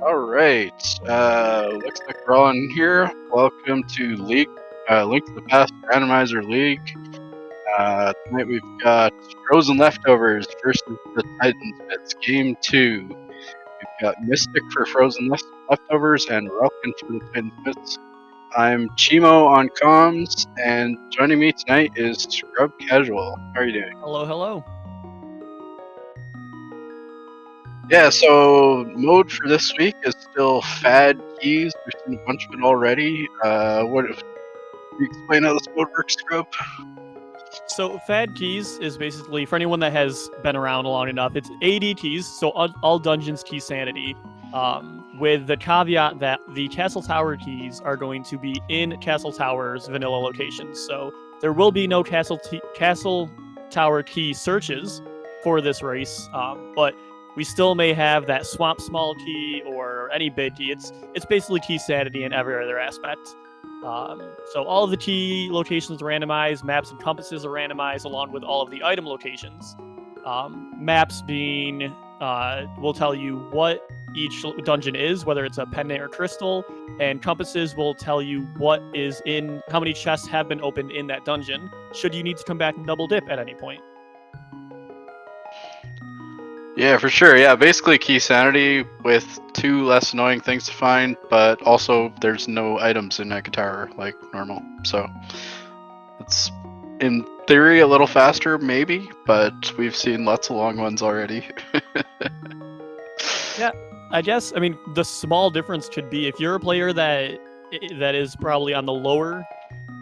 Alright, looks like we're all in here. Welcome to League, Link to the Past Randomizer League. Tonight we've got Frozen Leftovers versus the Titans. It's Game 2. We've got Mystic for Frozen Leftovers and Relkin for the Titans Bits. I'm Chimo on comms, and joining me tonight is Scrub Casual. How are you doing? Hello, hello. Yeah, so mode for this week is still Fad Keys. We've seen a bunch of it already. What if you explain how this mode works, Scrub? So Fad Keys is basically, for anyone that has been around long enough, it's AD keys, so all dungeons key sanity, with the caveat that the Castle Tower keys are going to be in Castle Tower's vanilla locations. So there will be no Castle Tower key searches for this race, but we still may have that Swamp Small key or any big key. It's basically key sanity in every other aspect. So all of the key locations are randomized, maps and compasses are randomized, along with all of the item locations. Maps being will tell you what each dungeon is, whether it's a pendant or crystal, and compasses will tell you what is in, how many chests have been opened in that dungeon, should you need to come back and double dip at any point. Yeah, for sure. Yeah, basically key sanity with two less annoying things to find, but also there's no items in Mega Tower like normal. So it's in theory a little faster, maybe, but we've seen lots of long ones already. Yeah, I guess. I mean, the small difference could be if you're a player that is probably on the lower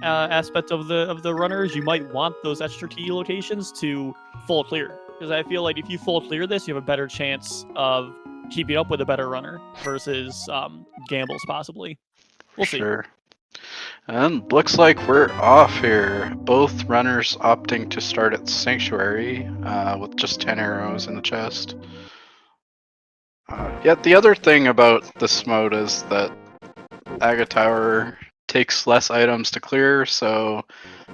aspect of the runners, you might want those extra key locations to full clear. Because I feel like if you full clear this, you have a better chance of keeping up with a better runner versus gambles possibly. We'll see. Sure. And looks like we're off here. Both runners opting to start at Sanctuary with just 10 arrows in the chest. Yet the other thing about this mode is that Aga Tower takes less items to clear, so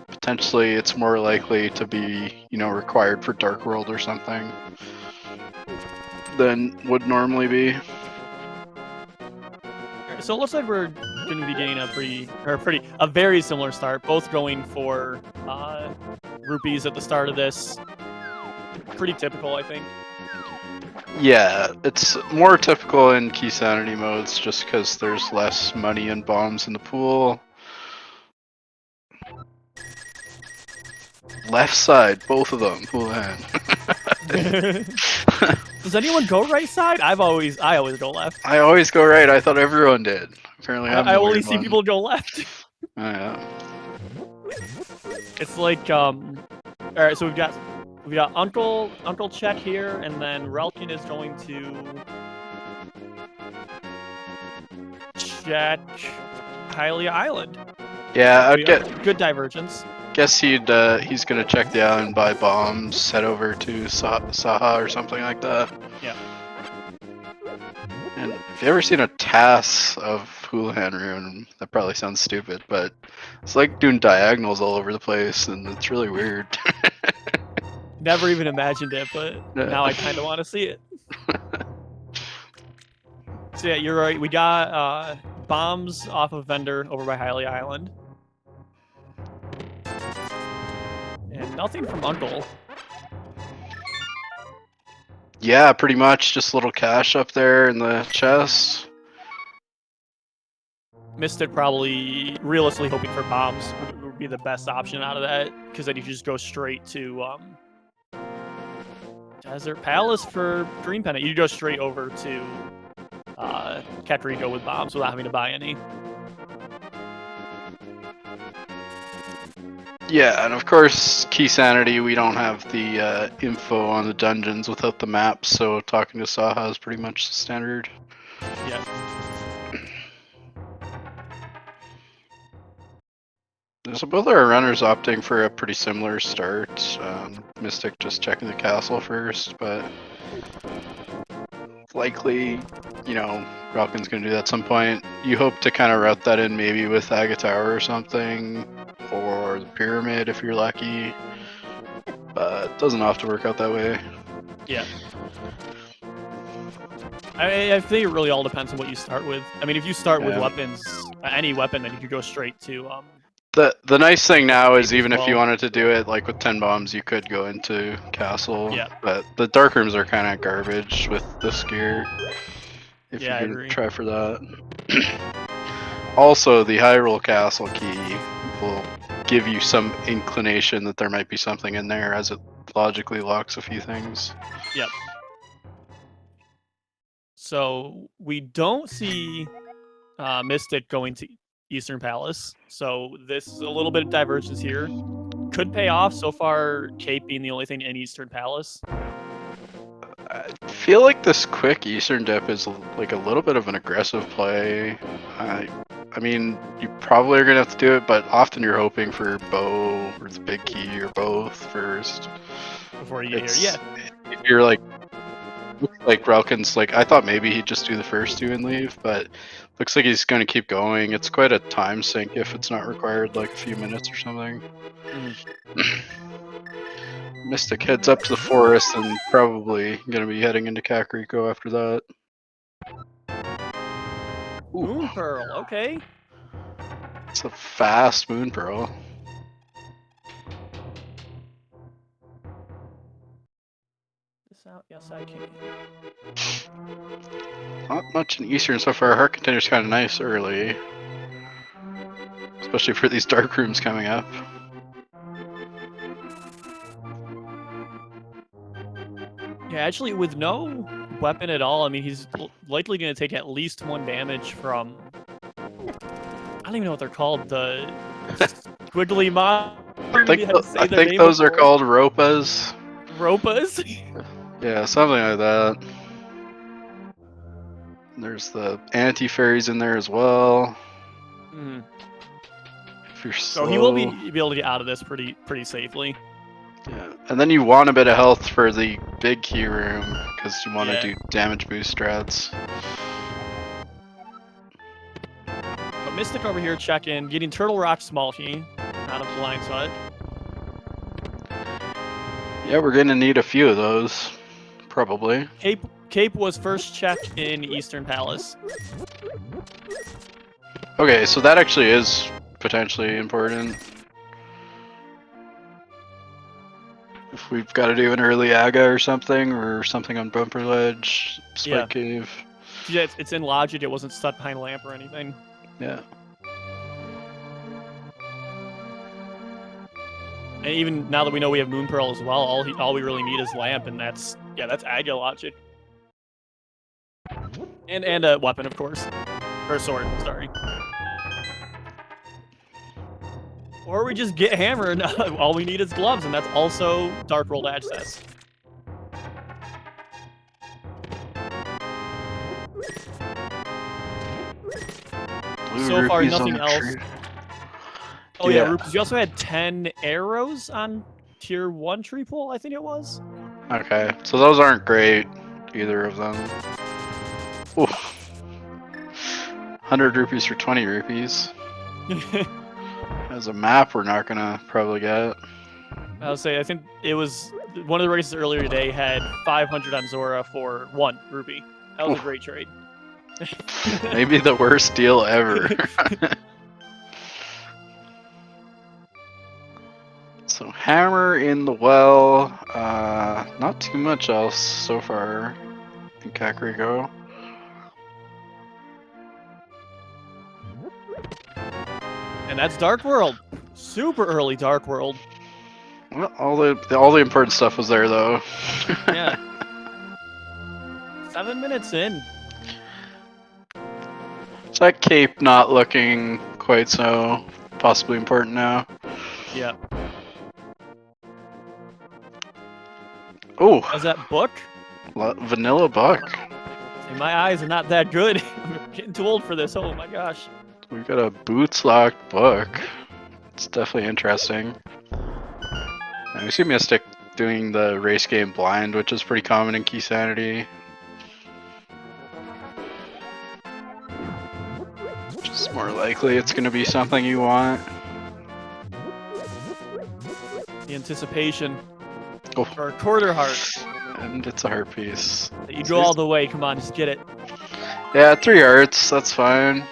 potentially it's more likely to be, required for Dark World or something than would normally be. So it looks like we're going to be getting a very similar start. Both going for rupees at the start of this. Pretty typical, I think. Yeah, it's more typical in key sanity modes just because there's less money and bombs in the pool. Left side, both of them. Does anyone go right side? I always go left. I always go right. I thought everyone did. Apparently, I'm I the only weird see one. people go left. Oh, yeah. It's like all right. So we've got Uncle Check here, and then Relkin is going to check Hylia Island. Yeah, I'd good divergence. Guess he's gonna check the island, buy bombs, head over to Saha or something like that. Yeah. And if you ever seen a TAS of Houlihan Rune, that probably sounds stupid, but it's like doing diagonals all over the place, and it's really weird. Never even imagined it, but now I kind of want to see it. So yeah, you're right. We got bombs off of vendor over by Hylia Island. And nothing from Uncle. Yeah, pretty much. Just a little cash up there in the chest. Mystic probably realistically hoping for bombs would be the best option out of that, because then you just go straight to Desert Palace for Green Pennant. You go straight over to Katariko with bombs without having to buy any. Yeah, and of course, key sanity, we don't have the info on the dungeons without the map, so talking to Saha is pretty much the standard. Yeah. So both our runners opting for a pretty similar start. Mystic just checking the castle first, but likely, Ralkin's going to do that at some point. You hope to kind of route that in maybe with Aga Tower or something, or the Pyramid if you're lucky, but it doesn't often work out that way. Yeah. I think it really all depends on what you start with. I mean, if you start with Yeah. weapons, any weapon, then you could go straight to The nice thing now is as even if you well. wanted to do it like with 10 bombs, you could go into castle. Yeah. But the dark rooms are kind of garbage with this gear. If Yeah, I you're gonna agree. try for that. Also, the Hyrule Castle key will give you some inclination that there might be something in there, as it logically locks a few things. Yep. So we don't see Mystic going to Eastern Palace. So this is a little bit of divergence here. Could pay off. So far, Cape being the only thing in Eastern Palace. I feel like this quick Eastern dip is like a little bit of an aggressive play. I mean, you probably are gonna have to do it, but often you're hoping for bow or the big key or both first. Before you get here. Yeah. If you're like, looks like Relkin's like, I thought maybe he'd just do the first two and leave, but looks like he's gonna keep going. It's quite a time sink if it's not required like a few minutes or something. Mystic heads up to the forest and probably gonna be heading into Kakariko after that. Ooh, Moon Pearl. Okay. it's a fast Moon Pearl. This out. Yes, I can. Not much in Eastern so far. Heart Contender's kind of nice early. Especially for these dark rooms coming up. Yeah, actually, with no weapon at all, I mean, he's likely going to take at least 1 damage from... I don't even know what they're called. The squiggly mob. I think those are called Ropas. Ropas? Yeah, something like that. There's the anti-fairies in there as well. Mm. If you're slow. So he will be able to get out of this pretty safely. Yeah, and then you want a bit of health for the big key room because you want to do damage boost strats. But Mystic over here checking, getting Turtle Rock small key out of Blind Hut. Yeah, we're gonna need a few of those, probably. Cape was first checked in Eastern Palace. Okay, so that actually is potentially important. If we've got to do an early Aga or something on Bumper Ledge, Spike Cave. Yeah, it's in logic. It wasn't stuck behind a lamp or anything. Yeah. And even now that we know we have Moon Pearl as well, all we really need is lamp, and that's Aga logic. And a weapon, of course, or a sword. Sorry. Or we just get hammer, and all we need is gloves, and that's also Dark World access. So far, nothing else. Oh yeah, Rupees. You also had 10 arrows on tier 1 tree pool, I think it was. Okay, so those aren't great, either of them. Ooh. 100 rupees for 20 rupees. As a map, we're not gonna probably get. I would say I think it was one of the races earlier today had 500 on Zora for 1 rupee. That was a great trade. Maybe the worst deal ever. So hammer in the well. Not too much else so far in Kakariko. And that's Dark World. Super early Dark World. Well, all the important stuff was there though. Yeah. 7 minutes in. Is that cape not looking quite so possibly important now? Yeah. Oh. How's that book? Vanilla book. My eyes are not that good. I'm getting too old for this. Oh my gosh. We've got a boots locked book. It's definitely interesting. And we see Mystic doing the race game blind, which is pretty common in Key Sanity. Which is more likely it's going to be something you want. The anticipation. Oh. For a quarter heart. and it's a heart piece. You go all the way. Come on, just get it. Yeah, 3 hearts. That's fine.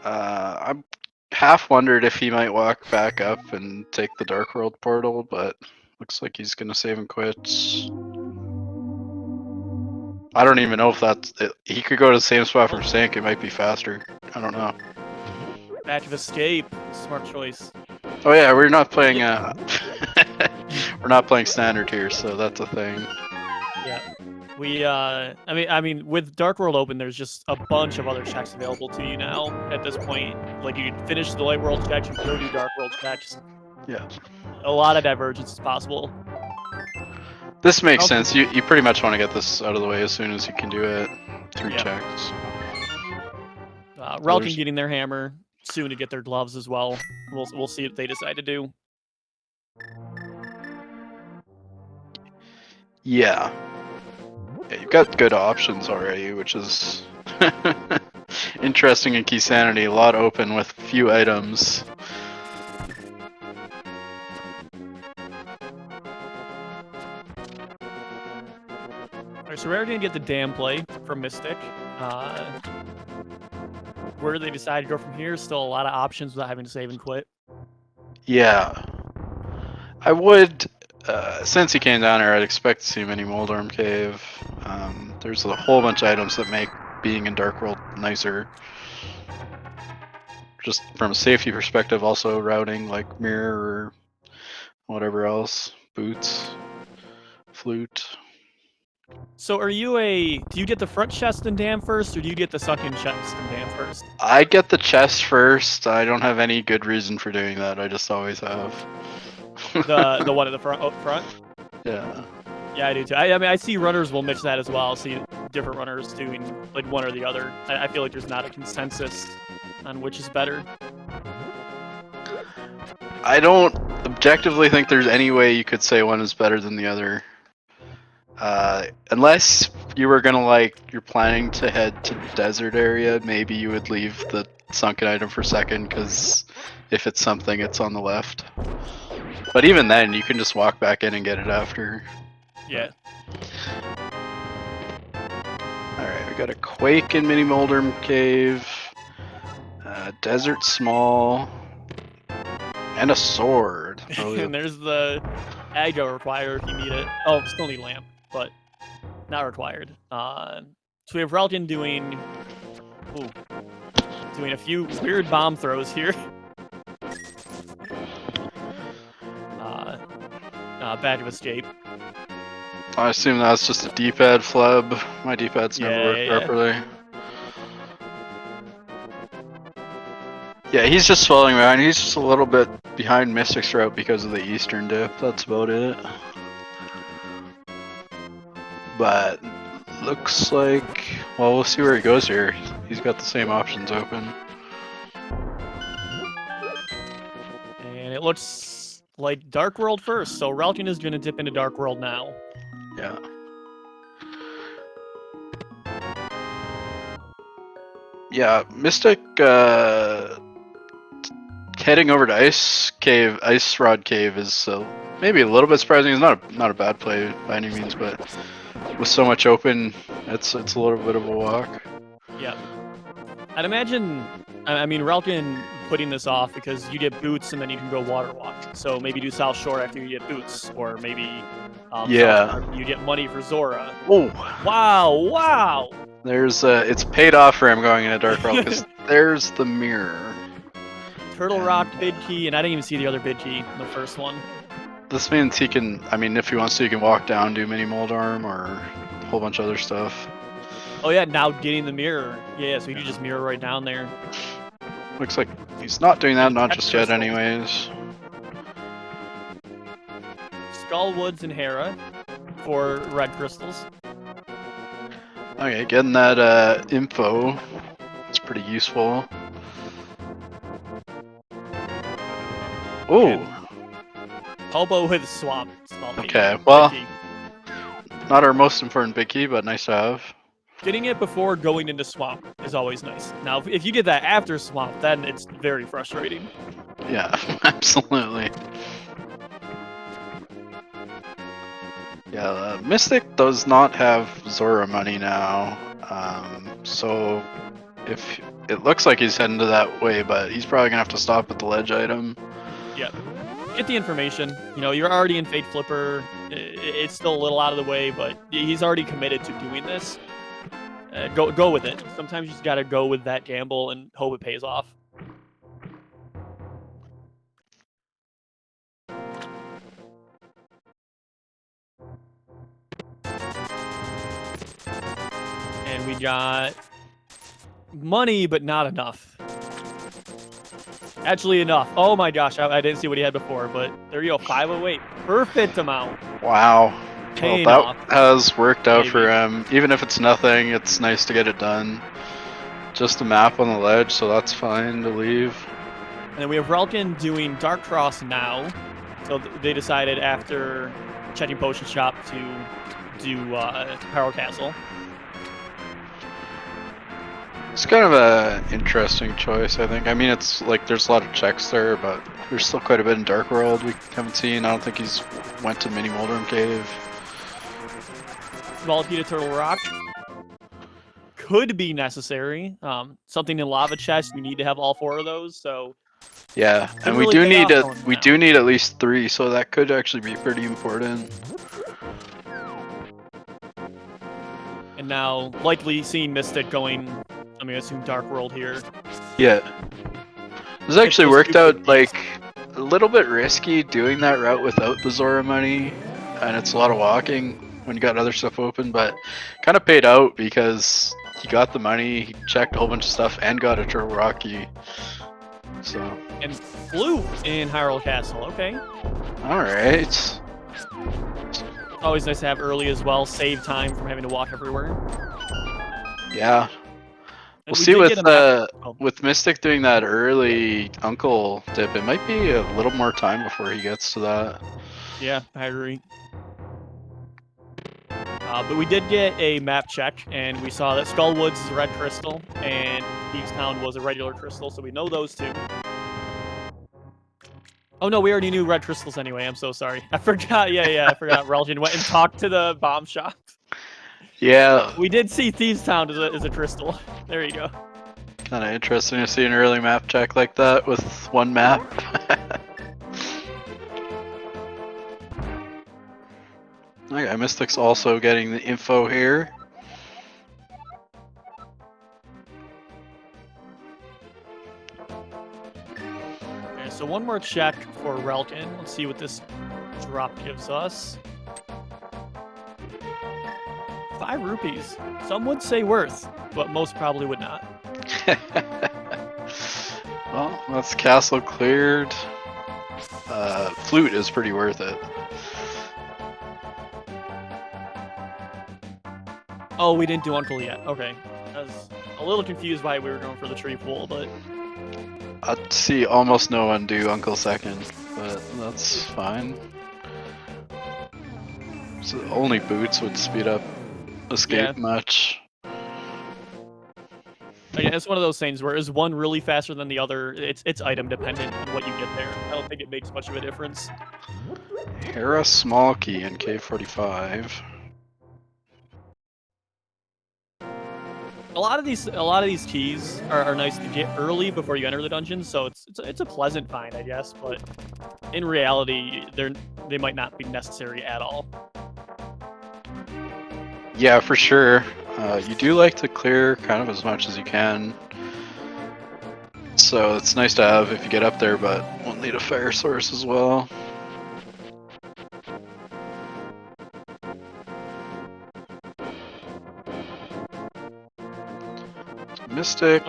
I'm half wondered if he might walk back up and take the Dark World portal, but looks like he's gonna save and quit. I don't even know if that's it. He could go to the same spot from Sink. It might be faster. I don't know. Batch of escape. Smart choice. Oh yeah, we're not playing. We're not playing standard here, so that's a thing. Yeah. We. I mean, with Dark World open, there's just a bunch of other checks available to you now. At this point, like you can finish the Light World checks, you can go do Dark World checks. Yeah. A lot of divergence is possible. This makes sense. You pretty much want to get this out of the way as soon as you can do it. 3 Yep. checks. Relkin getting their hammer, soon to get their gloves as well. We'll see what they decide to do. Yeah. Yeah, you've got good options already, which is interesting in Key Sanity. A lot open with few items. Alright, so we're gonna get the dam play from Mystic. Where they decide to go from here, still a lot of options without having to save and quit. Yeah. I would, since he came down here, I'd expect to see him in Moldorm Cave. There's a whole bunch of items that make being in Dark World nicer. Just from a safety perspective, also routing like Mire or whatever else. Boots, flute. So are you do you get the front chest and dam first, or do you get the sunken chest and dam first? I get the chest first. I don't have any good reason for doing that. I just always have. The one at the front? Front? Yeah. Yeah, I do too. I mean, I see runners will mix that as well. I see different runners doing like one or the other. I feel like there's not a consensus on which is better. I don't objectively think there's any way you could say one is better than the other. Unless you were gonna you're planning to head to the desert area, maybe you would leave the sunken item for second, because if it's something, it's on the left. But even then, you can just walk back in and get it after. Yeah. Alright, we got a Quake in Mini Moldorm Cave, Desert Small, and a sword. Oh, And there's the aggro required if you need it. Oh, still need lamp, but not required. So we have Relkin doing a few weird bomb throws here. Badge of escape. I assume that's just a D-pad flub. My D-pads never work properly. Yeah, he's just swelling around. He's just a little bit behind Mystic's route because of the eastern dip. That's about it. But looks like, well, we'll see where he goes here. He's got the same options open. And it looks like Dark World first, so Relkin is going to dip into Dark World now. Yeah. Yeah, Mystic heading over to Ice Rod Cave is maybe a little bit surprising. It's not a bad play by any means, but with so much open, it's a little bit of a walk. Yeah. I'd imagine, I mean, Relkin putting this off because you get boots and then you can go water walk. So maybe do South Shore after you get boots, or maybe you get money for Zora. Oh! Wow! There's it's paid off for him going into Dark World because there's the mirror. Turtle Rock bid key, and I didn't even see the other bid key in the first one. This means he can, I mean, if he wants to, he can walk down, do Mini Moldorm, or a whole bunch of other stuff. Oh yeah, now getting the mirror. Yeah, so you can just mirror right down there. Looks like he's not doing that, not just yet anyways. Skullwoods and Hera for red crystals. Okay, getting that info. It's pretty useful. Ooh! Hobo with swap. Okay, well, not our most important big key, but nice to have. Getting it before going into swamp is always nice. Now, if you get that after swamp, then it's very frustrating. Yeah, absolutely. Yeah, Mystic does not have Zora money now, so if it looks like he's heading to that way, but he's probably gonna have to stop at the ledge item. Yep. Get the information. You know, you're already in Fate Flipper. It's still a little out of the way, but he's already committed to doing this. Go with it. Sometimes you just gotta go with that gamble and hope it pays off. And we got money, but not enough. Actually, enough. Oh my gosh, I didn't see what he had before, but there you go. 508. Perfect amount. Wow. Paying Well, off. that has worked out Maybe. for him. Even if it's nothing, it's nice to get it done. Just a map on the ledge, so that's fine to leave. And then we have Relkin doing Dark Cross now. So they decided after checking Potion Shop to do Power Castle. It's kind of a interesting choice, I think. I mean, it's like there's a lot of checks there, but there's still quite a bit in Dark World we haven't seen. I don't think he's went to Mini Moldrum Cave. Small Heated Turtle Rock could be necessary. Something in Lava Chest, you need to have all 4 of those. So yeah, and we do need at least 3, so that could actually be pretty important. And now likely seeing Mystic going, I'm gonna assume Dark World here. Yeah. This actually worked out like a little bit risky doing that route without the Zora money, and it's a lot of walking when you got other stuff open, but kind of paid out because he got the money, he checked a whole bunch of stuff, and got a Turtle Rocky. So. And flew in Hyrule Castle. Okay. All right. Always nice to have early as well. Save time from having to walk everywhere. Yeah. We'll see with Mystic doing that early Uncle dip, it might be a little more time before he gets to that. Yeah, I agree. But we did get a map check, and we saw that Skullwoods is a red crystal, and Thieves Town was a regular crystal, so we know those 2. Oh no, we already knew red crystals anyway. I'm so sorry. I forgot. Yeah, I forgot. Relkin went and talked to the bomb shop. Yeah. We did see Thieves Town as a crystal. There you go. Kind of interesting to see an early map check like that with 1 map. Okay, Mystic's also getting the info here. Okay, so 1 more check for Relkin. Let's see what this drop gives us. 5 rupees. Some would say worth, but most probably would not. Well, that's castle cleared. Flute is pretty worth it. Oh, we didn't do Uncle yet. Okay. I was a little confused why we were going for the tree pool, but... I'd see almost no one do Uncle second, but that's fine. So only boots would speed up escape much. Again, it's one of those things where is one really faster than the other? It's item dependent on what you get there. I don't think it makes much of a difference. Hera small key in K45. A lot of these keys are nice to get early before you enter the dungeon, so it's a pleasant find, I guess. But in reality, they might not be necessary at all. Yeah, for sure. You do like to clear kind of as much as you can. So it's nice to have if you get up there, but we'll need a fire source as well. Mystic,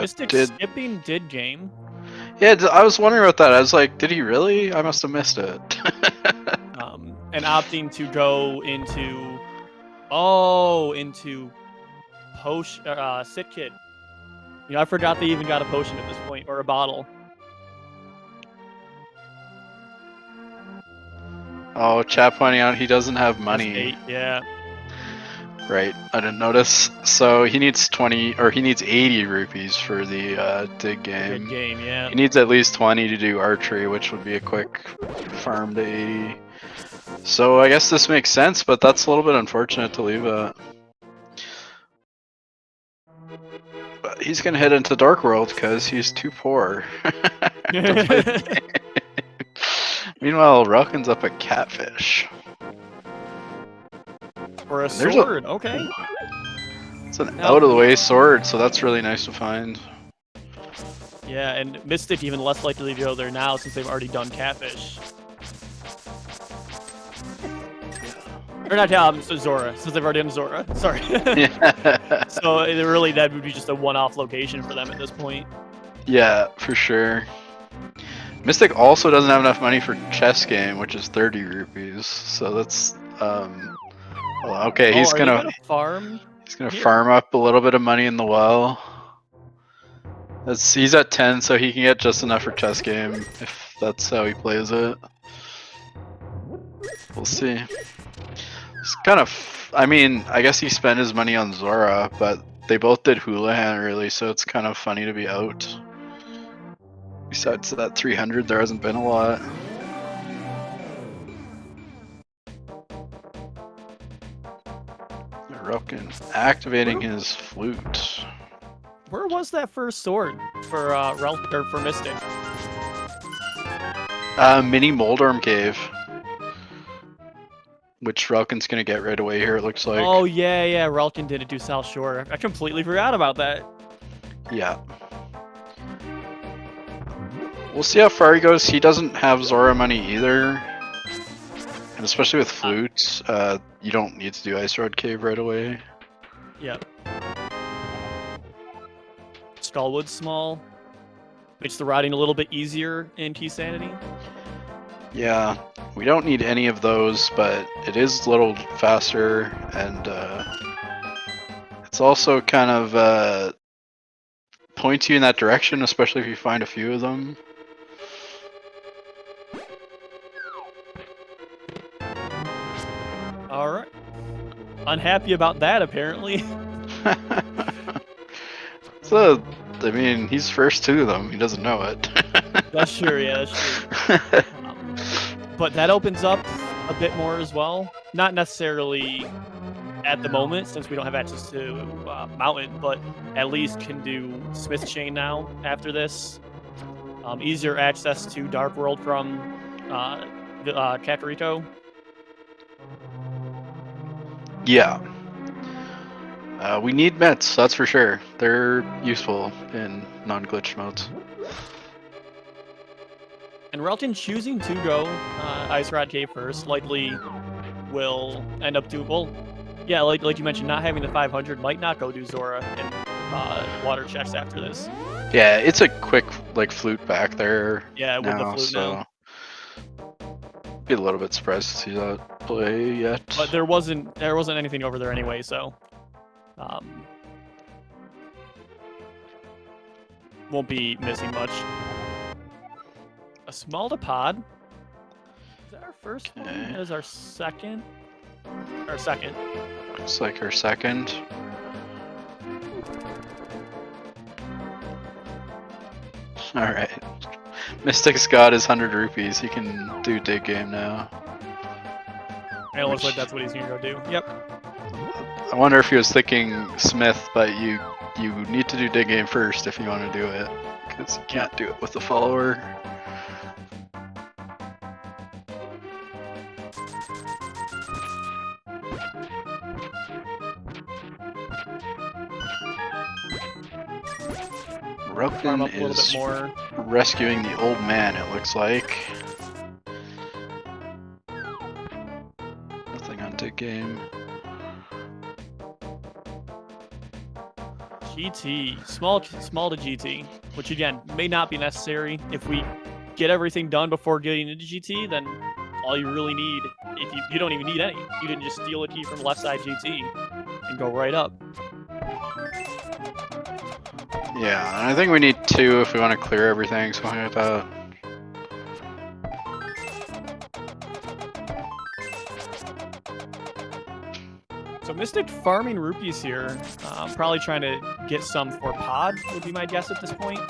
skipping did game. Yeah, I was wondering about that. I was like, did he really? I must have missed it. And opting to go into potion, Sit Kid. You know, I forgot they even got a potion at this point, or a bottle. Oh, chat pointing out he doesn't have money. 8, yeah. Right, I didn't notice. So he needs 20, or he needs 80 rupees for the dig game. Dig game, yeah. He needs at least 20 to do archery, which would be a quick farm to 80. So I guess this makes sense, but that's a little bit unfortunate to leave it. But he's gonna head into Dark World because he's too poor to play the game. Meanwhile, Rockin's up a catfish. Or a There's sword, okay. It's an Now, out of the way sword, so that's really nice to find. yeah, and Mystic even less likely to go there now since they've already done catfish. Or not so Zora, since they've already done Zora. Sorry. Yeah. So really, that would be just a one-off location for them at this point. Yeah, for sure. Mystic also doesn't have enough money for chess game, which is 30 rupees. So that's well, okay. He's Are they gonna farm? He's gonna here? farm up a little bit of money in the well. He's at 10, so he can get just enough for chess game if that's how he plays it. We'll see. It's kind of, I mean, I guess he spent his money on Zora, but they both did Houlihan really, so it's kind of funny to be out. Besides that 300, there hasn't been a lot. Rupkin activating his flute. Where was that first sword for Ralph or for Mystic? Mini Moldorm Cave. Which Ralkin's gonna get right away here, it looks like. Oh, yeah, Ralkin didn't do South Shore. I completely forgot about that. Yeah. We'll see how far he goes. He doesn't have Zora money either. And especially with flutes, you don't need to do Ice Road Cave right away. Yep. Skullwood's small. Makes the riding a little bit easier in T Sanity. Yeah, we don't need any of those, but it is a little faster, and it's also kind of points you in that direction, especially if you find a few of them. Alright. Unhappy about that, apparently. So, I mean, he's first to them, he doesn't know it. That's true, yeah, that's true. But that opens up a bit more as well. Not necessarily at the moment, since we don't have access to Mountain, but at least can do Smith Chain now after this. Easier access to Dark World from Kakariko. Yeah. We need mets, that's for sure. They're useful in non-glitch modes. And Relton choosing to go Ice Rod Cave first likely will end up doable. Yeah, like you mentioned, not having the 500 might not go do Zora and water checks after this. Yeah, it's a quick like flute back there. Yeah, with the flute now. Be a little bit surprised to see that play yet. But there wasn't anything over there anyway, so won't be missing much. A small pod. Is that our first one? That is our second. Our second. Looks like our second. Alright. Mystic's got his 100 rupees. He can do dig game now. And it looks like that's what he's gonna go do. Yep. I wonder if he was thinking Smith, but you need to do dig game first if you want to do it. Because you can't do it with the follower. Rupkin is rescuing the old man, it looks like. Nothing on dig game. GT, small to GT, which again may not be necessary. If we get everything done before getting into GT, then all you really need, if you don't even need any, you can just steal a key from left side GT and go right up. Yeah, and I think we need 2 if we want to clear everything, something like that. So Mystic farming rupees here, probably trying to get some for pod, would be my guess at this point.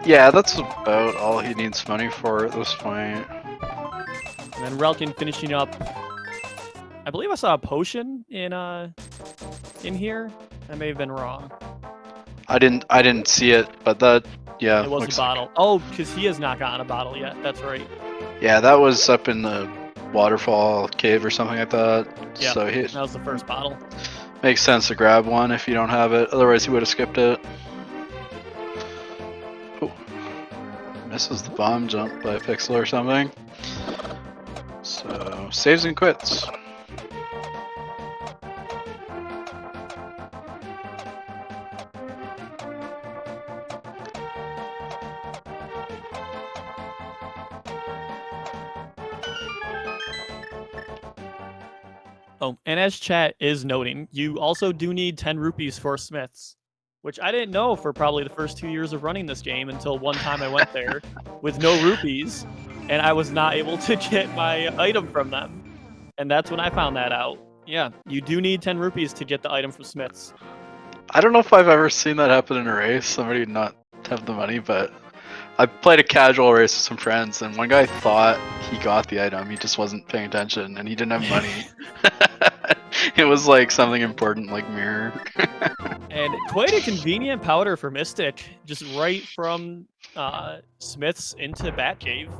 Yeah, that's about all he needs money for at this point. then Relkin finishing up. I believe I saw a potion in here. I may have been wrong. I didn't see it, but that yeah. It was a bottle. Oh, because he has not gotten a bottle yet. That's right. Yeah, that was up in the waterfall cave or something like that. Yeah, so that was the first bottle. Makes sense to grab one if you don't have it. Otherwise, he would have skipped it. Oh. Misses the bomb jump by a pixel or something. So, saves and quits. Oh, and as chat is noting, you also do need 10 rupees for Smiths, which I didn't know for probably the first 2 years of running this game until one time I went there with no rupees, and I was not able to get my item from them. And that's when I found that out. Yeah, you do need 10 rupees to get the item from Smiths. I don't know if I've ever seen that happen in a race, somebody not have the money, but I played a casual race with some friends, and one guy thought he got the item, he just wasn't paying attention, and he didn't have money. It was like something important like Mire. And quite a convenient powder for Mystic, just right from Smiths into Batcave.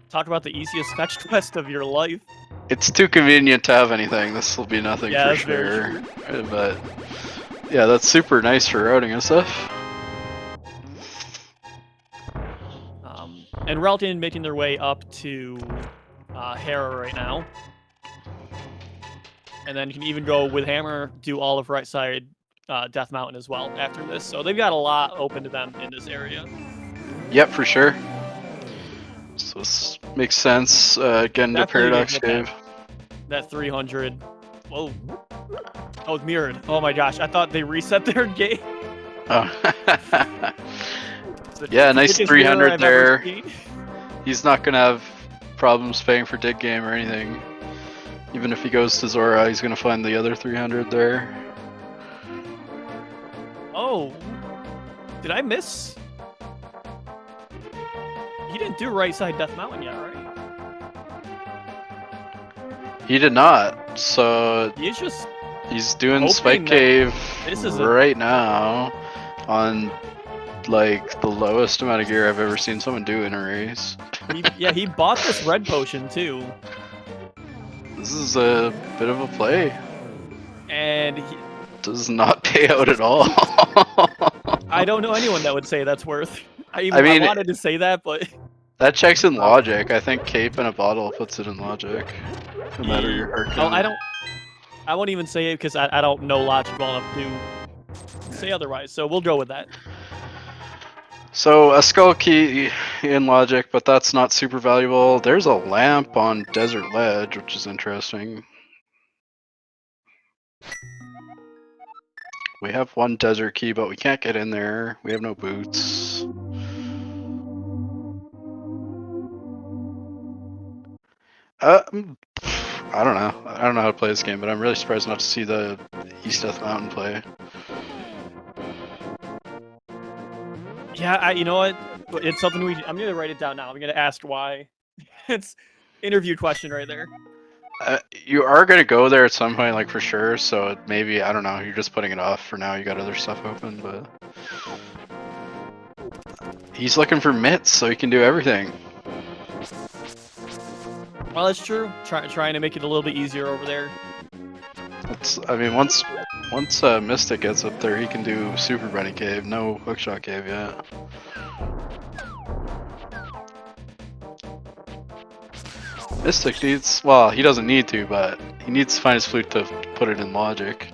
Talk about the easiest fetch quest of your life. It's too convenient to have anything. This will be nothing for sure. But yeah, that's super nice for routing and stuff. And Relton making their way up to Hera right now. And then you can even go with Hammer, do all of right side Death Mountain as well after this. So they've got a lot open to them in this area. Yep, for sure. So this makes sense. Getting to Paradox Cave. That 300. Whoa. Oh, it's mirrored. Oh my gosh, I thought they reset their game. Oh. Yeah, nice 300 there. He's not going to have problems paying for Dig Game or anything. Even if he goes to Zora, he's going to find the other 300 there. Oh. Did I miss? He didn't do right side Death Mountain yet, right? He did not. So he's doing Spike Cave right now on like the lowest amount of gear I've ever seen someone do in a race. He bought this red potion too. This is a bit of a play. And he does not pay out at all. I don't know anyone that would say that's worth. I wanted to say that, but that checks in logic. I think Cape in a bottle puts it in logic. No matter your hard count. I won't even say it because I don't know logic well enough to say otherwise. So we'll go with that. So a skull key in logic, but that's not super valuable. There's a lamp on Desert Ledge, which is interesting. We have one desert key, but we can't get in there. We have no boots. I don't know. I don't know how to play this game, but I'm really surprised not to see the East Death Mountain play. Yeah, you know what? It's something I'm gonna write it down now. I'm gonna ask why. It's interview question right there. You are gonna go there at some point, like for sure. So maybe, I don't know. You're just putting it off for now. You got other stuff open, but he's looking for mitts so he can do everything. Well, that's true. Trying to make it a little bit easier over there. I mean, once Mystic gets up there, he can do Super Bunny Cave. No Hookshot Cave yet. Mystic needs, well, he doesn't need to, but he needs to find his flute to put it in logic.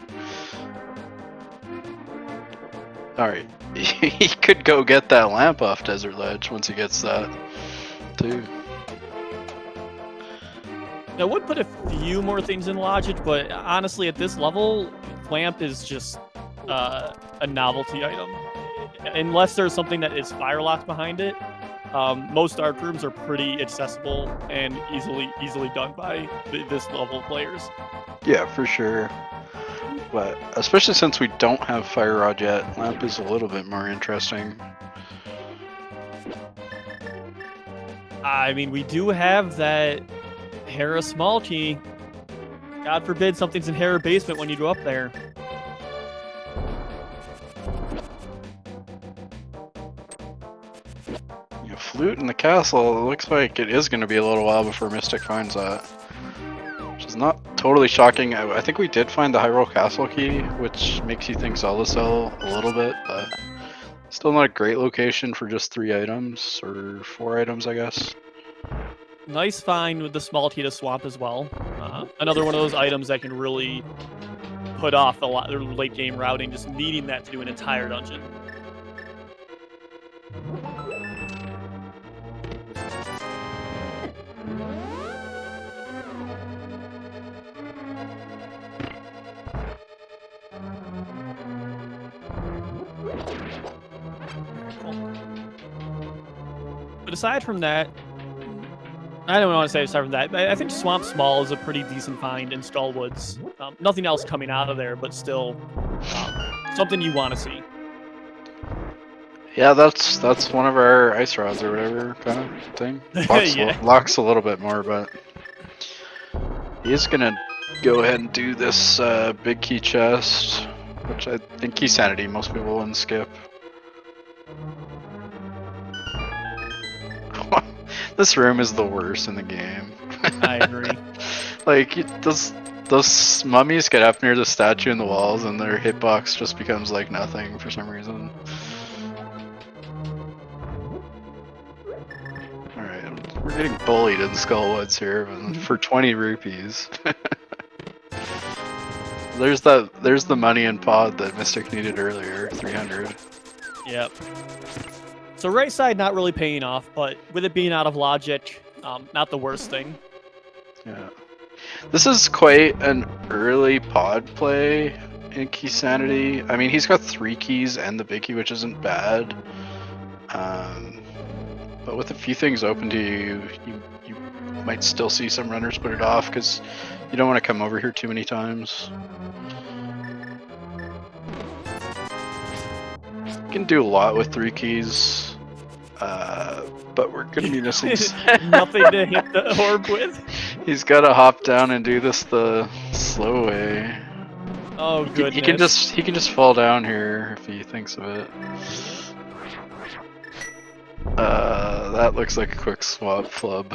Alright, he could go get that lamp off Desert Ledge once he gets that, too. I would put a few more things in logic, but honestly, at this level, lamp is just a novelty item. Unless there's something that is fire locked behind it, most dark rooms are pretty accessible and easily done by this level of players. Yeah, for sure. But especially since we don't have Fire Rod yet, lamp is a little bit more interesting. I mean, we do have that Hera small key. God forbid something's in Hera basement when you go up there. Flute in the castle. It looks like it is going to be a little while before Mystic finds that. Which is not totally shocking. I think we did find the Hyrule Castle key, which makes you think Zelda Cell a little bit, but still not a great location for just 3 items, or 4 items, I guess. Nice find with the small key to swamp as well. Another one of those items that can really put off the late game routing, just needing that to do an entire dungeon. But aside from that, I don't want to say aside from that, but I think Swamp Small is a pretty decent find in Skullwoods. Nothing else coming out of there, but still something you want to see. Yeah, that's one of our ice rods or whatever kind of thing. Locks a little bit more, but he's gonna go ahead and do this big key chest, which I think key sanity most people wouldn't skip. This room is the worst in the game. I agree. Like, those mummies get up near the statue in the walls and their hitbox just becomes like nothing for some reason. Alright, we're getting bullied in Skullwoods here for 20 rupees. There's the money in pod that Mystic needed earlier, 300. Yep. So right side not really paying off, but with it being out of logic, not the worst thing. Yeah. This is quite an early pod play in key sanity. I mean, he's got 3 keys and the big key, which isn't bad. But with a few things open to you, you might still see some runners put it off because you don't want to come over here too many times. You can do a lot with 3 keys, but we're gonna be missing nothing to hit the orb with. He's gotta hop down and do this the slow way. Oh goodness! He can just fall down here if he thinks of it. That looks like a quick swap flub.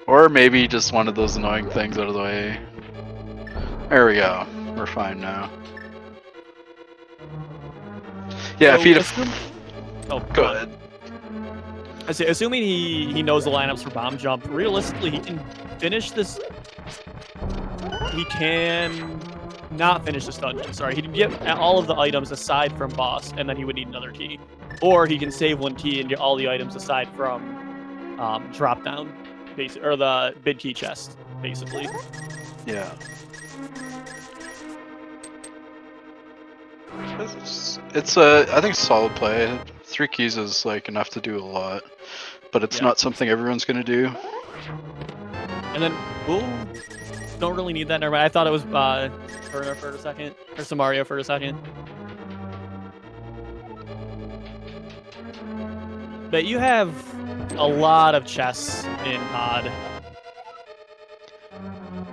Or maybe just one of those annoying things out of the way. There we go. We're fine now. Yeah, so if he'd go ahead. I say, assuming he knows the lineups for bomb jump, realistically he can finish this. He can not finish this dungeon. Sorry, he can get all of the items aside from boss, and then he would need another key. Or he can save 1 key and get all the items aside from drop down, or the bid key chest, basically. Yeah. It's I think it's a solid play. 3 keys is like enough to do a lot, but it's not something everyone's gonna do. And then, don't really need that. Never mind. I thought it was Burner for a second, or Samario for a second. But you have a lot of chests in pod.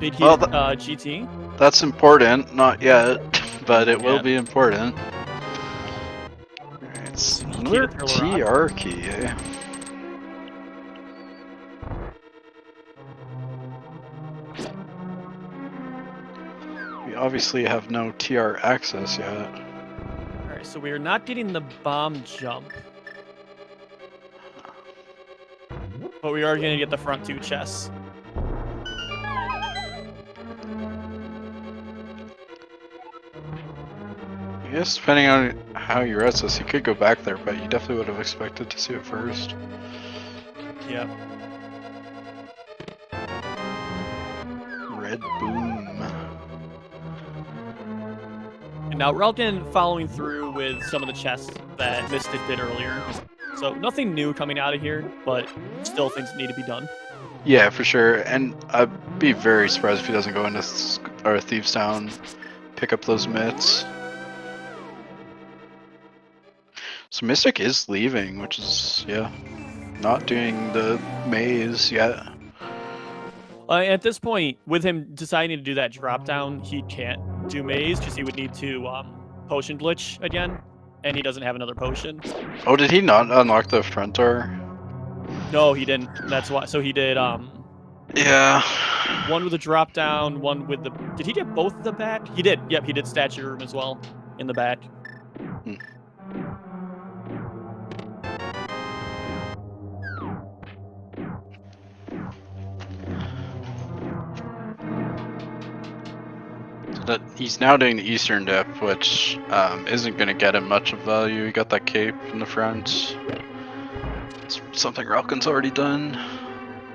Big key GT. That's important, not yet, but it will be important. Alright, so another TR key, eh? We obviously have no TR access yet. Alright, so we are not getting the bomb jump. But we are going to get the front 2 chests. I guess depending on how you read this, you could go back there, but you definitely would have expected to see it first. Yep. Red boom. And now Relkin following through with some of the chests that Mystic did earlier. So nothing new coming out of here, but still things need to be done. Yeah, for sure. And I'd be very surprised if he doesn't go into Thieves Town, pick up those mitts. So Mystic is leaving, which is, not doing the maze yet. At this point, with him deciding to do that drop down, he can't do maze because he would need to potion glitch again, and he doesn't have another potion. Oh, did he not unlock the front door? No, he didn't. That's why. So he did Yeah. one with the drop down, one with the. Did he get both of the back? He did. Yep, he did statue room as well in the back. That he's now doing the Eastern Dip, which isn't going to get him much of value. He got that cape in the front. It's something Ralkin's already done.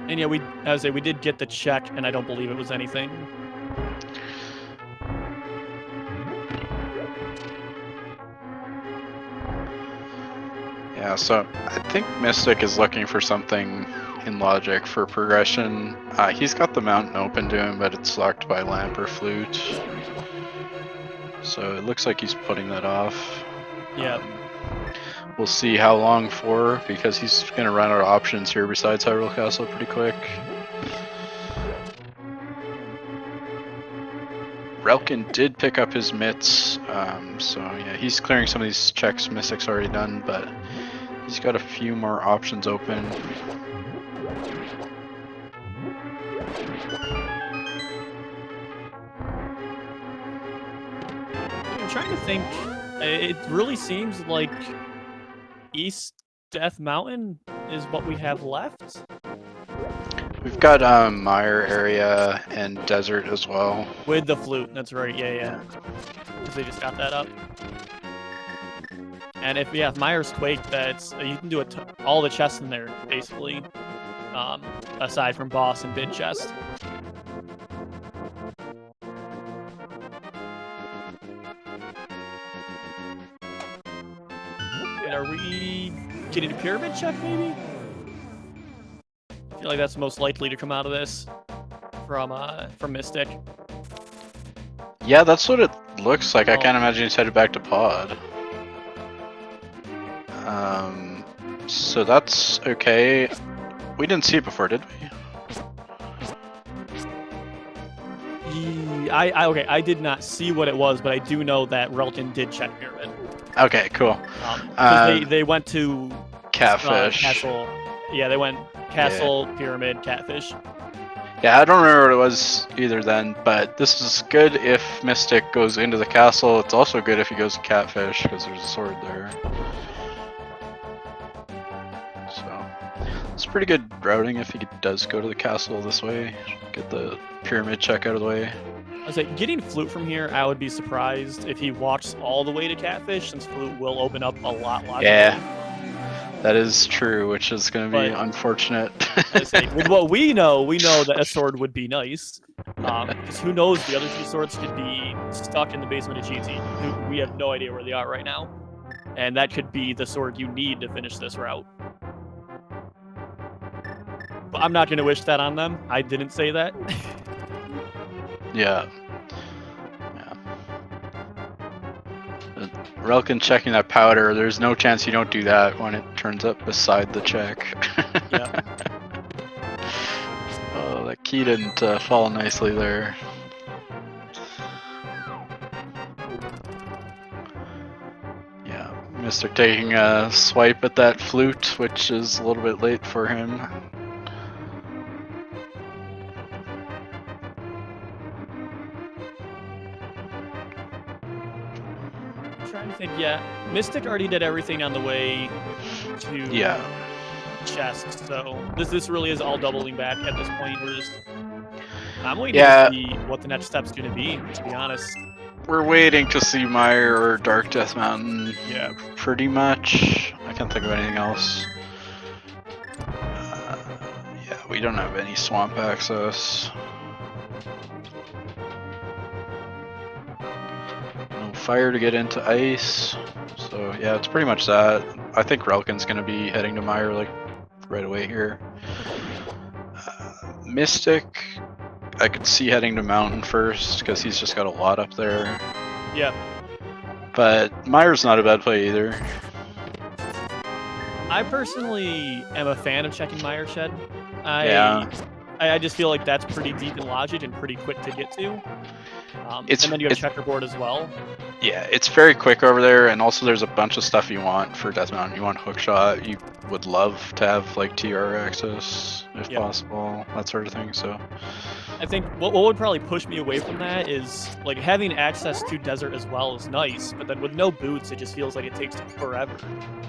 And yeah, we did get the check, and I don't believe it was anything. Yeah, so I think Mystic is looking for something in logic for progression. He's got the mountain open to him, but it's locked by lamp or flute. So it looks like he's putting that off. Yeah. We'll see how long for, because he's going to run out of options here besides Hyrule Castle pretty quick. Relkin did pick up his mitts, so yeah, he's clearing some of these checks Mystic's already done, but he's got a few more options open. I'm trying to think. It really seems like East Death Mountain is what we have left. We've got Mire area and desert as well. With the flute, that's right. Yeah. Because they just got that up. And if Mire's Quake, that's you can do all the chests in there basically, aside from boss and bid chest. And are we getting a pyramid check maybe? I feel like that's most likely to come out of this from Mystic. Yeah, that's what it looks like. I can't imagine he's headed back to Pod. So that's okay. We didn't see it before, did we? Okay, I did not see what it was, but I do know that Relkin did check pyramid. Okay, cool. They went to Catfish. Castle. Yeah, they went Castle, Pyramid, Catfish. Yeah, I don't remember what it was either then, but this is good if Mystic goes into the castle. It's also good if he goes to Catfish, because there's a sword there. So, it's pretty good routing if he does go to the castle this way. Get the pyramid check out of the way. I was like, getting Flute from here, I would be surprised if he walks all the way to Catfish, since Flute will open up a lot. Yeah, that is true, which is going to be unfortunate. With what we know that a sword would be nice. Because who knows, the other two swords could be stuck in the basement of GT. We have no idea where they are right now. And that could be the sword you need to finish this route. But I'm not going to wish that on them. I didn't say that. Yeah. Relkin checking that powder, there's no chance you don't do that when it turns up beside the check. Yeah. Oh, that key didn't fall nicely there. Yeah, Mr. taking a swipe at that flute, which is a little bit late for him. Trying to think, Mystic already did everything on the way to chest, so this really is all doubling back at this point. I'm waiting to see what the next step's going to be honest. We're waiting to see Mire or Dark Death Mountain. Yeah, pretty much. I can't think of anything else. Yeah, we don't have any swamp access. Fire to get into ice, so yeah, it's pretty much that. I think Relkin's gonna be heading to Mire like right away here. Mystic, I could see heading to Mountain first because he's just got a lot up there. Yep. But Mire's not a bad play either. I personally am a fan of checking Mire Shed. I I just feel like that's pretty deep in logic and pretty quick to get to. And then you have checkerboard as well. Yeah, it's very quick over there, and also there's a bunch of stuff you want for Death Mountain. You want hookshot. You would love to have like TR access if possible, that sort of thing. So I think what would probably push me away from that is like having access to desert as well is nice, but then with no boots, it just feels like it takes forever.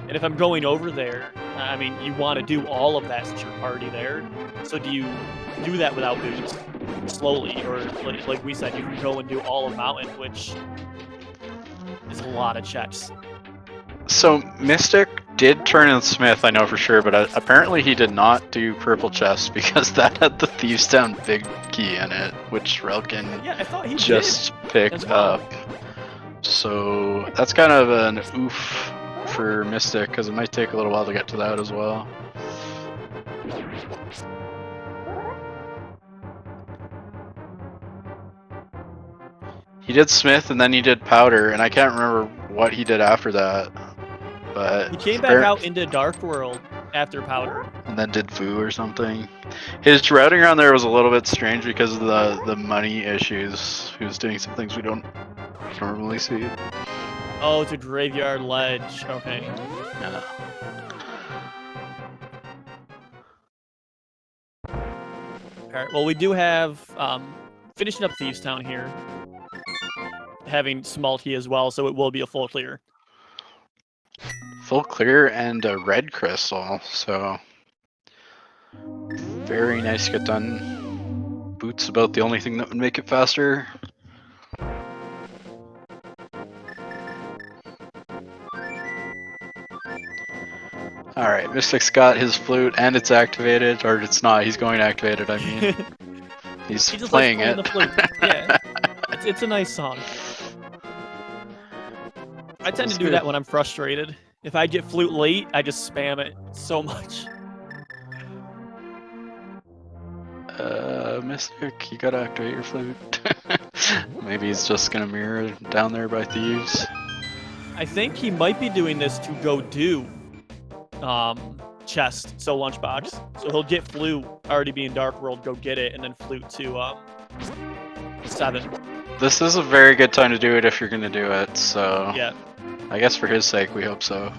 And if I'm going over there, I mean, you want to do all of that since you're already there. So do you do that without boots slowly, or like we said, you can go and do all of Mountain, which is a lot of checks. So Mystic did turn in Smith, I know for sure, but apparently he did not do Purple Chest because that had the Thieves Town big key in it, which Relkin I thought he just picked up. So that's kind of an oof for Mystic because it might take a little while to get to that as well. He did Smith and then he did Powder, and I can't remember what he did after that. But he came back out into Dark World after Powder. And then did Vu or something. His routing around there was a little bit strange because of the money issues. He was doing some things we don't normally see. Oh, it's a Graveyard Ledge. Okay. Yeah. Alright, well we do have finishing up Thieves Town here. Having Smalty as well, so it will be a full clear. Full clear and a red crystal, so very nice to get done. Boots about the only thing that would make it faster. Alright, Mystic's got his flute and it's activated, or it's not, he's going to activate it, I mean. He's he just playing likes it. The flute. Yeah, it's a nice song. I tend to do that when I'm frustrated. If I get flute late, I just spam it so much. Mystic, you gotta activate your flute. Maybe he's just gonna mirror down there by Thieves. I think he might be doing this to go do chest, so lunchbox. So he'll get flute, already be in Dark World, go get it, and then flute to 7. This is a very good time to do it if you're gonna do it, so yeah. I guess for his sake we hope so.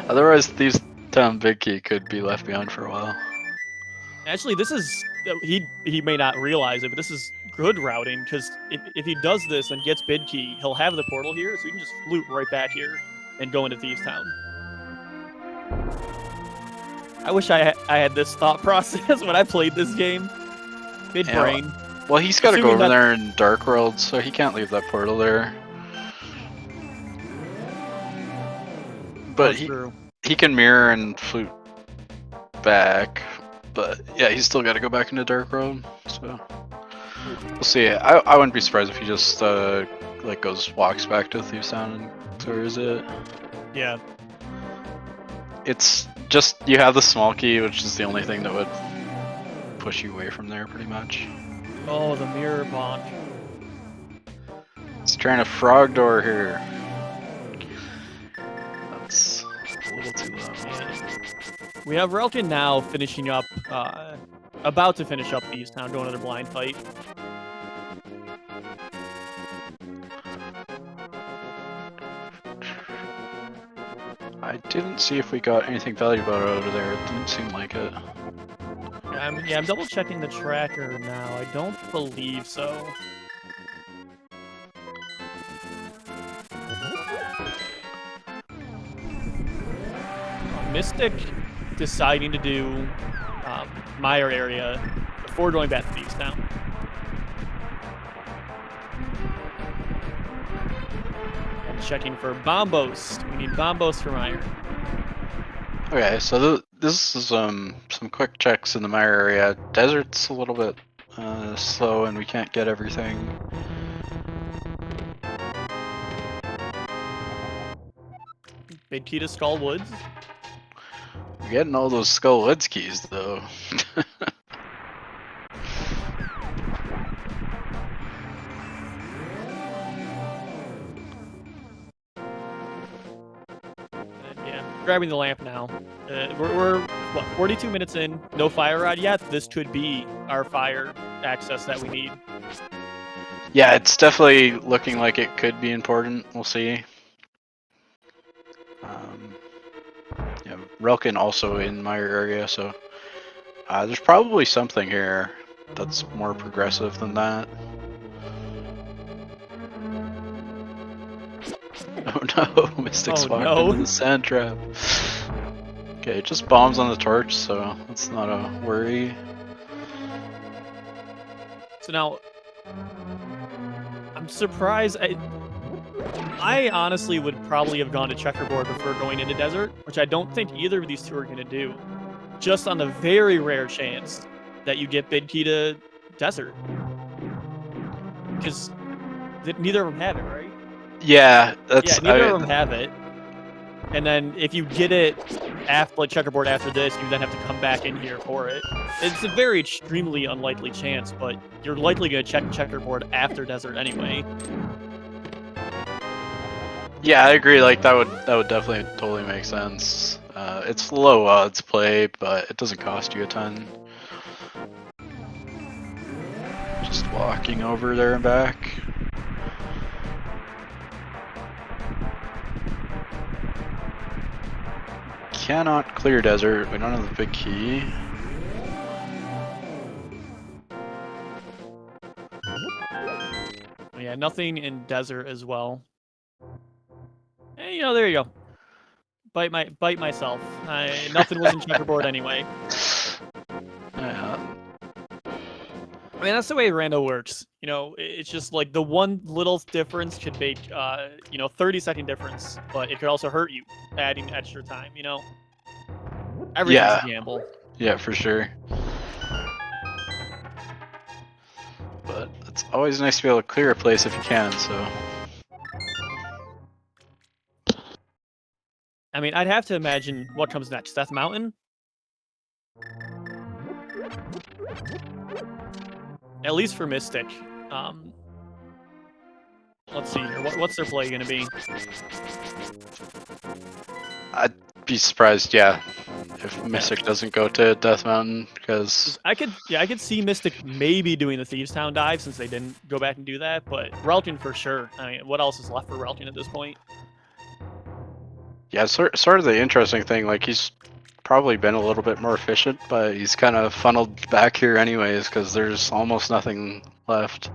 Otherwise Thieves Town Big Key could be left behind for a while. Actually, this is he may not realize it, but this is good routing, because if he does this and gets bid key, he'll have the portal here, so he can just flute right back here and go into Thieves Town. I wish I had this thought process when I played this game. Bid brain. Well, he's got to go over there in Dark World, so he can't leave that portal there. But he can mirror and flute back. But yeah, he's still got to go back into Dark World. So we'll see. I wouldn't be surprised if he just like walks back to Thieves Town and clears it. Yeah. It's just you have the small key, which is the only thing that would push you away from there, pretty much. Oh, the mirror bonk. It's trying to frog door here. That's a little too low. We have Relkin now finishing up, about to finish up Thieves Town, doing another blind fight. I didn't see if we got anything valuable over there. It didn't seem like it. I'm double checking the tracker now. I don't believe so. Mystic deciding to do Mire area before going back to Thieves Town. And checking for Bombos. We need Bombos for Mire. Okay, so this is some quick checks in the Mire area. Desert's a little bit slow and we can't get everything. Big key to Skull Woods. We're getting all those Skull Woods keys though. Yeah. grabbing the lamp now. We're what 42 minutes in, no fire rod yet. This could be our fire access that we need. Yeah, it's definitely looking like it could be important. We'll see. Yeah, Relkin also in my area, so there's probably something here that's more progressive than that. Oh no, Mystic's walked into the sand trap. Okay, it just bombs on the torch, so that's not a worry. So now, I'm surprised. I honestly would probably have gone to checkerboard before going into desert, which I don't think either of these two are going to do. Just on the very rare chance that you get bid key to desert. Because neither of them have it, right? Yeah, yeah, neither of them have it. And then if you get it after like checkerboard after this, you then have to come back in here for it. It's a very extremely unlikely chance, but you're likely going to check checkerboard after desert anyway. Yeah, I agree. Like that would definitely totally make sense. It's low odds play, but it doesn't cost you a ton. Just walking over there and back. Cannot clear desert. We don't have the big key. Yeah, nothing in desert as well. Hey, you know, there you go. Bite myself. Nothing was in checkerboard anyway. Yeah. I mean, that's the way Rando works. You know, it's just like the one little difference could make, 30-second difference, but it could also hurt you, adding extra time, you know? Everything's a gamble. Yeah, for sure. But it's always nice to be able to clear a place if you can, so... I mean, I'd have to imagine what comes next. Death Mountain? At least for Mystic. Let's see here. What's their play gonna be? I'd be surprised, yeah, if Mystic doesn't go to Death Mountain, because... I could see Mystic maybe doing the Thieves Town dive since they didn't go back and do that, but Relkin for sure. I mean, what else is left for Relkin at this point? Yeah, sort of the interesting thing, like, he's probably been a little bit more efficient, but he's kind of funneled back here anyways, because there's almost nothing left.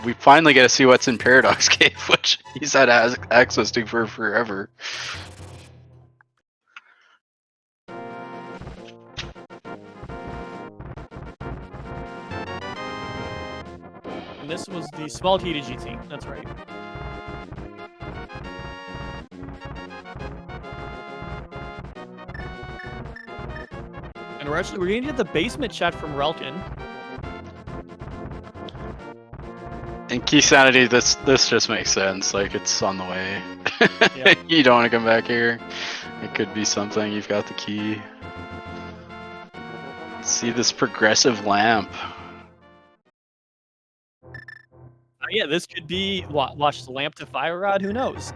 We finally get to see what's in Paradox Cave, which he's had access to for forever. And this was the small key to GT, that's right. And we're gonna get the basement check from Relkin. And key sanity, this just makes sense. Like, it's on the way. Yep. You don't want to come back here. It could be something. You've got the key. See this progressive lamp. Yeah, this could be watch the lamp to fire rod. Who knows?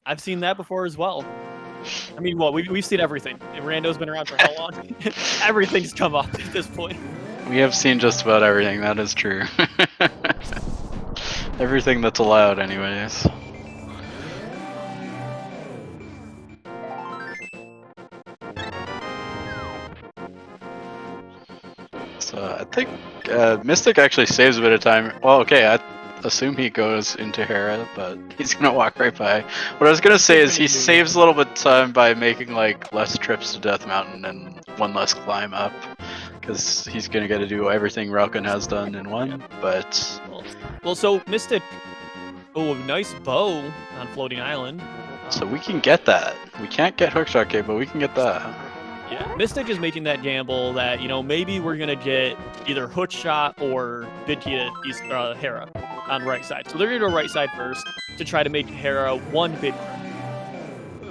I've seen that before as well. I mean, well, we've seen everything. Rando's been around for how long? Everything's come up at this point. We have seen just about everything, that is true. Everything that's allowed, anyways. So I think Mystic actually saves a bit of time. Well, okay, I assume he goes into Hera, but he's gonna walk right by. What I was gonna say is he saves a little bit of time by making like less trips to Death Mountain and one less climb up, because he's gonna get to do everything Relkin has done in one. But well, so Mystic, oh, nice bow on Floating Island. So we can get that. We can't get Hookshot Cave, but we can get that. Yeah, Mystic is making that gamble that, you know, maybe we're gonna get either Hookshot or Bidkey to Hera on right side. So they're gonna go right side first to try to make Hera one bid,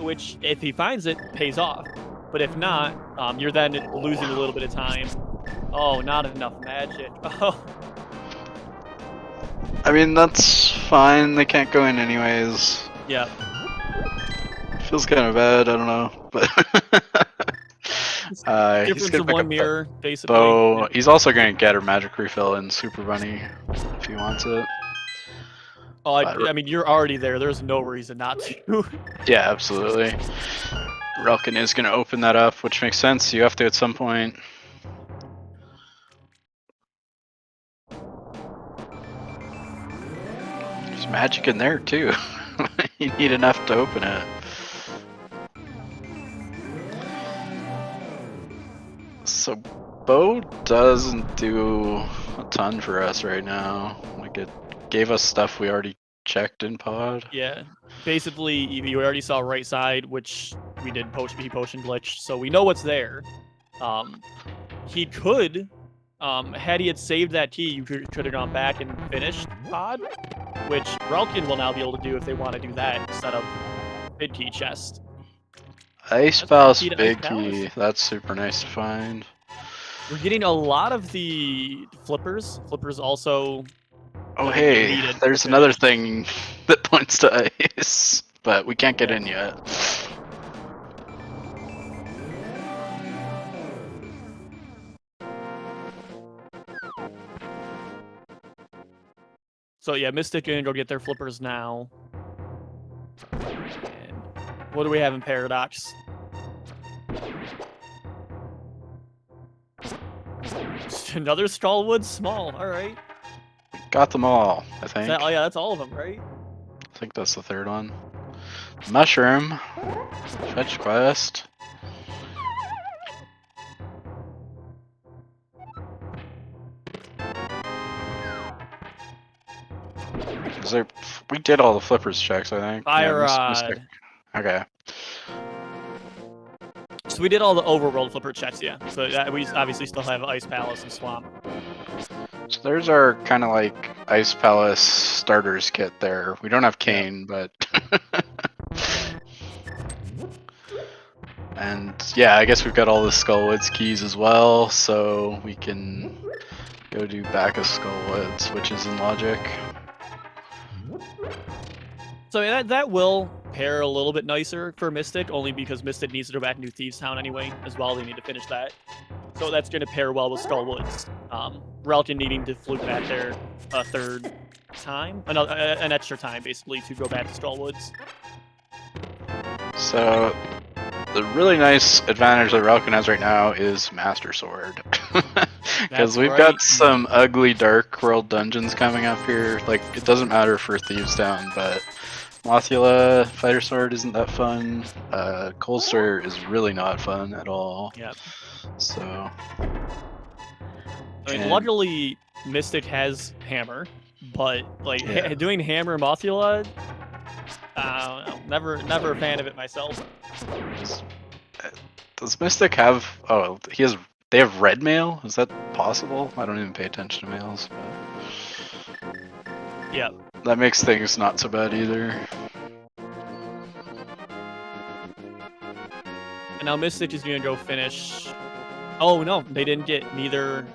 which if he finds it, pays off. But if not, you're then losing a little bit of time. Oh, not enough magic. Oh. I mean, that's fine. They can't go in anyways. Yeah. Feels kind of bad. I don't know, but he's Difference gonna of pick one up mirror, the basically. bow. Yeah. He's also gonna get a magic refill in Super Bunny if he wants it. Oh, I mean, you're already there. There's no reason not to. Yeah, absolutely. Relkin is gonna open that up, which makes sense. You have to at some point. There's magic in there too. You need enough to open it. So bow doesn't do a ton for us right now. Like it gave us stuff we already checked in pod. Yeah. Basically, you already saw right side, which we did potion glitch, so we know what's there. He could, had he had saved that key, you could have gone back and finished pod, which Relkin will now be able to do if they want to do that instead of mid key chest. Ice That's Palace, key to Ice big Palace. key. That's super nice to find. We're getting a lot of the flippers. Flippers also Oh gonna be hey, needed there's to another finish. thing that points to ice, but we can't get Yeah. in yet. So yeah, Mystic gonna go get their flippers now. And what do we have in Paradox? Another Skullwood small. All right. Got them all, I think. Oh yeah, that's all of them, right? I think that's the third one. Mushroom. Fetch quest. We did all the flippers checks, I think. Fire Yeah, Rod. Okay. So we did all the overworld flipper checks, yeah. So we obviously still have Ice Palace and Swamp. So there's our kind of like Ice Palace starters kit there. We don't have Kane, but... And yeah, I guess we've got all the Skullwoods keys as well, so we can go do back of Skullwoods, which is in logic. So that will pair a little bit nicer for Mystic, only because Mystic needs to go back and do Thieves Town anyway, as well. They need to finish that. So that's going to pair well with Skullwoods. Relkin needing to fluke back there a third time, an extra time, basically, to go back to Skullwoods. So the really nice advantage that Relkin has right now is Master Sword. Because we've got some ugly Dark World dungeons coming up here. Like, it doesn't matter for Thieves Town, but Mothula Fighter Sword isn't that fun. Cold Star is really not fun at all. Yep. So... I mean, luckily, Mystic has Hammer, but, like, doing Hammer Mothula, I don't know, never a fan of it myself. Does Mystic have... Oh, they have red mail? Is that possible? I don't even pay attention to mails. But... Yeah. That makes things not so bad either. And now Mystic is going to go finish... Oh, no, they didn't get neither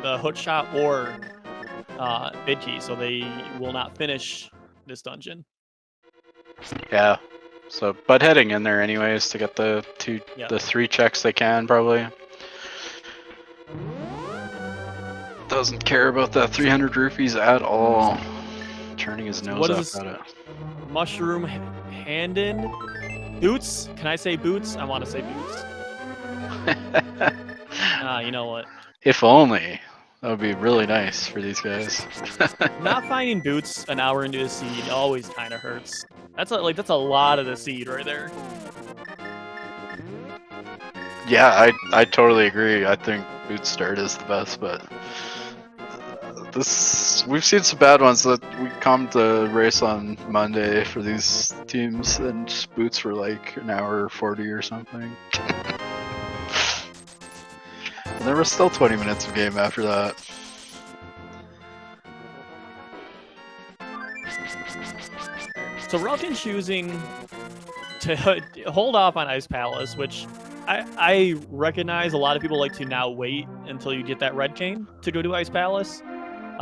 the hook shot or mid key, so they will not finish this dungeon. Yeah. So, but heading in there anyways to get the 3 checks they can, probably. Doesn't care about that 300 rupees at all. Turning his nose up at it. Mushroom hand in? Boots? Can I say boots? I want to say boots. You know what? If only. That would be really nice for these guys. Not finding boots an hour into a seed always kind of hurts. That's a lot of the seed right there. Yeah, I totally agree. I think boot start is the best, but we've seen some bad ones. That we come to race on Monday for these teams, and boots were like an hour 40 or something. And there was still 20 minutes of game after that. So Relkin choosing to hold off on Ice Palace, which I recognize a lot of people like to now wait until you get that red cane to go to Ice Palace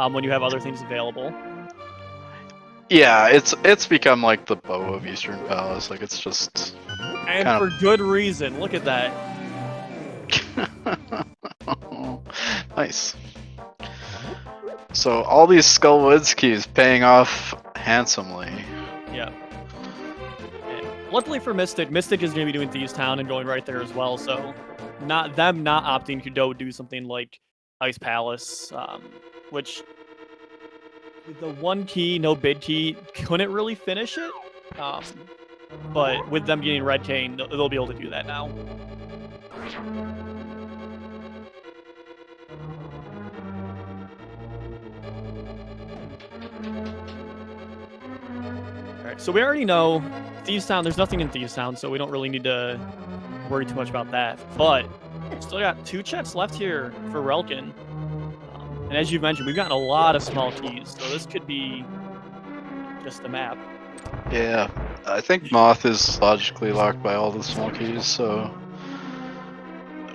when you have other things available. Yeah, it's become like the bow of Eastern Palace. Like it's just And kind for good reason. Look at that. of nice. So all these Skullwoods keys paying off handsomely. Yeah. And luckily for Mystic is going to be doing Thieves Town and going right there as well. So not opting to go do something like Ice Palace, which with the 1 key, no bid key, couldn't really finish it. But with them getting Red Cane, they'll be able to do that now. Alright, so we already know Thieves Town, there's nothing in Thieves Town, so we don't really need to worry too much about that. But still got 2 checks left here for Relkin. And as you mentioned, we've gotten a lot of small keys, so this could be just a map. Yeah, I think Moth is logically locked by all the small keys, so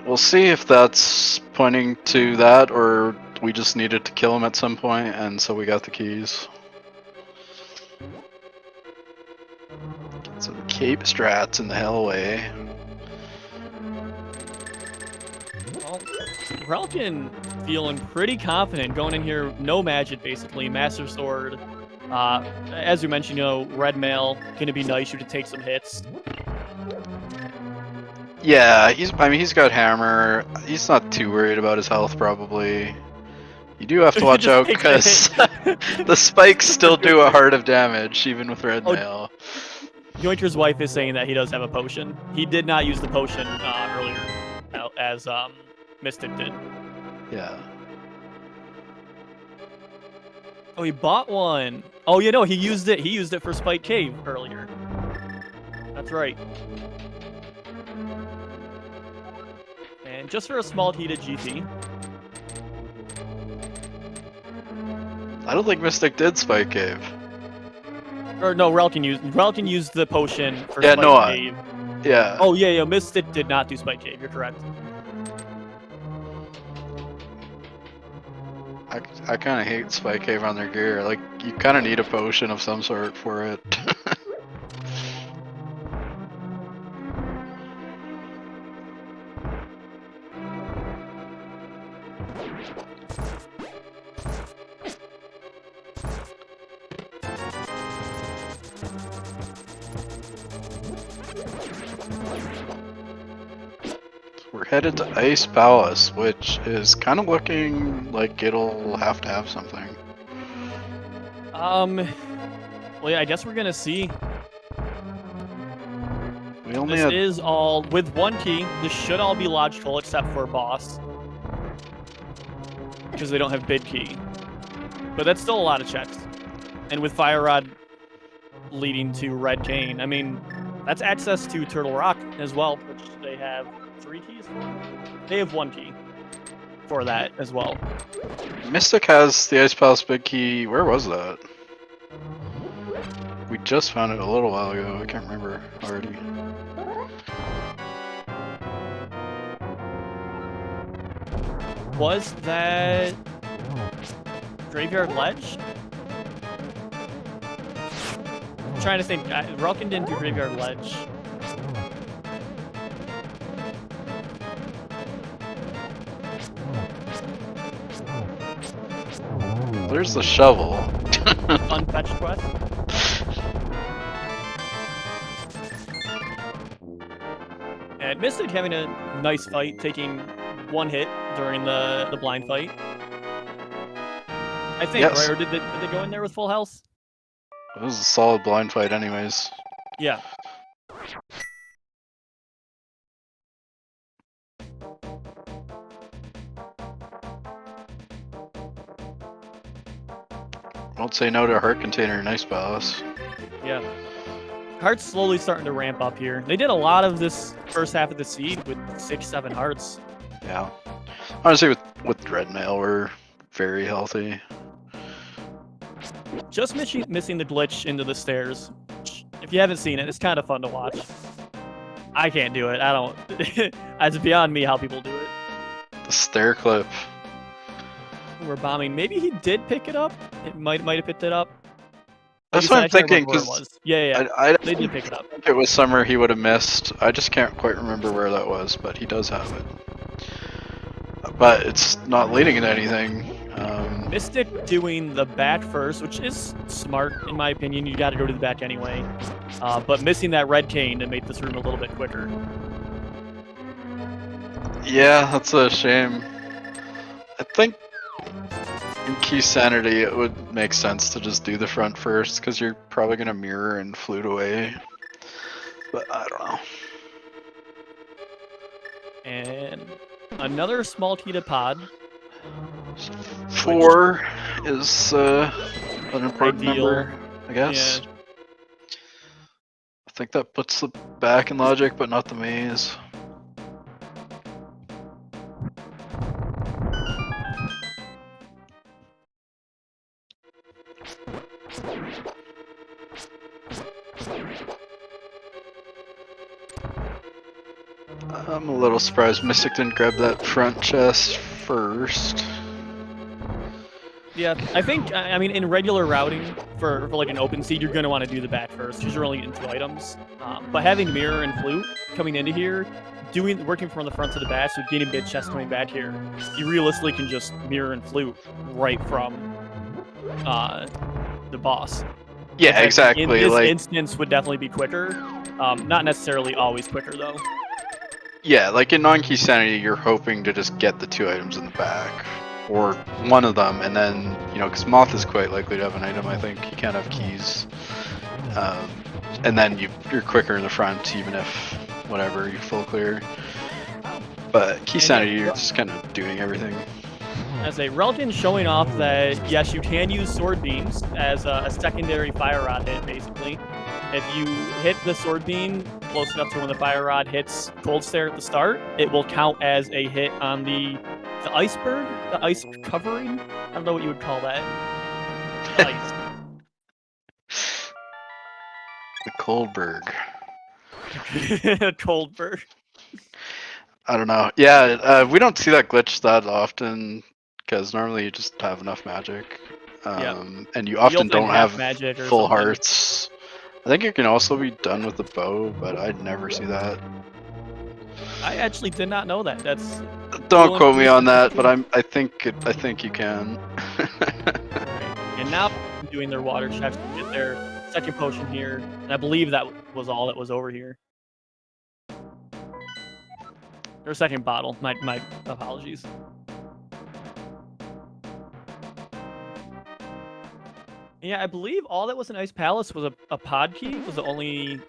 we'll see if that's pointing to that, or we just needed to kill him at some point, and so we got the keys. Get some cape strats in the hell away. Well, Relkin feeling pretty confident going in here, no magic basically, Master Sword. As we mentioned, you know, Red Mail gonna be nice to take some hits. Yeah, he's got hammer. He's not too worried about his health probably. You do have to watch out because the spikes still do a heart of damage even with red mail. Yoinker's wife is saying that he does have a potion. He did not use the potion earlier, as Mystic did. Yeah. Oh, he bought one. Oh, you know, he used it. He used it for Spike Cave earlier. That's right. And just for a small heated GT. I don't think Mystic did Spike Cave. Or no, Relkin used the potion for Spike Cave. Yeah. Oh yeah, Mystic did not do Spike Cave. You're correct. I kind of hate Spike Cave on their gear. Like, you kind of need a potion of some sort for it. We're headed to Ice Palace, which is kind of looking like it'll have to have something. Well, yeah, I guess we're gonna see. This is all with 1 key. This should all be logical except for boss, because they don't have bid key. But that's still a lot of checks. And with Fire Rod leading to Red Cane, I mean, that's access to Turtle Rock as well, which they have 3 keys for. They have 1 key for that as well. Mystic has the Ice Palace big key. Where was that? We just found it a little while ago. I can't remember already. Was that Graveyard Ledge? I'm trying to think. Relkin didn't do Graveyard Ledge. There's the shovel. Unfetched quest. And Mystic having a nice fight, taking 1 hit during the blind fight. I think, yes. right? Or did they go in there with full health? It was a solid blind fight anyways. Yeah. Don't say no to a heart container in Ice Palace. Yeah. Hearts slowly starting to ramp up here. They did a lot of this first half of the seed with 6-7 hearts. Yeah. Honestly, with Dread Mail, we're very healthy. Just missing the glitch into the stairs. If you haven't seen it, it's kind of fun to watch. I can't do it. I don't. It's beyond me how people do it. The stair clip. We're bombing. Maybe he did pick it up. It might have picked it up. That's said, what I'm I can't thinking, remember where it because was. Yeah. I They did pick it up. think it was somewhere he would have missed. I just can't quite remember where that was, but he does have it. But it's not leading into anything. Mystic doing the back first, which is smart in my opinion. You got to go to the back anyway. But missing that red cane to make this room a little bit quicker. Yeah, that's a shame. I think in key sanity it would make sense to just do the front first, because you're probably gonna mirror and flute away. But I don't know. And another small Tita pod. 4 is an important Ideal. number, I guess. Yeah. I think that puts the back in logic, but not the maze. I'm a little surprised Mystic didn't grab that front chest first. Yeah, I think, I mean, in regular routing for like an open seed, you're going to want to do the back first because you're only getting 2 items. But having Mirror and Flute coming into here, working from the front to the back, so getting a big chest coming back here, you realistically can just Mirror and Flute right from the boss. Yeah, exactly. In this instance, would definitely be quicker. Not necessarily always quicker, though. Yeah, like in non-key sanity, you're hoping to just get the 2 items in the back. Or one of them, and then, you know, because Moth is quite likely to have an item, I think. You can't have keys. And then you're quicker in the front, even if, whatever, you full clear. But key sanity, you're just kind of doing everything. As a Relkin showing off that, yes, you can use sword beams as a secondary fire rod hit, basically. If you hit the sword beam close enough to when the fire rod hits cold stare at the start, it will count as a hit on the iceberg, the ice covering. I don't know what you would call that. Ice. The Coldberg. Coldberg. I don't know. Yeah, we don't see that glitch that often, because normally you just have enough magic. And you often don't have magic or full something. hearts. I think you can also be done with the bow, but I'd never see that. I actually did not know that. That's don't quote me on that, but I think you can. And now doing their water checks to get their second potion here, and I believe that was all that was over here. Their second bottle. My apologies. Yeah, I believe all that was in Ice Palace was a pod key, was the only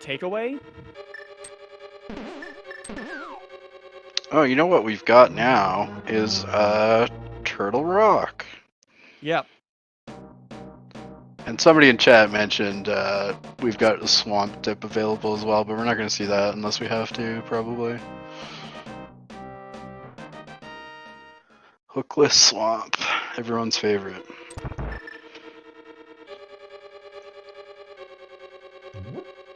takeaway. Oh, you know what we've got now is Turtle Rock. Yep. And somebody in chat mentioned we've got a swamp dip available as well, but we're not going to see that unless we have to, probably. Hookless swamp, everyone's favorite.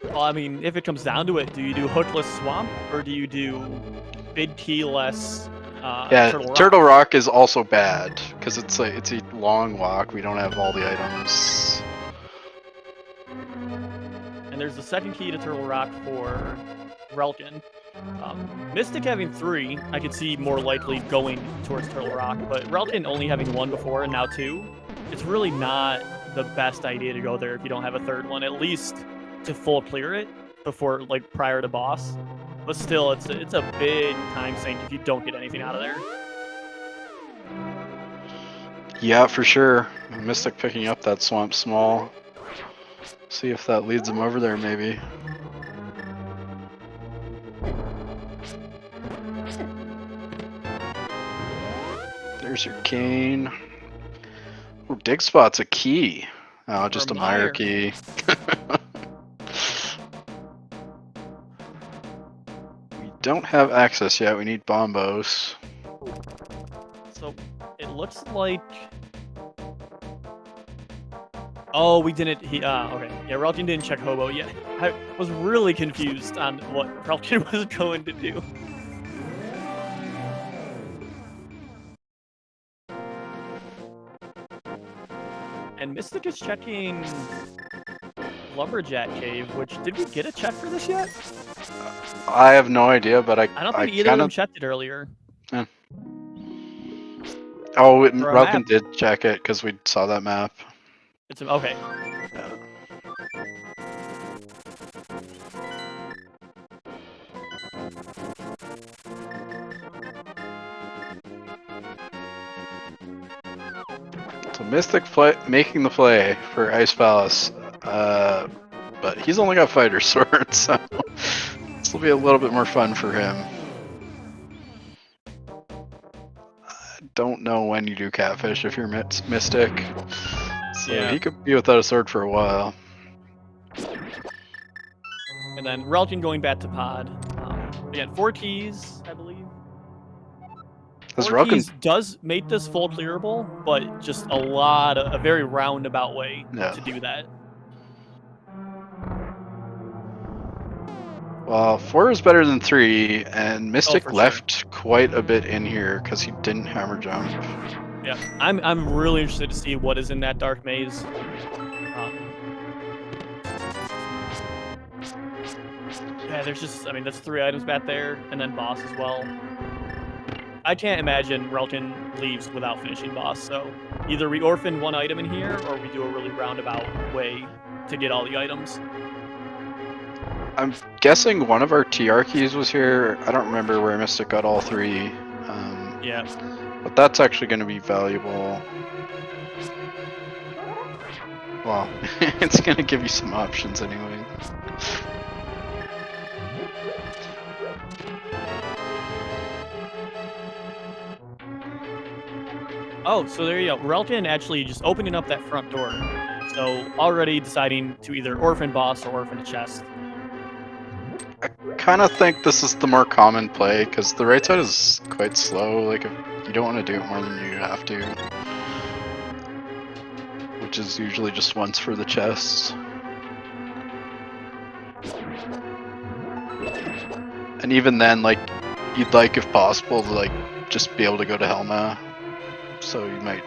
Well, I mean, if it comes down to it, do you do hookless swamp or do you do big key less? Yeah, Turtle Rock is also bad because it's a long walk. We don't have all the items. And there's the second key to Turtle Rock for Relkin. Mystic having 3, I could see more likely going towards Turtle Rock, but Relkin only having 1 before and now 2, it's really not the best idea to go there if you don't have a third one, at least to full clear it before, like, prior to boss. But still, it's a big time sink if you don't get anything out of there. Yeah, for sure. Mystic picking up that swamp small. See if that leads him over there, maybe. There's your cane. Oh, dig spot's a key. Oh, just a Mire key. We don't have access yet. We need bombos. So it looks like. Oh, we didn't. Okay. Yeah, Relkin didn't check Hobo yet. I was really confused on what Relkin was going to do. And Mystic is checking Lumberjack Cave, which, did we get a check for this yet? I have no idea, but I don't think either of them checked it earlier. Yeah. Oh, For a map. Relkin did check it because we saw that map. It's okay. Yeah. So Mystic making the play for Ice Palace, but he's only got fighter sword, so this will be a little bit more fun for him. I don't know when you do catfish if you're Mystic, so Yeah. he could be without a sword for a while. And then Relkin going back to pod. Again, 4 keys, I believe. 4 keys does make this full clearable, but just a very roundabout way to do that. Well, 4 is better than 3, and Mystic left quite a bit in here because he didn't hammer jump. Yeah, I'm really interested to see what is in that dark maze. Yeah, there's just, I mean, that's 3 items back there, and then boss as well. I can't imagine Relkin leaves without finishing boss, so either we orphan 1 item in here, or we do a really roundabout way to get all the items. I'm guessing one of our TR keys was here. I don't remember where Mystic got all 3. Yeah. But that's actually going to be valuable. Well, it's going to give you some options anyway. Oh, so there you go. Relkin actually just opening up that front door. So already deciding to either orphan boss or orphan a chest. I kind of think this is the more common play because the right side is quite slow. Like, if you don't want to do it more than you have to, which is usually just once for the chests. And even then, like, you'd like, if possible, to like just be able to go to Helma. So you might.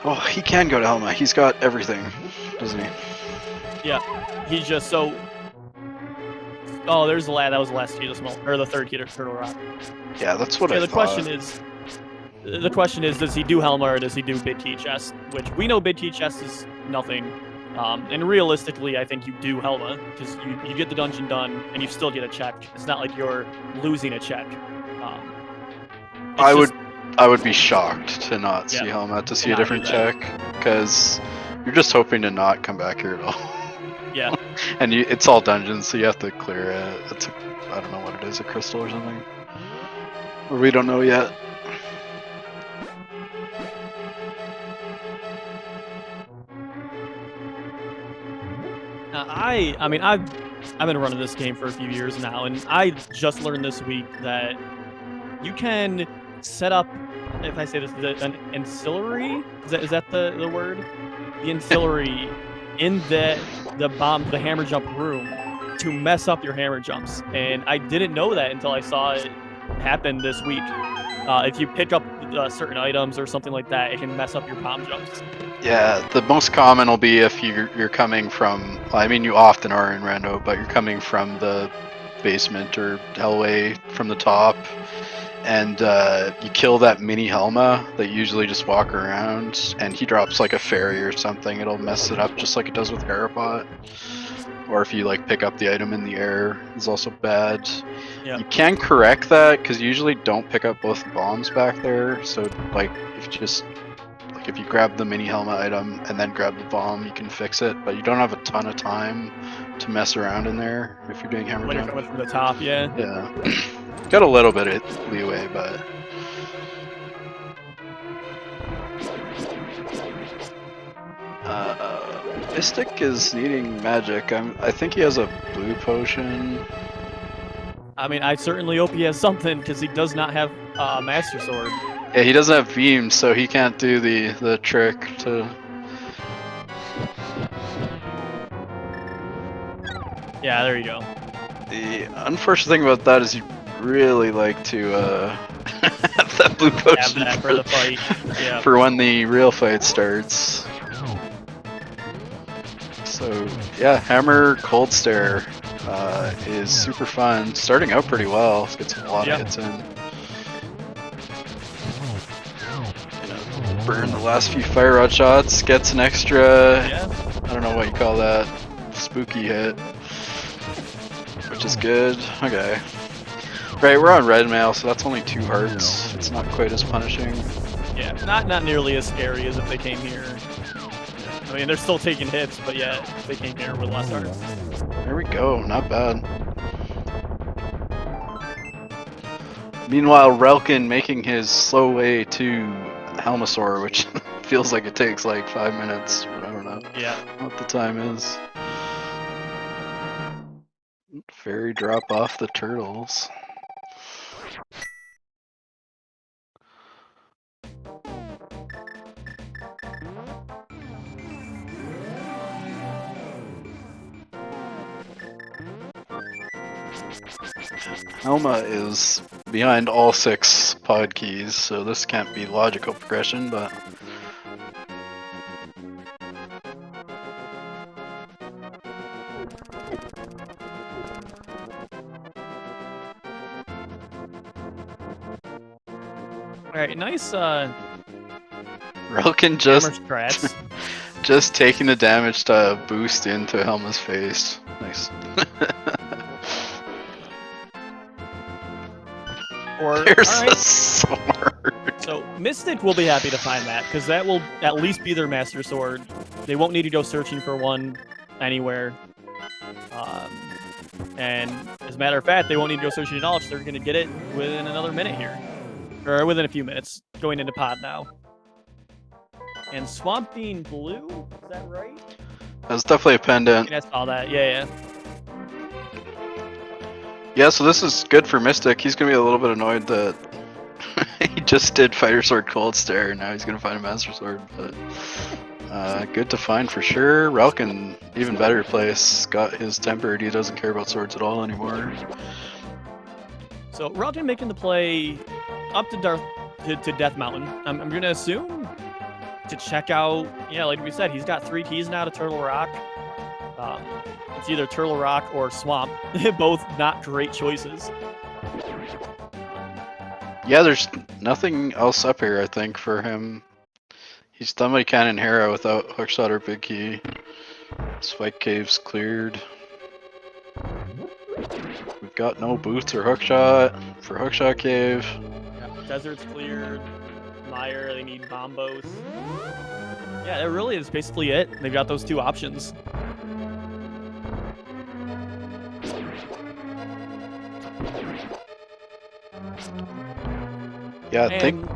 Oh, he can go to Helma. He's got everything, doesn't he? Yeah, he's just so. Oh, there's the lad. That was the last key to small, or the third key to Turtle Rock. Yeah, that's what I thought. The question is, does he do Helma or does he do big key chest? Which we know big key chest is nothing. And realistically, I think you do Helma because you get the dungeon done and you still get a check. It's not like you're losing a check. I would be shocked to not see Helma, to see a different check, because you're just hoping to not come back here at all. Yeah. And it's all dungeons, so you have to clear it. It's I don't know what it is, a crystal or something. Or we don't know yet. I mean, I've been running this game for a few years now, and I just learned this week that you can set up, if I say this, an ancillary. Is that the word? The ancillary in the hammer jump room to mess up your hammer jumps, and I didn't know that until I saw it happen this week. If you pick up certain items or something like that, it can mess up your palm jumps. Yeah, the most common will be if you're coming from, well, I mean, you often are in Rando, but you're coming from the basement or hallway from the top, and you kill that mini Helma that usually just walk around, and he drops like a fairy or something, it'll mess it up just like it does with Garapot. Or if you like pick up the item in the air, is also bad. Yeah. You can correct that because you usually don't pick up both bombs back there, so like if you grab the mini Helma item and then grab the bomb, you can fix it, but you don't have a ton of time to mess around in there if you're doing hammer jump. When you're coming from the top, yeah. Yeah. Got a little bit of leeway, but... Mystic is needing magic. I think he has a blue potion. I mean, I certainly hope he has something, because he does not have Master Sword. Yeah, he doesn't have beams, so he can't do the trick to... Yeah, there you go. The unfortunate thing about that is you really like to that blue Have potion that for the fight. Yeah. for when the real fight starts. So yeah, Hammer Cold Stare is super fun. Starting out pretty well. Let's get a lot of hits in. Burn the last few fire rod shots. Gets an extra. I don't know what you call that. Spooky hit, which is good. Okay. Right, we're on red mail, so that's only 2 hearts. It's not quite as punishing. Yeah, not nearly as scary as if they came here. I mean, they're still taking hits, but yeah, if they came here with less hearts. There we go, not bad. Meanwhile, Relkin making his slow way to Helmasaur, which feels like it takes like 5 minutes, but I don't know what the time is. Fairy drop off the turtles. Helma is behind all 6 pod keys, so this can't be logical progression, but... Alright, nice Relkin just taking the damage to boost into Helma's face. Nice. There's a sword. So Mystic will be happy to find that, because that will at least be their Master Sword. They won't need to go searching for one anywhere. And as a matter of fact, they won't need to go searching at all, because they're going to get it within another minute here. Or within a few minutes, going into pod now. And Swamp being blue, is that right? That's definitely a pendant. I saw that, yeah. Yeah, so this is good for Mystic. He's gonna be a little bit annoyed that he just did Fighter Sword Cold Stare, and now he's gonna find a Master Sword, but good to find for sure. Relkin, even better place, got his tempered. He doesn't care about swords at all anymore. So Relkin making the play up to Death Mountain. I'm gonna assume to check out, yeah, like we said, he's got 3 keys now to Turtle Rock. It's either Turtle Rock or Swamp. Both not great choices. Yeah, there's nothing else up here, I think, for him. He's done what he can in Hera without Hookshot or Big Key. Spike Cave's cleared. We've got no Boots or Hookshot for Hookshot Cave. Yeah, Desert's cleared. Mire, they need Bombos. Yeah, that really is basically it. They've got those 2 options. Yeah, I think...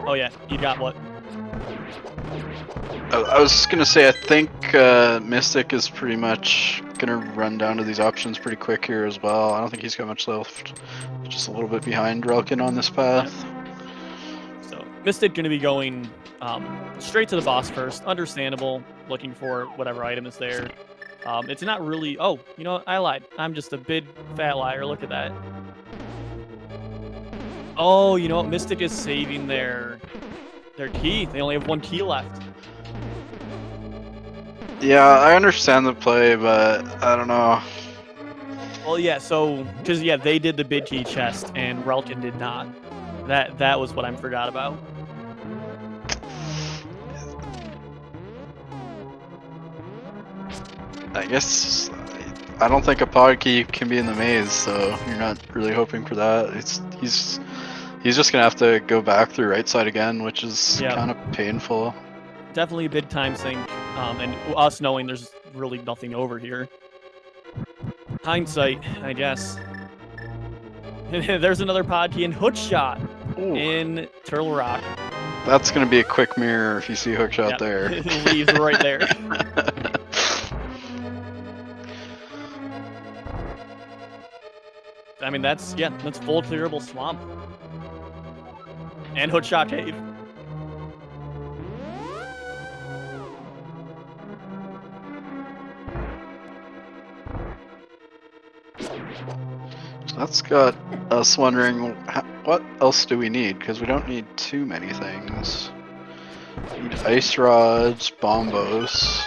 Oh yeah, you got what? I was just gonna say, I think Mystic is pretty much gonna run down to these options pretty quick here as well. I don't think he's got much left. Just a little bit behind Relkin on this path. So Mystic gonna be going straight to the boss first. Understandable, looking for whatever item is there. It's not really... Oh, you know what? I lied. I'm just a big fat liar. Look at that. Oh, you know what? Mystic is saving their key. They only have 1 key left. Yeah, I understand the play, but I don't know. Well, yeah, so... Because, yeah, they did the big key chest, and Relkin did not. That was what I forgot about. I guess I don't think a pod key can be in the maze, so you're not really hoping for that. He's just gonna have to go back through right side again, which is kind of painful. Definitely a big time sink, and us knowing there's really nothing over here. Hindsight, I guess. There's another pod key in Hookshot in Turtle Rock. That's gonna be a quick mirror if you see Hookshot there. It leaves right there. I mean, that's full clearable Swamp. And Hookshot Cave. So that's got us wondering what else do we need? Because we don't need too many things. We need ice rods, bombos,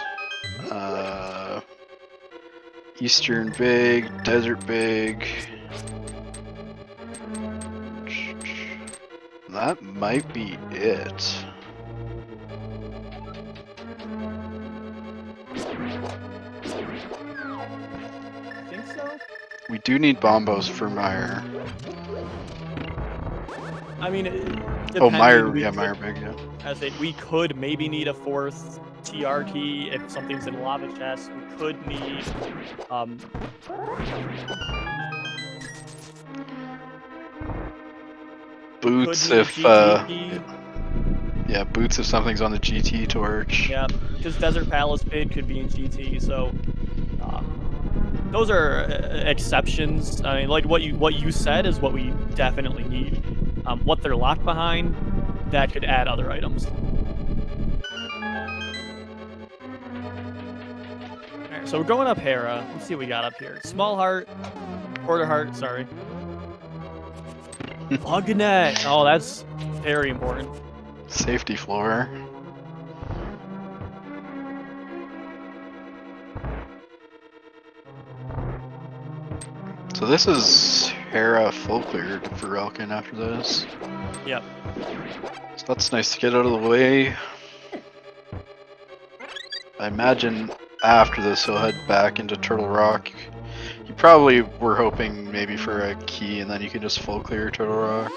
eastern big, desert big. That might be it. I think so. We do need bombos for Mire. I mean, Oh, Mire, depending, yeah, Mire big, yeah. I say we could maybe need a fourth TR key if something's in lava chest. We could need boots a if GT key. yeah, boots if something's on the GT torch. Yeah, because Desert Palace bid could be in GT. So those are exceptions. I mean, like what you said is what we definitely need. What they're locked behind, that could add other items. Alright, so we're going up Hera. Let's see what we got up here. Small heart, quarter heart. Sorry. Bugnet. Oh, that's very important. Safety floor. So this is Hera full cleared for Relkin after this. Yep. So that's nice to get out of the way. I imagine after this he'll head back into Turtle Rock. You probably were hoping maybe for a key and then you can just full clear Turtle Rock.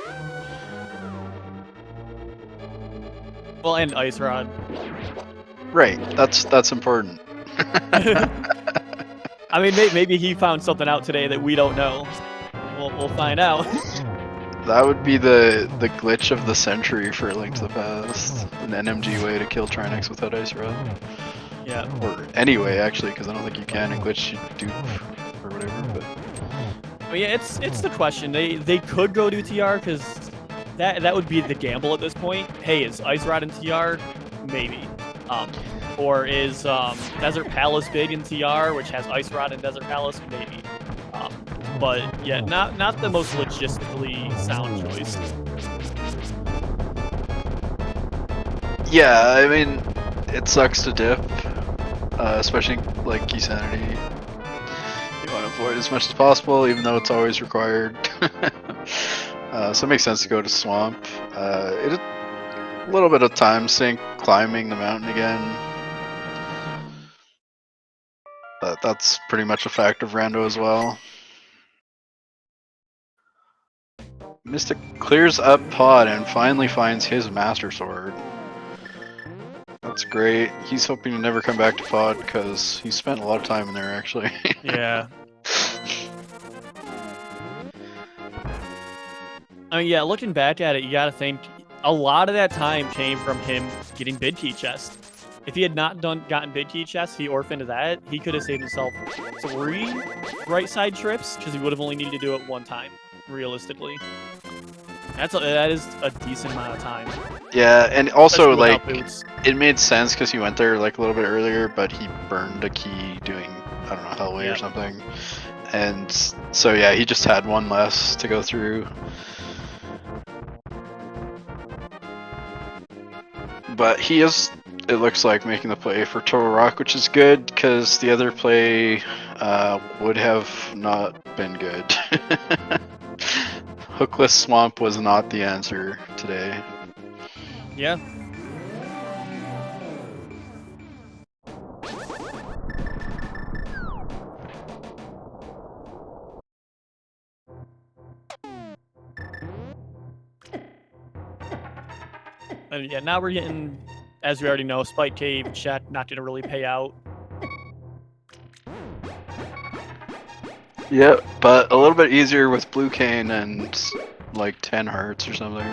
Well, and Ice Rod. Right, that's important. I mean, maybe he found something out today that we don't know. We'll find out. That would be the glitch of the century for A Link to the Past. An NMG way to kill Trinix without Ice Rod. Yeah. Or anyway, actually, because I don't think you can in glitch dupe or whatever. But I mean, it's the question. They could go to TR because that would be the gamble at this point. Hey, is Ice Rod in TR? Maybe. Or is Desert Palace big in TR, which has Ice Rod and Desert Palace? Maybe. But yeah, not the most logistically sound choice. yeah, I mean, it sucks to dip, especially like key sanity. You want to avoid as much as possible, even though it's always required. So it makes sense to go to Swamp. It a little bit of time sink climbing the mountain again. That's pretty much a fact of Rando as well. Mystic clears up Pod and finally finds his Master Sword. That's great. He's hoping to never come back to Pod because he spent a lot of time in there actually. Yeah. I mean, yeah, looking back at it, you gotta think a lot of that time came from him getting bid key chest. If he had not gotten bid key chest, he orphaned that, he could have saved himself 3 right side trips because he would have only needed to do it 1 time, realistically. That is a decent amount of time. Yeah, and also like boots. it made sense because he went there like a little bit earlier, but he burned a key doing I don't know Hellway or something, and so yeah, he just had 1 less to go through. But he is, it looks like, making the play for Turtle Rock, which is good because the other play would have not been good. Hookless Swamp was not the answer today. Yeah. And yeah, now we're getting, as we already know, Spike Cave check, not going to really pay out. Yep, but a little bit easier with Blue Cane and like 10 hearts or something.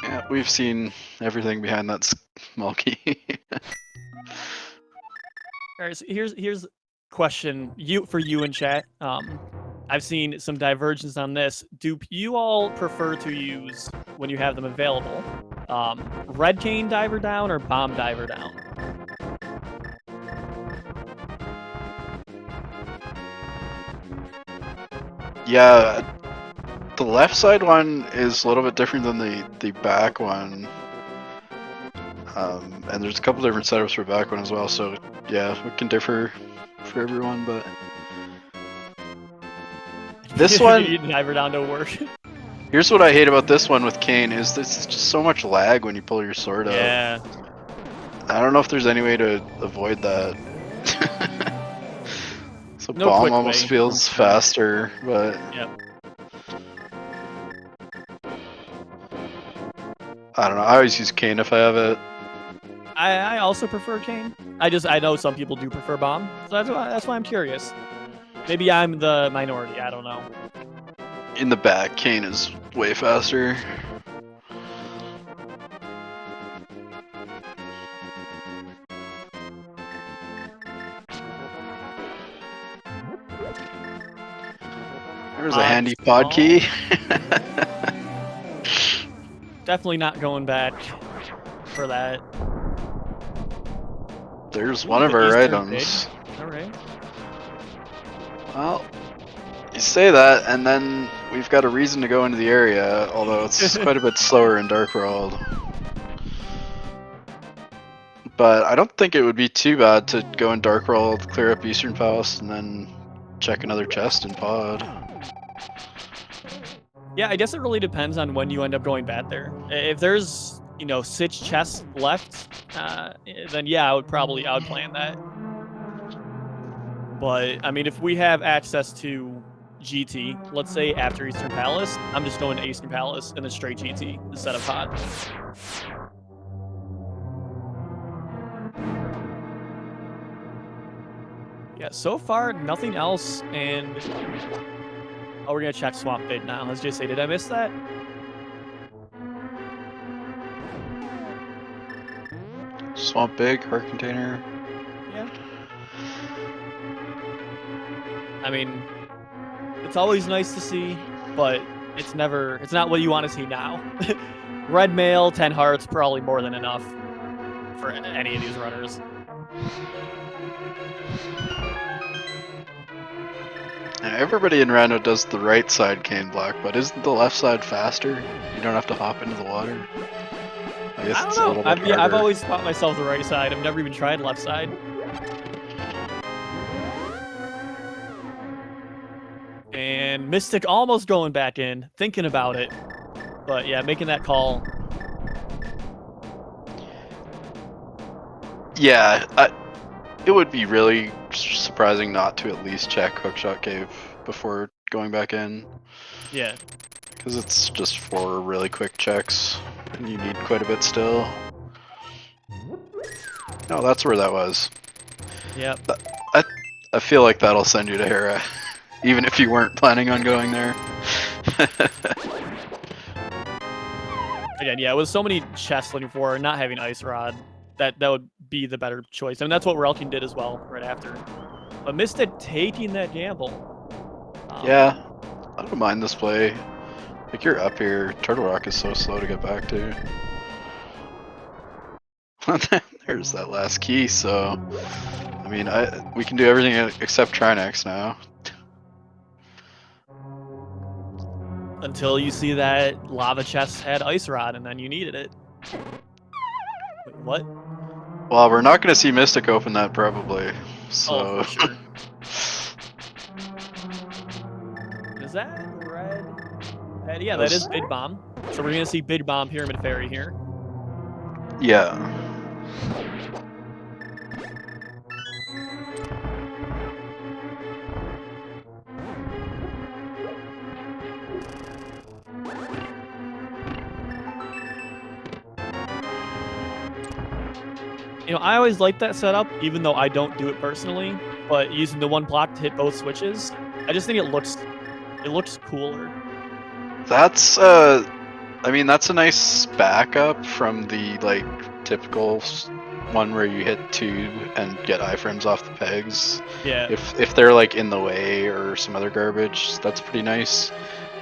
Yeah, we've seen everything behind that small key. Alright, so here's a question for you in chat. I've seen some divergence on this. Do you all prefer to use, when you have them available, Red Cane Diver Down or Bomb Diver Down? Yeah, The left side one is a little bit different than the back one. And there's a couple different setups for back one as well, so yeah, it can differ for everyone, but this one, you diver down to work. here's what I hate about this one with Kane is this is just so much lag when you pull your sword out. Yeah. I don't know if there's any way to avoid that. So No bomb quick almost way. feels faster, but Yep. I don't know. I always use Kane if I have it. I also prefer Kane. I know some people do prefer bomb, so that's why I'm curious. Maybe I'm the minority. I don't know. In the back, Kane is way faster. There's a handy pod key. Definitely not going back for that. There's one of our items. Big. All right. Well, you say that, and then we've got a reason to go into the area, although it's quite a bit slower in Dark World. But I don't think it would be too bad to go in Dark World, clear up Eastern Palace, and then check another chest in Pod. Yeah, I guess it really depends on when you end up going back there. If there's, 6 chests left, then yeah, I would plan that. But, I mean, if we have access to GT, let's say after Eastern Palace, I'm just going to Eastern Palace and then straight GT instead of Pod. Yeah, so far, nothing else, and... Oh, we're gonna check Swamp Bid now. Let's just say, did I miss that? Swamp Big, Heart Container. Yeah. I mean, it's always nice to see, but it's not what you want to see now. Red Mail, 10 hearts, probably more than enough for any of these runners. Everybody in Rando does the right side cane block, but isn't the left side faster? You don't have to hop into the water. I guess it's a little bit harder. I've always taught myself the right side. I've never even tried left side. And Mystic almost going back in, thinking about it. But yeah, making that call. Yeah, it would be really surprising not to at least check Hookshot Cave before going back in. Yeah. Because it's just 4 really quick checks, and you need quite a bit still. No, that's where that was. Yep. I feel like that'll send you to Hera, even if you weren't planning on going there. Again, yeah, with so many chests looking for not having Ice Rod, that would be the better choice. I mean, that's what Relkin did as well, right after. But Mystic taking that gamble. Yeah, I don't mind this play. Like, you're up here, Turtle Rock is so slow to get back to. There's that last key, so... I mean, we can do everything except Trinex now. Until you see that lava chest had Ice Rod, and then you needed it. Wait, what? Well, we're not going to see Mystic open that, probably. So... Oh, for sure. Is that red? Yeah, that is Bid Bomb. So we're going to see Bid Bomb Pyramid Fairy here. Yeah. I always like that setup, even though I don't do it personally. But using the one block to hit both switches, I just think it looks cooler. That's I mean, that's a nice backup from the typical one where you hit 2 and get iframes off the pegs. Yeah. If they're in the way or some other garbage, that's pretty nice.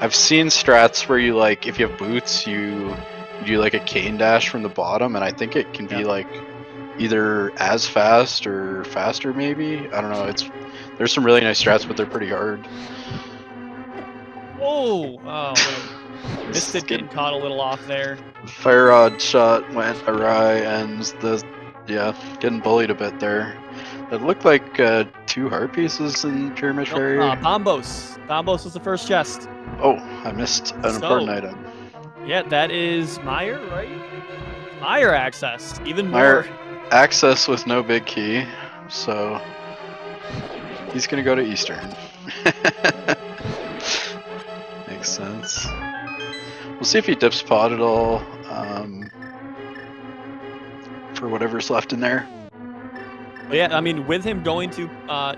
I've seen strats where you if you have boots, you do a cane dash from the bottom, and I think it can be either as fast or faster, maybe. I don't know. There's some really nice strats, but they're pretty hard. Oh, Oh, man. Missed it, getting caught a little off there. Fire rod shot went awry, and getting bullied a bit there. It looked like 2 heart pieces in Pyramid Nope, Fairy. Bombos. Bombos was the first chest. Oh, I missed an important So, item. yeah, that is Mire, right? Mire access, even Mire more. access with no big key, so he's gonna go to Eastern. Makes sense. We'll see if he dips pod at all for whatever's left in there. But yeah, I mean, with him going to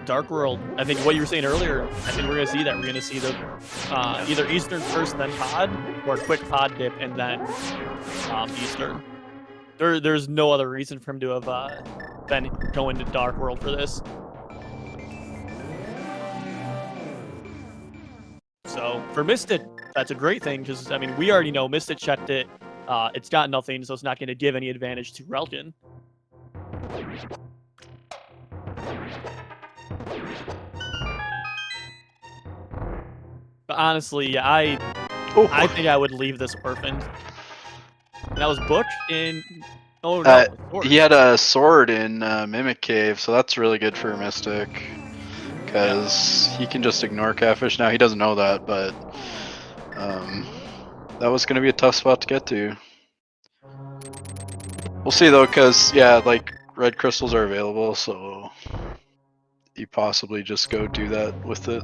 Dark World, I think what you were saying earlier, I think we're gonna see that. We're gonna see the either Eastern first, then pod, or quick pod dip and then Eastern. There's no other reason for him to have been going to Dark World for this. So for Misted, that's a great thing because I mean we already know Misted checked it. It's got nothing, so it's not going to give any advantage to Relkin. But honestly, I think I would leave this orphaned. And that was Book in. Oh no, he had a sword in Mimic Cave, so that's really good for Mystic. Because he can just ignore Catfish now. He doesn't know that, but that was going to be a tough spot to get to. We'll see though, because like red crystals are available, so you possibly just go do that with it.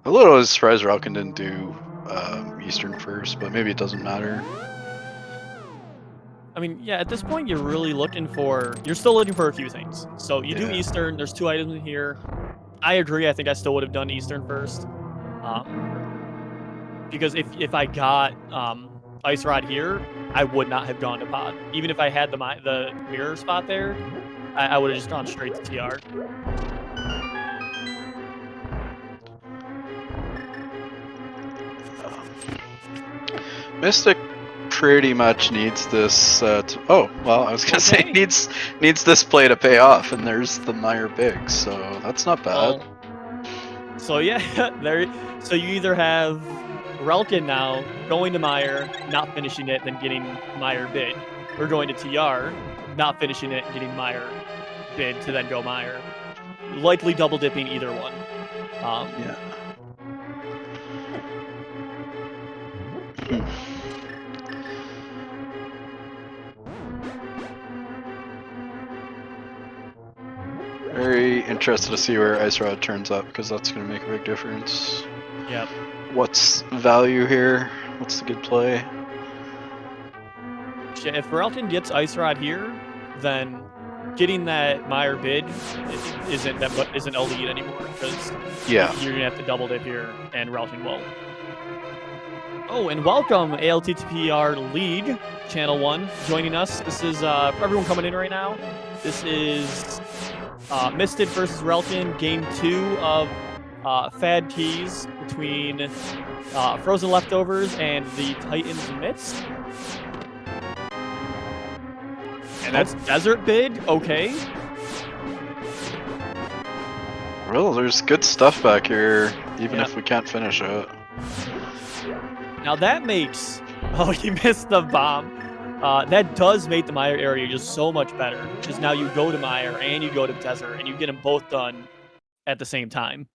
A little surprised Ralkin didn't do Eastern first, but maybe it doesn't matter. I mean, yeah, at this point, you're really looking for. You're still looking for a few things. So you do Eastern. There's 2 items in here. I agree. I think I still would have done Eastern first, because if I got Ice Rod here, I would not have gone to Pod. Even if I had the mirror spot there, I would have just gone straight to TR. Mystic pretty much needs this. Oh well, I was gonna say needs this play to pay off, and there's the Mire Big, so that's not bad. Well, so yeah, there. So you either have Relkin now going to Mire, not finishing it, then getting Mire Bid, or going to TR, not finishing it, getting Mire Bid to then go Mire. Likely double dipping either one. Yeah. Very interested to see where Ice Rod turns up, because that's going to make a big difference. Yep. What's value here? What's the good play? If Relkin gets Ice Rod here, then getting that Mire Bid isn't a lead anymore, because you're gonna have to double dip here, and Relkin won't. Oh, and welcome ALTTPR League Channel 1 joining us. This is for everyone coming in right now. This is Misted versus Relkin, game 2 of Fad Keys between Frozen Leftovers and the Titans Midst. And that's Desert Bid, okay. Well, there's good stuff back here, even if we can't finish it. Now that makes... Oh, he missed the bomb. That does make the Mire area just so much better, because now you go to Mire and you go to Desert, and you get them both done at the same time.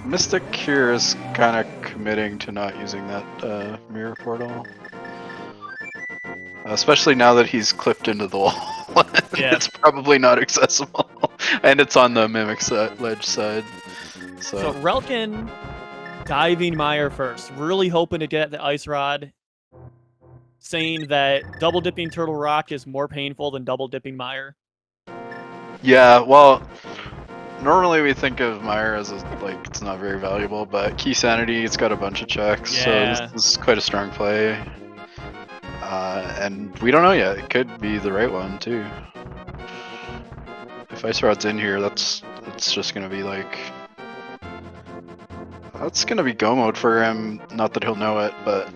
Mystic here is kind of committing to not using that mirror portal. Especially now that he's clipped into the wall. It's probably not accessible. And it's on the Mimic ledge side. So Relkin diving Mire first, really hoping to get the Ice Rod, saying that double dipping Turtle Rock is more painful than double dipping Mire. Yeah, well, normally we think of Mire as it's not very valuable, but Key Sanity, it's got a bunch of checks, so this is quite a strong play. And we don't know yet, it could be the right one too. If Ice Rod's in here, it's just gonna be that's gonna be go mode for him, not that he'll know it, but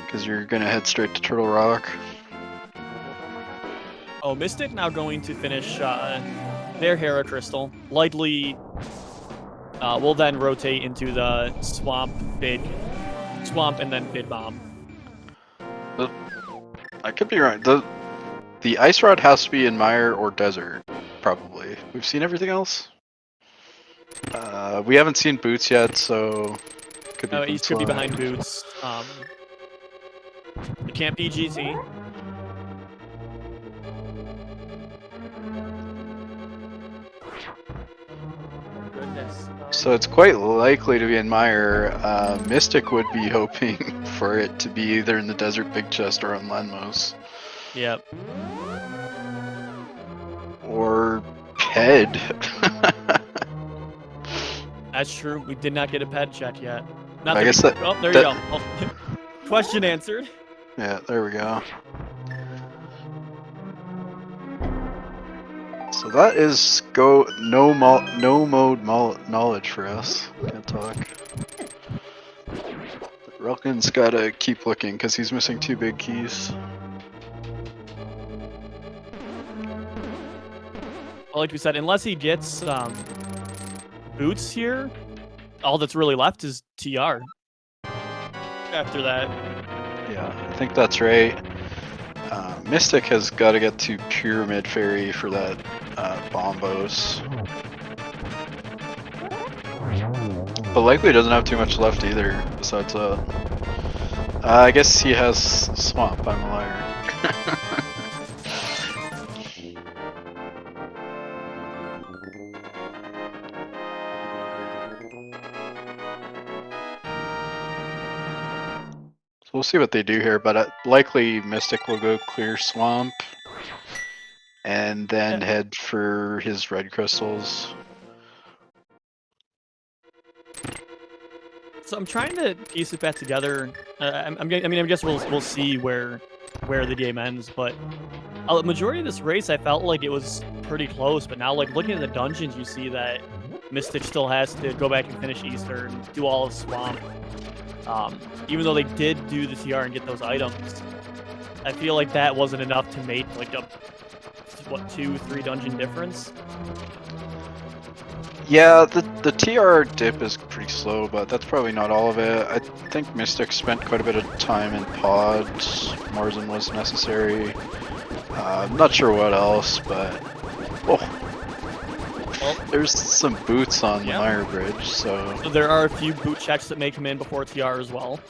because you're gonna head straight to Turtle Rock. Oh, Mystic now going to finish their Hera crystal. Likely, we'll then rotate into the swamp and then big bomb. I could be wrong. The ice rod has to be in Mire or desert, probably. We've seen everything else. We haven't seen boots yet, so could be East boots could be line. behind boots. It can't be GT. Goodness. So it's quite likely to be in Mire. Mystic would be hoping for it to be either in the desert big chest or on Landmos. Yep. Or Ped. That's true. We did not get a ped check yet. Not I that guess we, that. Oh, there you go. Oh, question answered. Yeah, there we go. So that is no mode knowledge for us. Can't talk. Relkin's gotta keep looking because he's missing 2 big keys. Well, like we said, unless he gets boots here, all that's really left is TR. After that. Yeah, I think that's right. Mystic has got to get to Pyramid Fairy for that Bombos. But likely doesn't have too much left either, besides that. I guess he has Swamp, I'm a liar. So we'll see what they do here, but likely Mystic will go clear Swamp. And then head for his red crystals. So I'm trying to piece it back together. I guess we'll see where the game ends, but the majority of this race, I felt like it was pretty close. But now, like looking at the dungeons, you see that Mystic still has to go back and finish Eastern, do all of Swamp. Even though they did do the TR and get those items, I feel like that wasn't enough to make like a 2-3 dungeon difference. Yeah, the TR dip is pretty slow, but that's probably not all of it. I think Mystic spent quite a bit of time in pods, more than was necessary. I'm not sure what else, but well, there's some boots on the Mire Bridge, so there are a few boot checks that may come in before TR as well.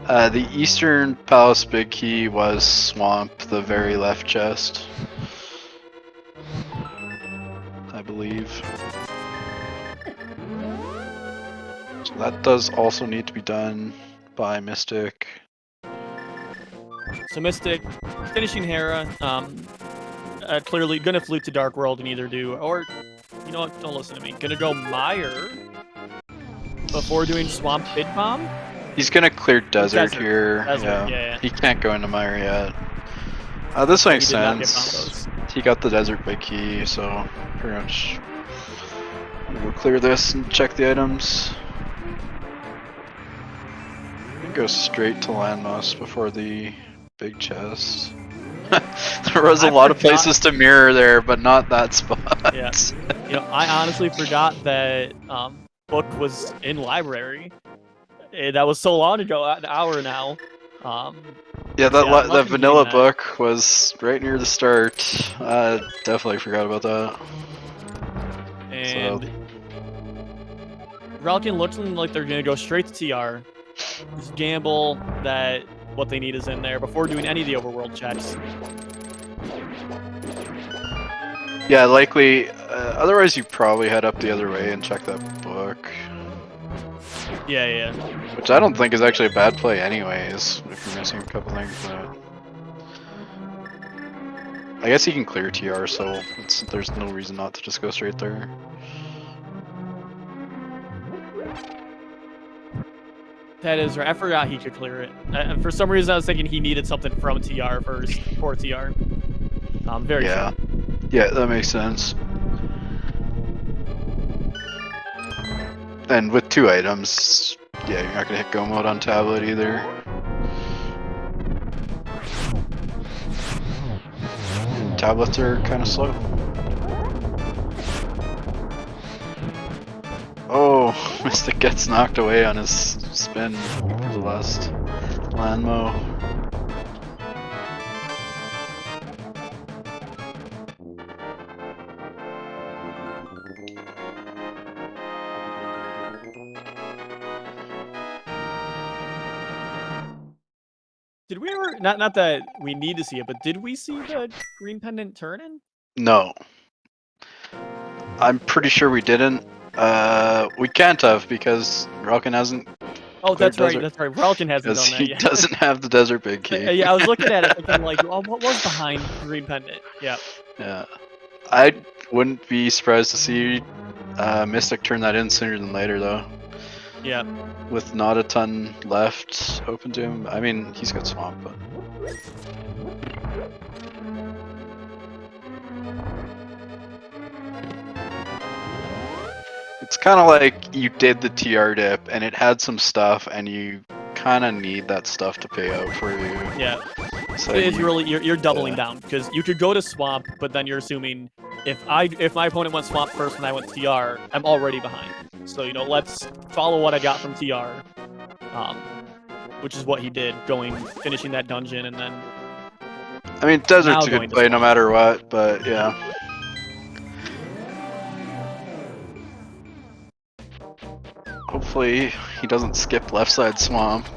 The Eastern Palace Big Key was Swamp, the very left chest, I believe. So that does also need to be done by Mystic. So Mystic, finishing Hera, clearly gonna flute to Dark World and either do, or, you know what, don't listen to me, gonna go Mire before doing Swamp Big Bomb? He's gonna clear desert here. Yeah. He can't go into Mire yet. This makes sense. He got the desert big key, so pretty much we'll clear this and check the items. We can go straight to Landmoss before the big chest. There was a lot of places to mirror there, but not that spot. Yeah. You know, I honestly forgot that book was in library. That was so long ago, an hour now. Yeah, that vanilla book was right near the start. Definitely forgot about that. And Relkin looking like they're gonna go straight to TR. Just gamble that what they need is in there before doing any of the overworld checks. Yeah, likely. Otherwise, you probably head up the other way and check that book. Yeah. Which I don't think is actually a bad play anyways, if you're missing a couple things, but I guess he can clear TR, so there's no reason not to just go straight there. That is right. I forgot he could clear it. For some reason, I was thinking he needed something from TR first, for TR. Very yeah. true. Yeah, that makes sense. And with 2 items, yeah, you're not gonna hit go mode on tablet either. tablets are kind of slow. Oh, Mystic gets knocked away on his spin for the last land mow. Did we ever, not that we need to see it, but did we see the green pendant turn in? No. I'm pretty sure we didn't. We can't have because Ralkin hasn't. Oh, that's right, Desert. that's right. Relkin hasn't Because done that he yet. doesn't have the desert big key. Yeah, I was looking at it thinking like, oh, what was behind green pendant? Yeah. Yeah. I wouldn't be surprised to see Mystic turn that in sooner than later, though. Yeah. With not a ton left open to him. I mean, he's got Swamp, but. It's kind of like you did the TR dip and it had some stuff and you kind of need that stuff to pay out for you. Yeah. So It's really, you're doubling down because you could go to Swamp, but then you're assuming if my opponent went Swamp first and I went TR, I'm already behind. So, you know, let's follow what I got from TR, which is what he did, finishing that dungeon and then. I mean, Desert's a good play no matter what, but yeah. Hopefully he doesn't skip left side Swamp.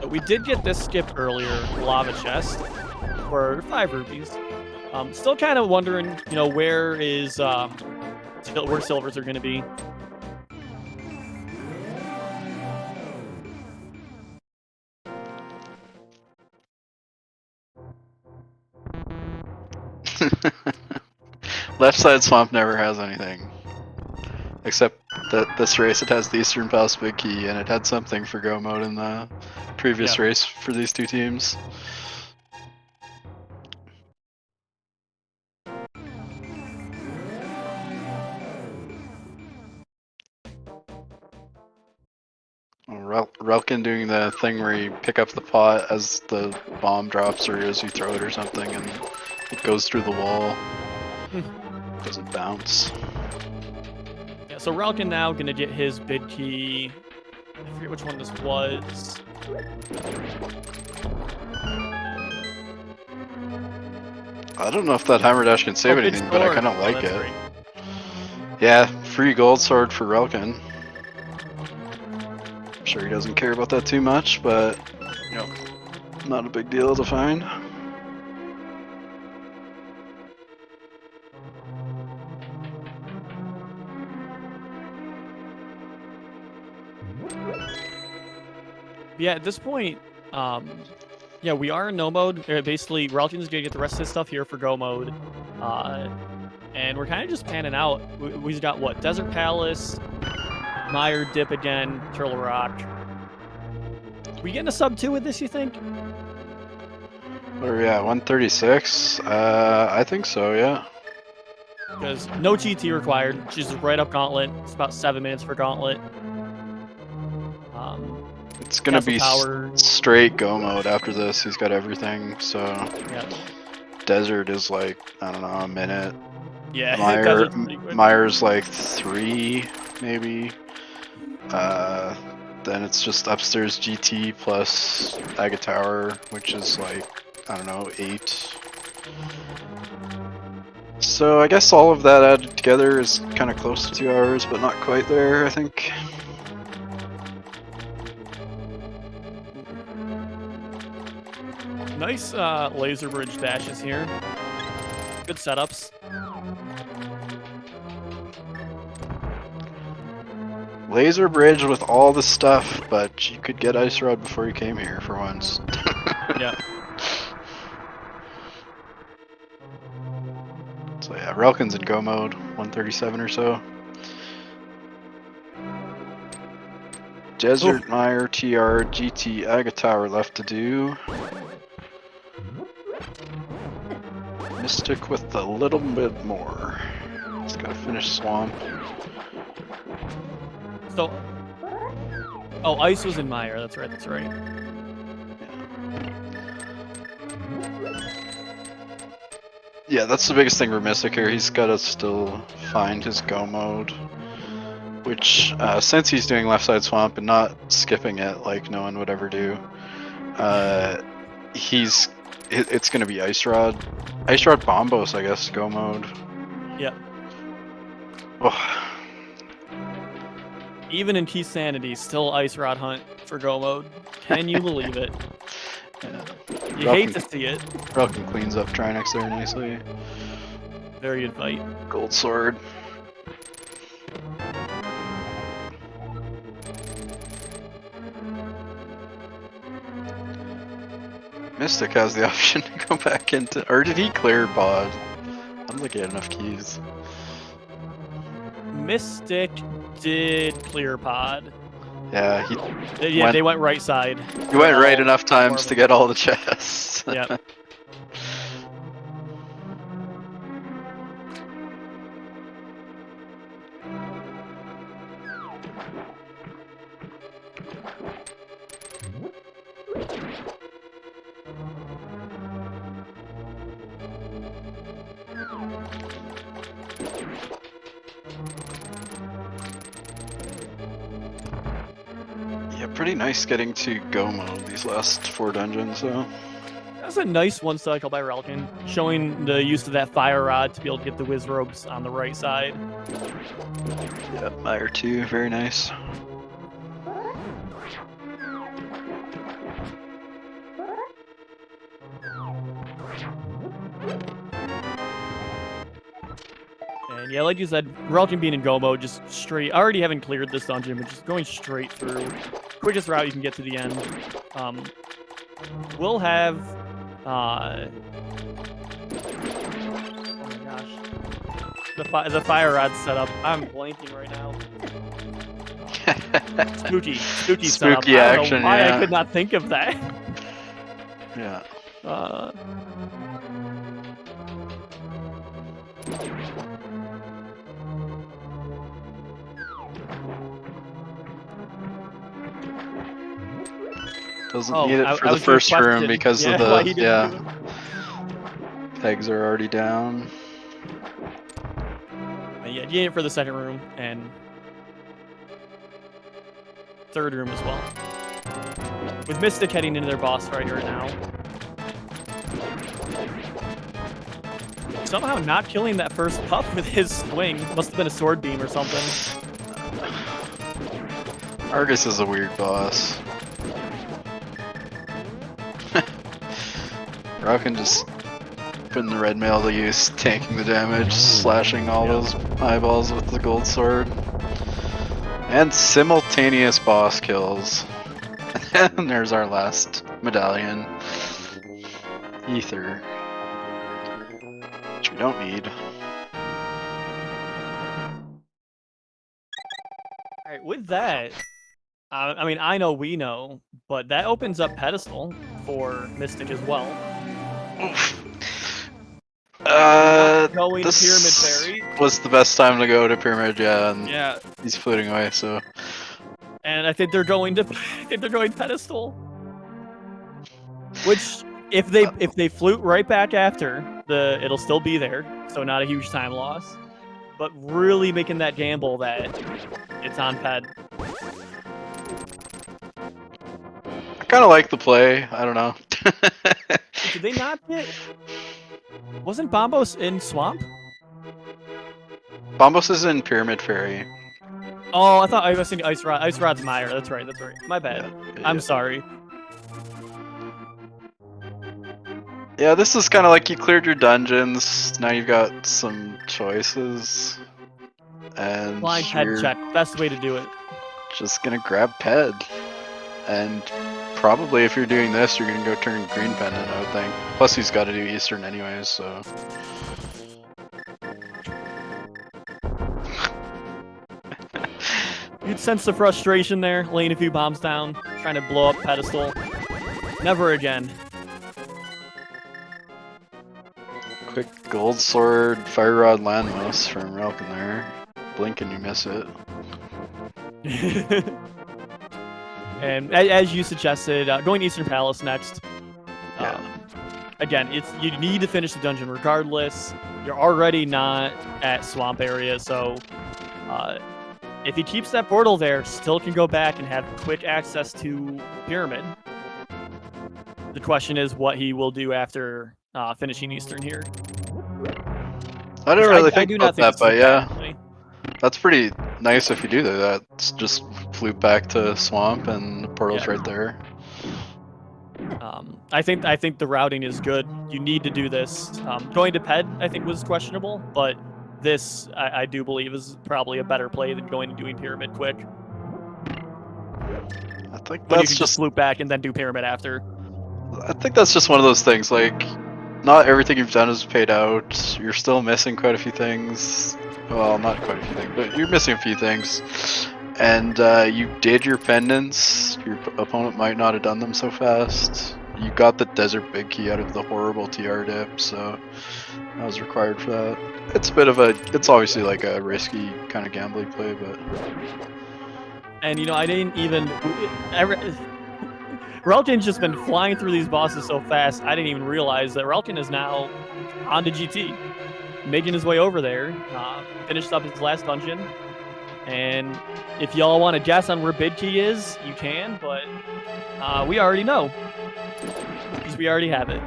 We did get this skip earlier, Lava Chest, for 5 rupees. Still kind of wondering, you know, where silvers are going to be. Left side Swamp never has anything. Except that this race it has the Eastern Pass big key and it had something for go mode in the previous race for these two teams. Relkin doing the thing where you pick up the pot as the bomb drops or as you throw it or something and it goes through the wall. Doesn't bounce. Yeah, so Relkin now gonna get his bid key. I forget which one this was. I don't know if that hammer dash can save anything, but I kind of like it. Right. Yeah, free gold sword for Relkin. I'm sure he doesn't care about that too much, but you know, not a big deal to find. Yeah, at this point, yeah, we are in no mode. Basically, Relkin's gonna get the rest of his stuff here for go mode. And we're kind of just panning out. We've got what? Desert Palace, Mire, Dip again, Turtle Rock. We getting a sub 2 with this, you think? What are we at? 136? I think so, yeah. Because no GT required. She's right up Gauntlet. It's about 7 minutes for Gauntlet. It's gonna be straight go mode after this. He's got everything, so yeah. Desert is like, I don't know, a minute. Yeah, Mire's like 3, maybe. Then it's just upstairs GT plus Aga Tower, which is like, I don't know, 8. So I guess all of that added together is kind of close to 2 hours, but not quite there, I think. Nice laser bridge dashes here. Good setups. Laser bridge with all the stuff, but you could get Ice Rod before you came here for once. Yeah. So yeah, Relkin's in go mode, 137 or so. Desert, Mire, TR, GT, Aga Tower left to do. Mystic with a little bit more. Just gotta finish Swamp. So, oh, Ice was in Mire. That's right. That's right. Yeah. Yeah, that's the biggest thing for Mystic here. He's got to still find his go mode. Which, since he's doing left side swamp and not skipping it like no one would ever do, it's going to be Ice Rod Bombos, I guess, go mode. Yep. Oh. Even in Key Sanity, still Ice Rod Hunt for go mode. Can you believe it? Yeah. You hate to see it. Relkin cleans up Trinex there nicely. Very good fight. Gold sword. Mystic has the option to go back into, or did he clear bod? I don't think he had enough keys. Mystic did clear pod. Yeah, they went right side. He went right enough times to get all the chests. Yep. Yeah, pretty nice getting to go mode these last 4 dungeons, though. That's a nice one cycle by Relkin, showing the use of that fire rod to be able to get the whiz robes on the right side. Yeah, Mire too, very nice. And yeah, like you said, Relkin being in go mode, just straight, already having cleared this dungeon, but just going straight through. Quickest route you can get to the end. We'll have, oh my gosh. The fire rod setup. I'm blanking right now. Spooky setup. Spooky action, why yeah. I could not think of that. Yeah. Doesn't need it for the first room because of the pegs are already down. Yeah, you need it for the second room and third room as well. With Mystic heading into their boss fight right now. Somehow not killing that first pup with his swing. Must have been a sword beam or something. Argus is a weird boss. Rockin' just putting the red mail to use, tanking the damage, slashing all those eyeballs with the gold sword. And simultaneous boss kills. And there's our last medallion. Ether. Which we don't need. Alright, with that, I mean, I know we know, but that opens up Pedestal for Mystic as well. Going this Pyramid Fairy was the best time to go to Pyramid, and yeah, he's floating away, so. And I think they're going to, Pedestal. Which, if they flute right back after, it'll still be there, so not a huge time loss. But really making that gamble that it's on Ped. I kind of like the play. I don't know. Did they not get? Wasn't Bombos in Swamp? Bombos is in Pyramid Fairy. Oh, I thought I was thinking Ice Rod. Ice Rod's Mire. That's right. My bad. Yeah. I'm sorry. Yeah, this is kind of like you cleared your dungeons. Now you've got some choices. And blind Ped check. Best way to do it. Just gonna grab Ped. And probably if you're doing this, you're gonna go turn Green Pendant, I would think. Plus he's got to do Eastern anyways, so. You'd sense the frustration there, laying a few bombs down, trying to blow up Pedestal. Never again. Quick gold sword, fire rod landmouse from Relkin there. Blink and you miss it. And as you suggested, going Eastern Palace next. again, you need to finish the dungeon regardless. You're already not at swamp area, so if he keeps that portal there, still can go back and have quick access to Pyramid. The question is what he will do after finishing Eastern here. I didn't really think do about not think that, but yeah, actually. that's pretty nice if you do that. That's just loop back to swamp and the portal's right there. I think the routing is good. You need to do this. Going to Ped, I think, was questionable, but this I do believe is probably a better play than going and doing Pyramid quick. I think when that's you can just loop back and then do Pyramid after. I think that's just one of those things. Like, not everything you've done is paid out. You're still missing quite a few things. Well, not quite a few things, but you're missing a few things. And you did your pendants. Your opponent might not have done them so fast. You got the Desert Big Key out of the horrible TR dip, so that was required for that. It's a bit of a, it's obviously like a risky kind of gambling play, but. And you know, I didn't even. Relkin's just been flying through these bosses so fast, I didn't even realize that Relkin is now on to GT, making his way over there, finished up his last dungeon, and if y'all want to guess on where Big Key is, you can, but we already know, because we already have it.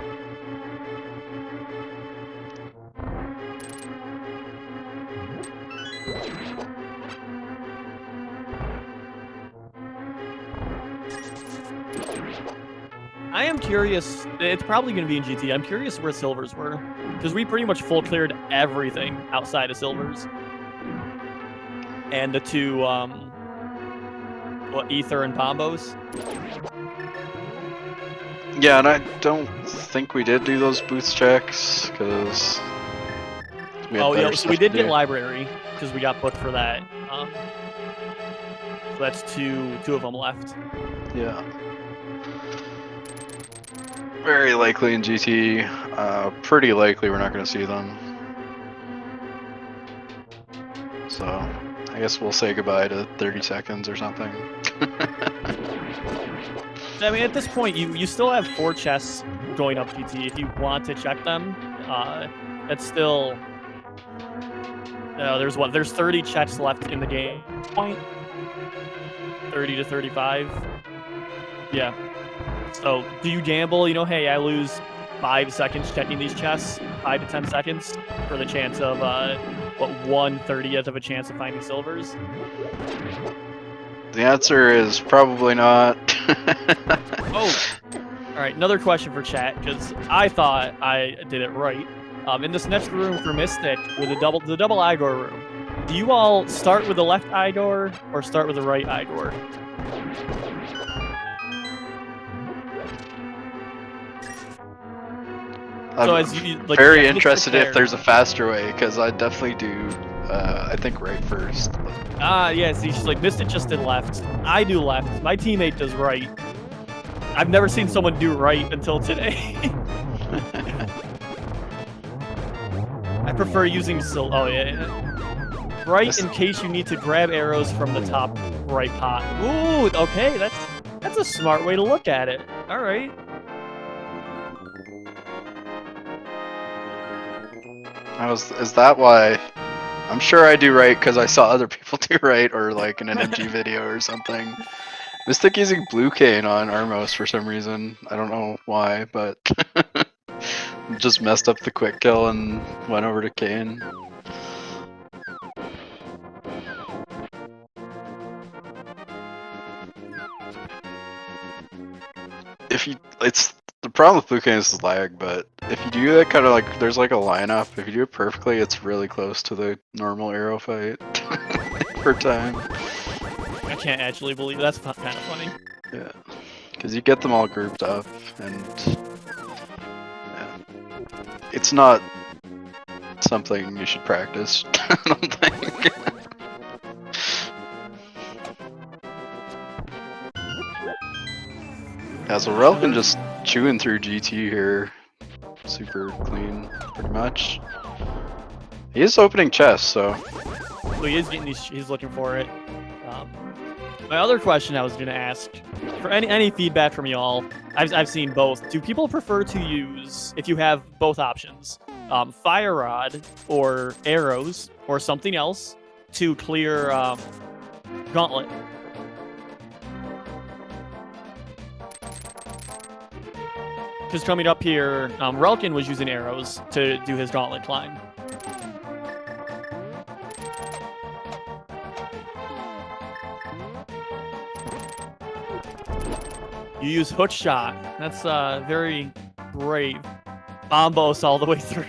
I am curious, it's probably going to be in GT, I'm curious where Silvers were, because we pretty much full cleared everything outside of Silvers. And the two, Ether and Bombos. Yeah, and I don't think we did do those boots checks, because so we did get library, because we got booked for that. So that's two of them left. Yeah. Very likely in GT. Pretty likely we're not going to see them. So, I guess we'll say goodbye to 30 seconds or something. I mean, at this point, you still have 4 chests going up GT. If you want to check them, that's still... there's 30 chests left in the game. 30 to 35. Yeah. So, do you gamble? You know, hey, I lose 5 seconds checking these chests, 5 to 10 seconds, for the chance of, 1/30th of a chance of finding silvers? The answer is probably not. Oh! Alright, another question for chat, because I thought I did it right. In this next room for Mystic, with the double eye door room, do you all start with the left eye door, or start with the right eye door? I'm very interested if there's a faster way, because I definitely do, I think right first. Yeah, see, she's like, Mystic just did left. I do left. My teammate does right. I've never seen someone do right until today. I prefer using right in case you need to grab arrows from the top right pot. Ooh, okay, that's a smart way to look at it. All right. Is that why? I'm sure I do right because I saw other people do right, or like in an MG video or something. Mystic using blue cane on Armos for some reason. I don't know why, but just messed up the quick kill and went over to Kane. It's the problem with blue cane is the lag, but if you do that kind of like, there's like a lineup. If you do it perfectly, it's really close to the normal arrow fight for time. I can't actually believe that's kind of funny. Yeah, because you get them all grouped up, and yeah, it's not something you should practice. I don't think. Yeah, so Relkin just chewing through GT here, super clean, pretty much. He is opening chests, so. So he is getting these. He's looking for it. My other question I was going to ask, for any feedback from y'all, I've seen both. Do people prefer to use, if you have both options, fire rod or arrows or something else to clear gauntlet? Because coming up here, Relkin was using arrows to do his gauntlet climb. You use hook shot. That's very brave. Bombos all the way through.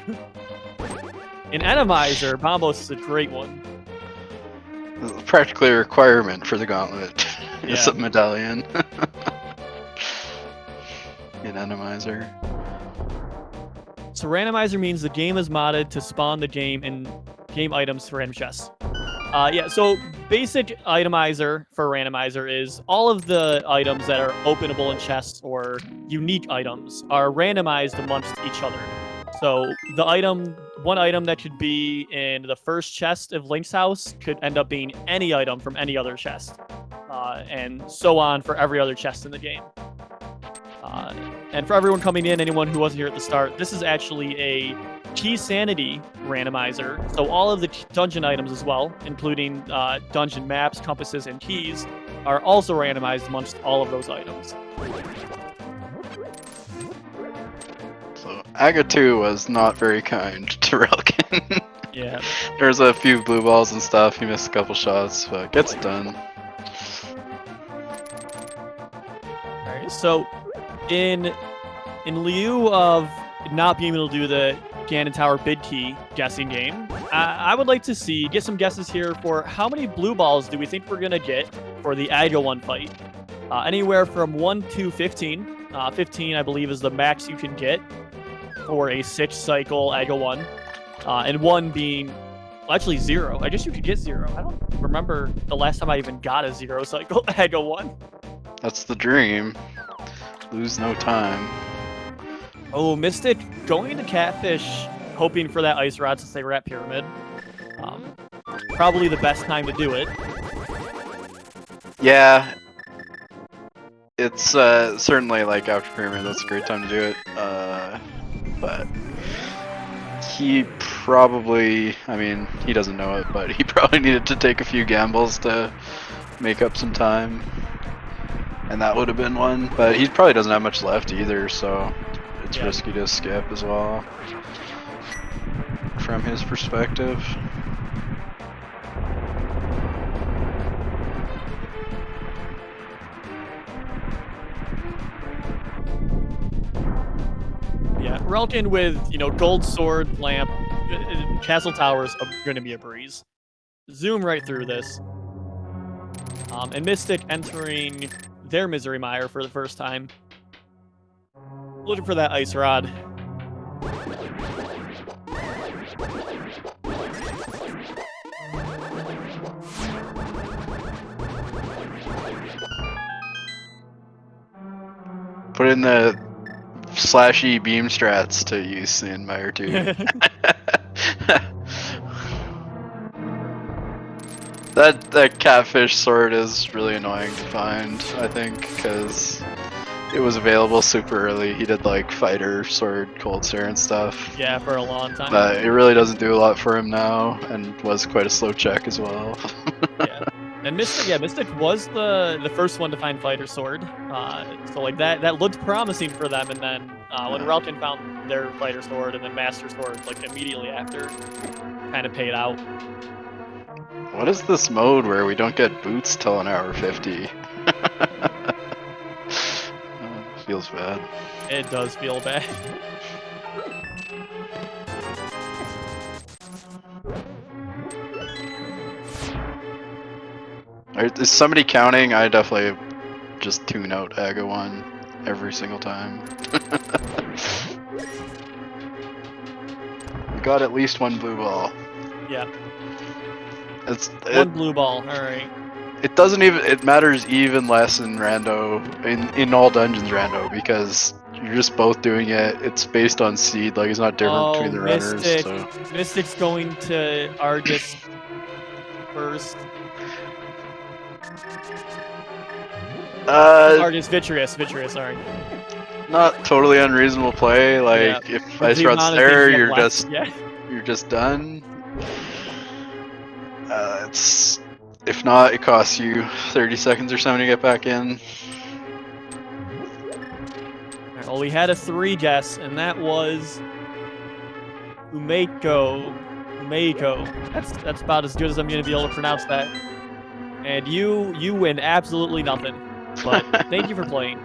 In Endomizer, Bombos is a great one. Practically a requirement for the gauntlet. It's Yeah. a medallion. In Randomizer. So Randomizer means the game is modded to spawn the game and game items for random chests. Yeah, so basic itemizer for Randomizer is all of the items that are openable in chests or unique items are randomized amongst each other. So one item that could be in the first chest of Link's house could end up being any item from any other chest, and so on for every other chest in the game. And for everyone coming in, anyone who wasn't here at the start, this is actually a key sanity randomizer. So all of the dungeon items as well, including dungeon maps, compasses, and keys, are also randomized amongst all of those items. So Aga 2 was not very kind to Relkin. Yeah. There's a few blue balls and stuff. He missed a couple shots, but gets it done. Alright, so in lieu of not being able to do the Ganon Tower bid key guessing game, I would like to get some guesses here for how many blue balls do we think we're gonna get for the Aga 1 fight. Anywhere from 1 to 15. 15, I believe, is the max you can get for a 6-cycle Aga 1. And 1 being, well, actually 0. I guess you could get 0. I don't remember the last time I even got a 0-cycle Aga 1. That's the dream. Lose no time. Oh, Mystic going to Catfish, hoping for that Ice Rod since they were at Pyramid. Probably the best time to do it. Yeah. It's certainly like after Pyramid, that's a great time to do it. But he probably, I mean, he doesn't know it, but he probably needed to take a few gambles to make up some time. And that would have been one, but he probably doesn't have much left either, so it's risky to skip as well, from his perspective. Yeah, Relkin with, gold sword, lamp, castle towers are going to be a breeze. Zoom right through this. And Mystic entering their Misery Mire for the first time. Looking for that Ice Rod. Put in the slashy beam strats to use in Mire 2. That catfish sword is really annoying to find, I think, because it was available super early. He did like fighter, sword, cold stare and stuff. Yeah, for a long time. But it really doesn't do a lot for him now, and was quite a slow check as well. Yeah. And Mystic was the first one to find fighter sword. So like that looked promising for them, and then when Relkin found their fighter sword and then master sword like immediately after, kind of paid out. What is this mode where we don't get boots till an hour 50? Feels bad. It does feel bad. Is somebody counting? I definitely just tune out Aga 1 every single time. We got at least one blue ball. Yeah. One blue ball, alright. It doesn't even, it matters even less in rando, in all dungeons rando, because you're just both doing it. It's based on seed, like it's not different between the runners. So. Mystic's going to Argus first. Or just Vitreous, sorry. Not totally unreasonable play. Like Yeah, if with Ice the Rod's amount of things there, you have left, yeah. you're just done. It's if not, it costs you 30 seconds or something to get back in. Alright, well, we had a 3 guess, and that was Umeko. That's about as good as I'm gonna be able to pronounce that. And you win absolutely nothing. But thank you for playing.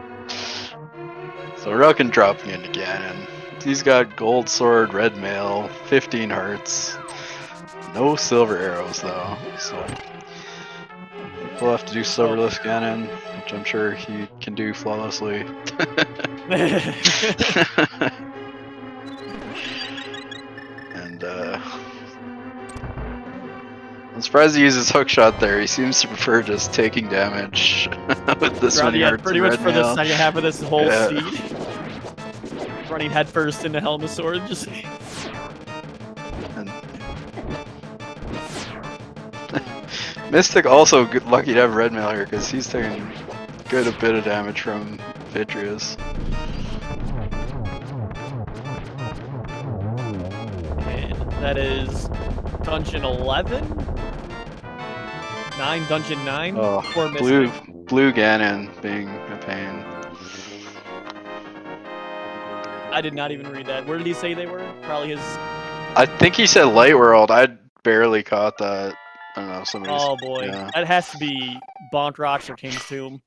So Relkin dropping in again, and he's got gold sword, red mail, 15 hearts. No silver arrows though, so we'll have to do silverless Ganon, which I'm sure he can do flawlessly. And I'm surprised he uses hookshot there. He seems to prefer just taking damage with this many hearts pretty and much red for the mail. second half of this whole Yeah. seed. Running headfirst into Helm of Sword, just And Mystic also lucky to have red mail here because he's taking a bit of damage from Vitreous. and that is Dungeon 11? 9, Dungeon 9 for Mystic. Blue Ganon being a pain. I did not even read that. Where did he say they were? Probably his... I think he said Light World. I barely caught that. I don't know, somebody's... Oh boy, yeah. that has to be Bonk Rocks or King's Tomb.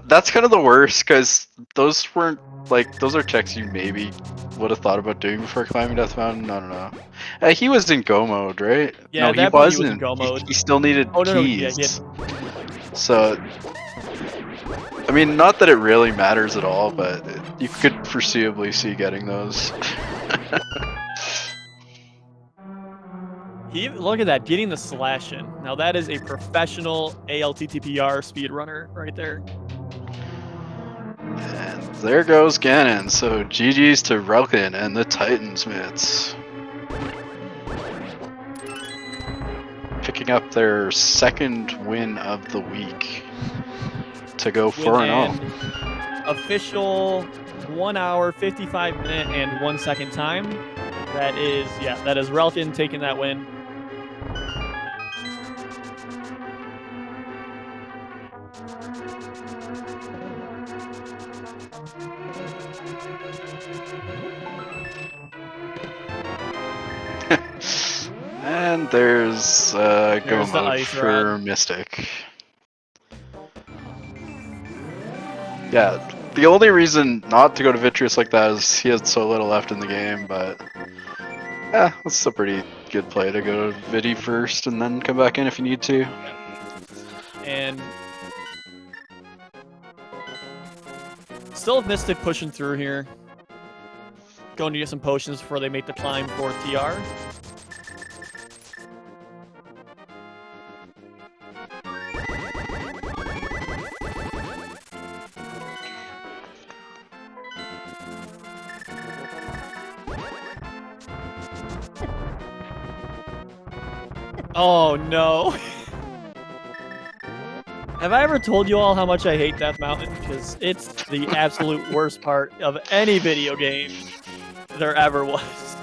That's kind of the worst, because those weren't, like, those are checks you maybe would have thought about doing before climbing Death Mountain. I don't know. He was in go mode, right? Yeah, no, he was in go mode. He still needed keys. No, yeah, So, I mean, not that it really matters at all, but you could foreseeably see getting those. Look at that, getting the slash in. Now that is a professional ALTTPR speedrunner right there. And there goes Ganon. So GG's to Relkin and the Titansmiths. Picking up their second win of the week to go 4-0. Official 1 hour, 55 minute, and 1 second time. That is Relkin taking that win. And there's go mode for Mystic. Yeah, the only reason not to go to Vitreous like that is he has so little left in the game, but yeah, that's a pretty good play to go to Vidi first and then come back in if you need to. And still have Mystic pushing through here. Going to get some potions before they make the climb for TR. Oh no. Have I ever told you all how much I hate Death Mountain? Because it's the absolute worst part of any video game there ever was.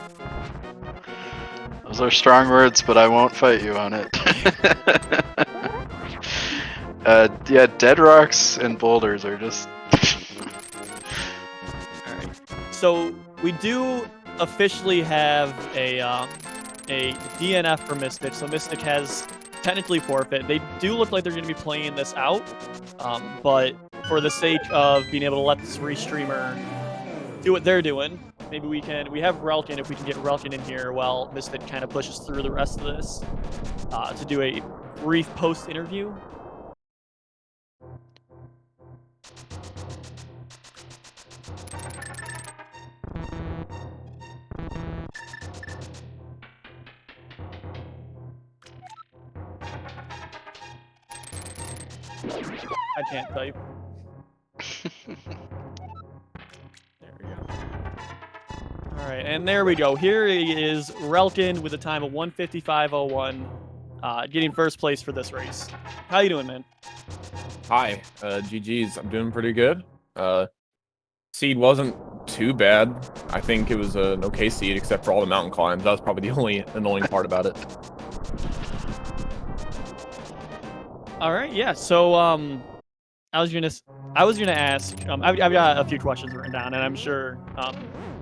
Those are strong words, but I won't fight you on it. Yeah, dead rocks and boulders are just... Alright. So, we do officially have a DNF for Mystic, so Mystic has technically forfeit. They do look like they're going to be playing this out, but for the sake of being able to let this restreamer do what they're doing, maybe we have Relkin, if we can get Relkin in here while Mystic kind of pushes through the rest of this, to do a brief post-interview. I can't type. There we go. Alright, and there we go. Here is Relkin with a time of 1:55:01. getting first place for this race. How you doing, man? Hi, GG's. I'm doing pretty good. Seed wasn't too bad. I think it was an okay seed, except for all the mountain climbs. That was probably the only annoying part about it. All right, yeah. So, I was gonna ask. I've got a few questions written down, and I'm sure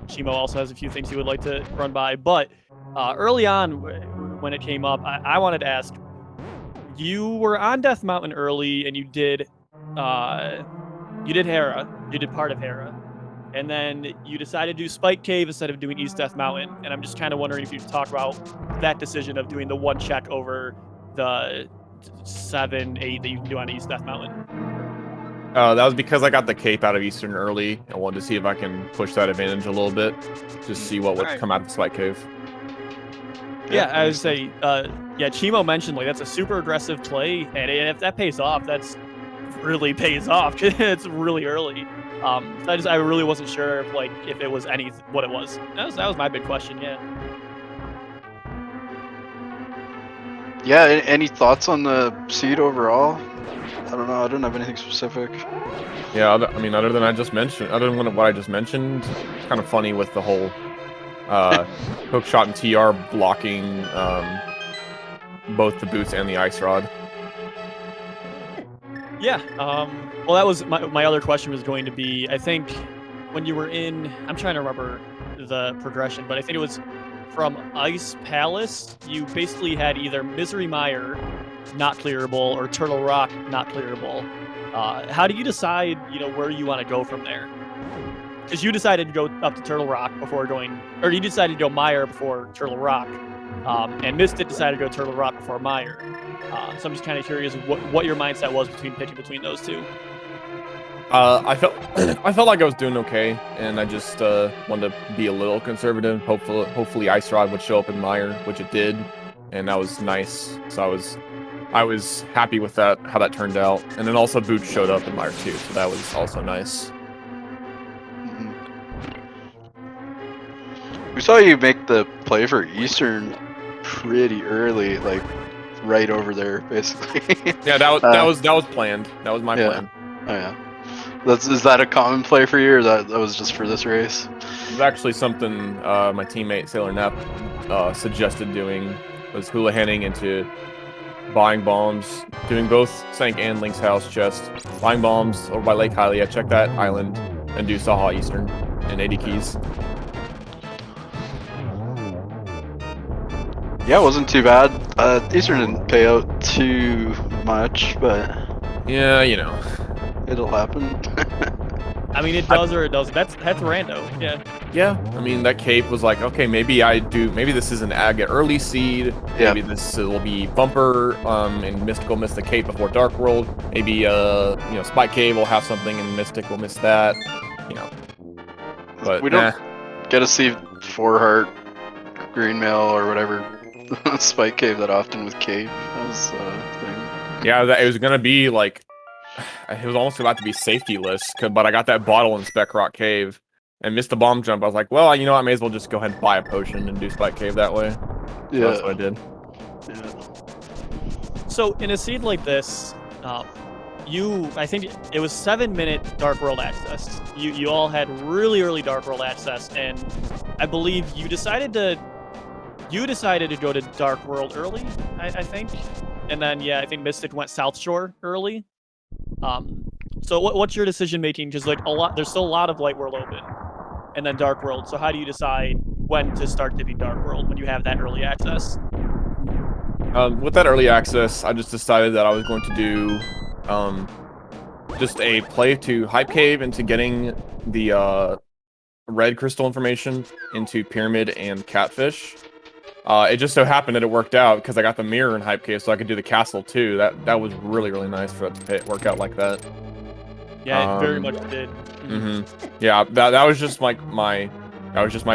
Chimo also has a few things he would like to run by. But early on, when it came up, I wanted to ask. You were on Death Mountain early, and you did Hera. You did part of Hera, and then you decided to do Spike Cave instead of doing East Death Mountain. And I'm just kind of wondering if you could talk about that decision of doing the one check over the 7, 8 that you can do on East Death Mountain. That was because I got the cape out of Eastern early. I wanted to see if I can push that advantage a little bit, just see what would come out of Spike Cave. Yeah, I would say, yeah, Chimo mentioned, like, that's a super aggressive play, and if that pays off, that's really pays off, because it's really early. So I really wasn't sure if it was what it was. That was my big question, yeah. Yeah, any thoughts on the seed overall? I don't know, I don't have anything specific. Yeah, I mean, other than what I just mentioned, kind of funny with the whole hook shot and TR blocking both the boots and the ice rod. Yeah. Well, that was my other question was going to be, I think when you were in, I'm trying to remember the progression, but I think it was from Ice Palace, you basically had either Misery Mire, not clearable, or Turtle Rock, not clearable. How do you decide, where you want to go from there? Because you decided to go up to Turtle Rock before going, or you decided to go Mire before Turtle Rock, and Mystic decided to go Turtle Rock before Mire. So I'm just kind of curious what your mindset was picking between those two. I felt like I was doing okay, and I just wanted to be a little conservative. Hopefully Ice Rod would show up in Mire, which it did, and that was nice. So I was happy with that, how that turned out. And then also Boots showed up in Mire too, so that was also nice. We saw you make the play for Eastern pretty early, like right over there, basically. Yeah, that was planned. That was my plan. Oh yeah. Is that a common play for you, or that was just for this race? It was actually something my teammate Sailor Nep suggested doing, was hula handing into buying bombs, doing both Sank and Link's house chest, buying bombs over by Lake Hylia, check that island, and do Saha Eastern and 80 keys. Yeah, it wasn't too bad. Eastern didn't pay out too much, but yeah, it'll happen. I mean, it does or it doesn't. That's rando. Yeah. Yeah. I mean, that cape was like, okay, maybe this is an Aga early seed. Yeah. Maybe this will be bumper. And Mystic will miss the cape before Dark World. Maybe Spike Cave will have something, and Mystic will miss that. But we don't get to see 4-heart green mail or whatever Spike Cave that often with Cave. That was thing. Yeah, it was gonna be like, it was almost about to be safety list, but I got that bottle in Spec Rock Cave and missed the bomb jump. I was like, well, I may as well just go ahead and buy a potion and do Spike Cave that way. So yeah, that's what I did. Yeah. So in a seed like this, I think it was 7-minute Dark World access. You all had really early Dark World access, and I believe you decided to go to Dark World early, I think. And then, yeah, I think Mystic went South Shore early. So what's your decision making? Because there's still a lot of Light World open, and then Dark World. So how do you decide when to start dipping Dark World when you have that early access? With that early access, I just decided that I was going to do just a play to Hype Cave into getting the red crystal information into Pyramid and Catfish. It just so happened that it worked out because I got the mirror in Hype Cave, so I could do the castle too. That was really, really nice for it to work out like that. Yeah, it very much did. Yeah, that was just my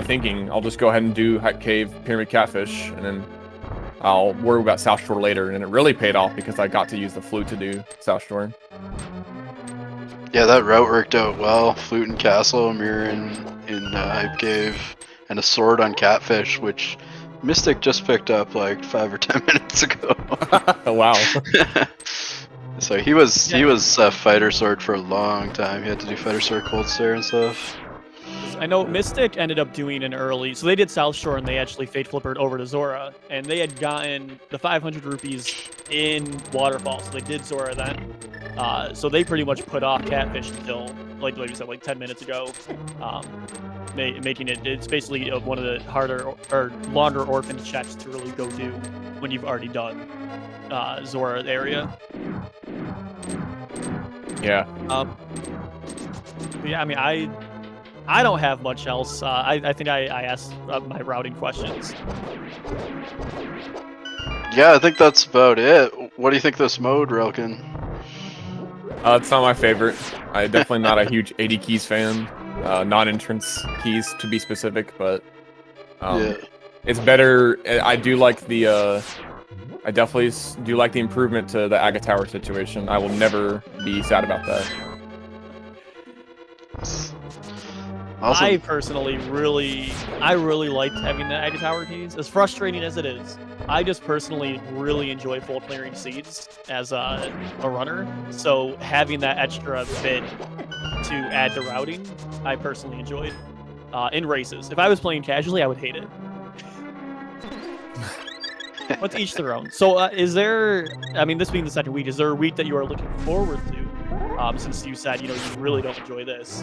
thinking. I'll just go ahead and do Hype Cave, Pyramid, Catfish, and then I'll worry about South Shore later. And it really paid off because I got to use the flute to do South Shore. Yeah, that route worked out well. Flute and castle, mirror in Hype Cave, and a sword on Catfish, which Mystic just picked up like 5 or 10 minutes ago. Wow. So he was Fighter Sword for a long time. He had to do Fighter Sword Cold Stare and stuff. I know Mystic ended up doing an early, so they did South Shore and they actually Fate Flippered over to Zora, and they had gotten the 500 rupees in Waterfall, so they did Zora then. So they pretty much put off Catfish until, like you said, like 10 minutes ago, making it's basically one of the harder or longer orphan checks to really go do when you've already done Zora area. Yeah. Yeah, I mean, I don't have much else. I think I asked my routing questions. Yeah, I think that's about it. What do you think of this mode, Relkin? It's not my favorite. I'm definitely not a huge 80 keys fan. Non-entrance keys, to be specific, but Yeah. it's better. I do like the. I definitely do like the improvement to the Aga Tower situation. I will never be sad about that. Awesome. I personally really liked having the Aga Tower keys. As frustrating as it is, I just personally really enjoy full clearing seeds as a runner. So having that extra bit to add to routing, I personally enjoyed in races. If I was playing casually, I would hate it. But to each their own. So is there, I mean, this being the second week, is there a week that you are looking forward to? Since you said, you really don't enjoy this.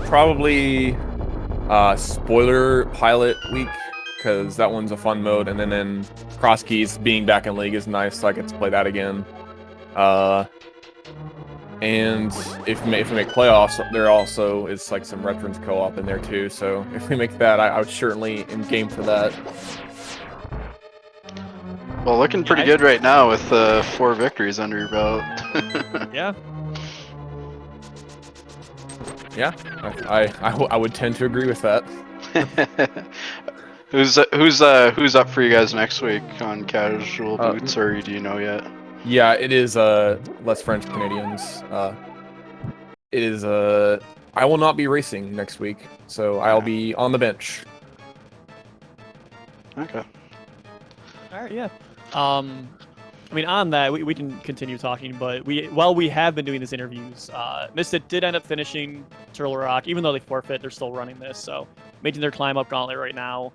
Probably spoiler pilot week, because that one's a fun mode, and then cross keys being back in league is nice, so I get to play that again. And if we make playoffs, there also is like some veterans co-op in there too. So if we make that, I would certainly in game for that. Well, looking pretty good right now with 4 victories under your belt. Yeah. Yeah, I would tend to agree with that. Who's up for you guys next week on casual boots, or do you know yet? Yeah, it is less French Canadians. It is I will not be racing next week, so I'll be on the bench. Okay. All right, yeah. I mean, on that, we can continue talking, but while we have been doing these interviews, Mystic did end up finishing Turtle Rock, even though they forfeit, they're still running this, so making their climb up gauntlet right now.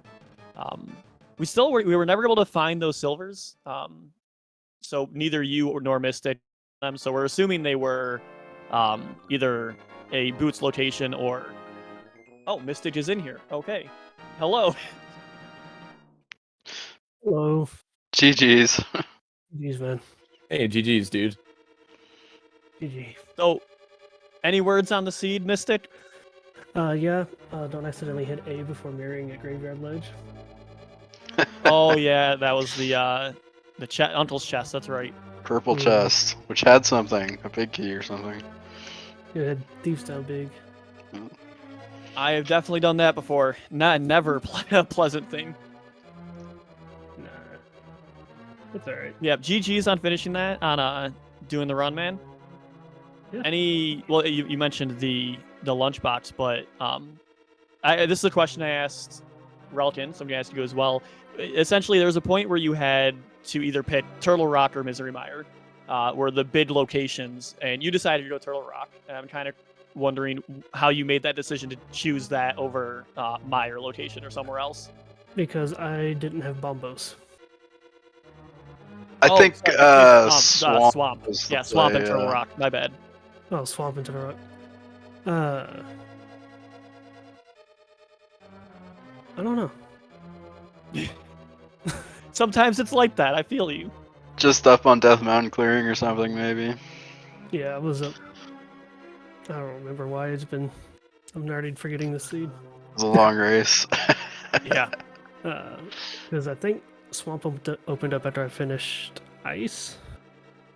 We were never able to find those silvers, so neither you nor Mystic, so we're assuming they were either a Boots location or... Oh, Mystic is in here. Okay. Hello. Hello. GG's. GG's, man. Hey, GG's, dude. GG. So, any words on the seed, Mystic? Yeah. Don't accidentally hit A before mirroring at Graveyard Ledge. Oh yeah, that was the Uncle's chest. That's right. Purple chest, which had something, a big key or something. It had Thieves down big. I have definitely done that before. Never a pleasant thing. Nah. It's alright. Yeah, GG's on finishing that, on doing the run, man. Yeah. Well, you mentioned the lunchbox, but this is a question I asked Relkin, somebody asked you as well. Essentially, there was a point where you had to either pick Turtle Rock or Misery Mire, were the bid locations, and you decided to go Turtle Rock. And I'm kind of wondering how you made that decision to choose that over Mire location or somewhere else. Because I didn't have bombos. I think Swamp. Yeah, Swamp and Turtle Rock. My bad. Oh, Swamp into the rock. I don't know. Sometimes it's like that. I feel you. Just up on Death Mountain clearing or something, maybe. Yeah, I was up. I don't remember why. It's been. I'm already forgetting the seed. It was a long race. Yeah. Because I think Swamp opened up after I finished Ice,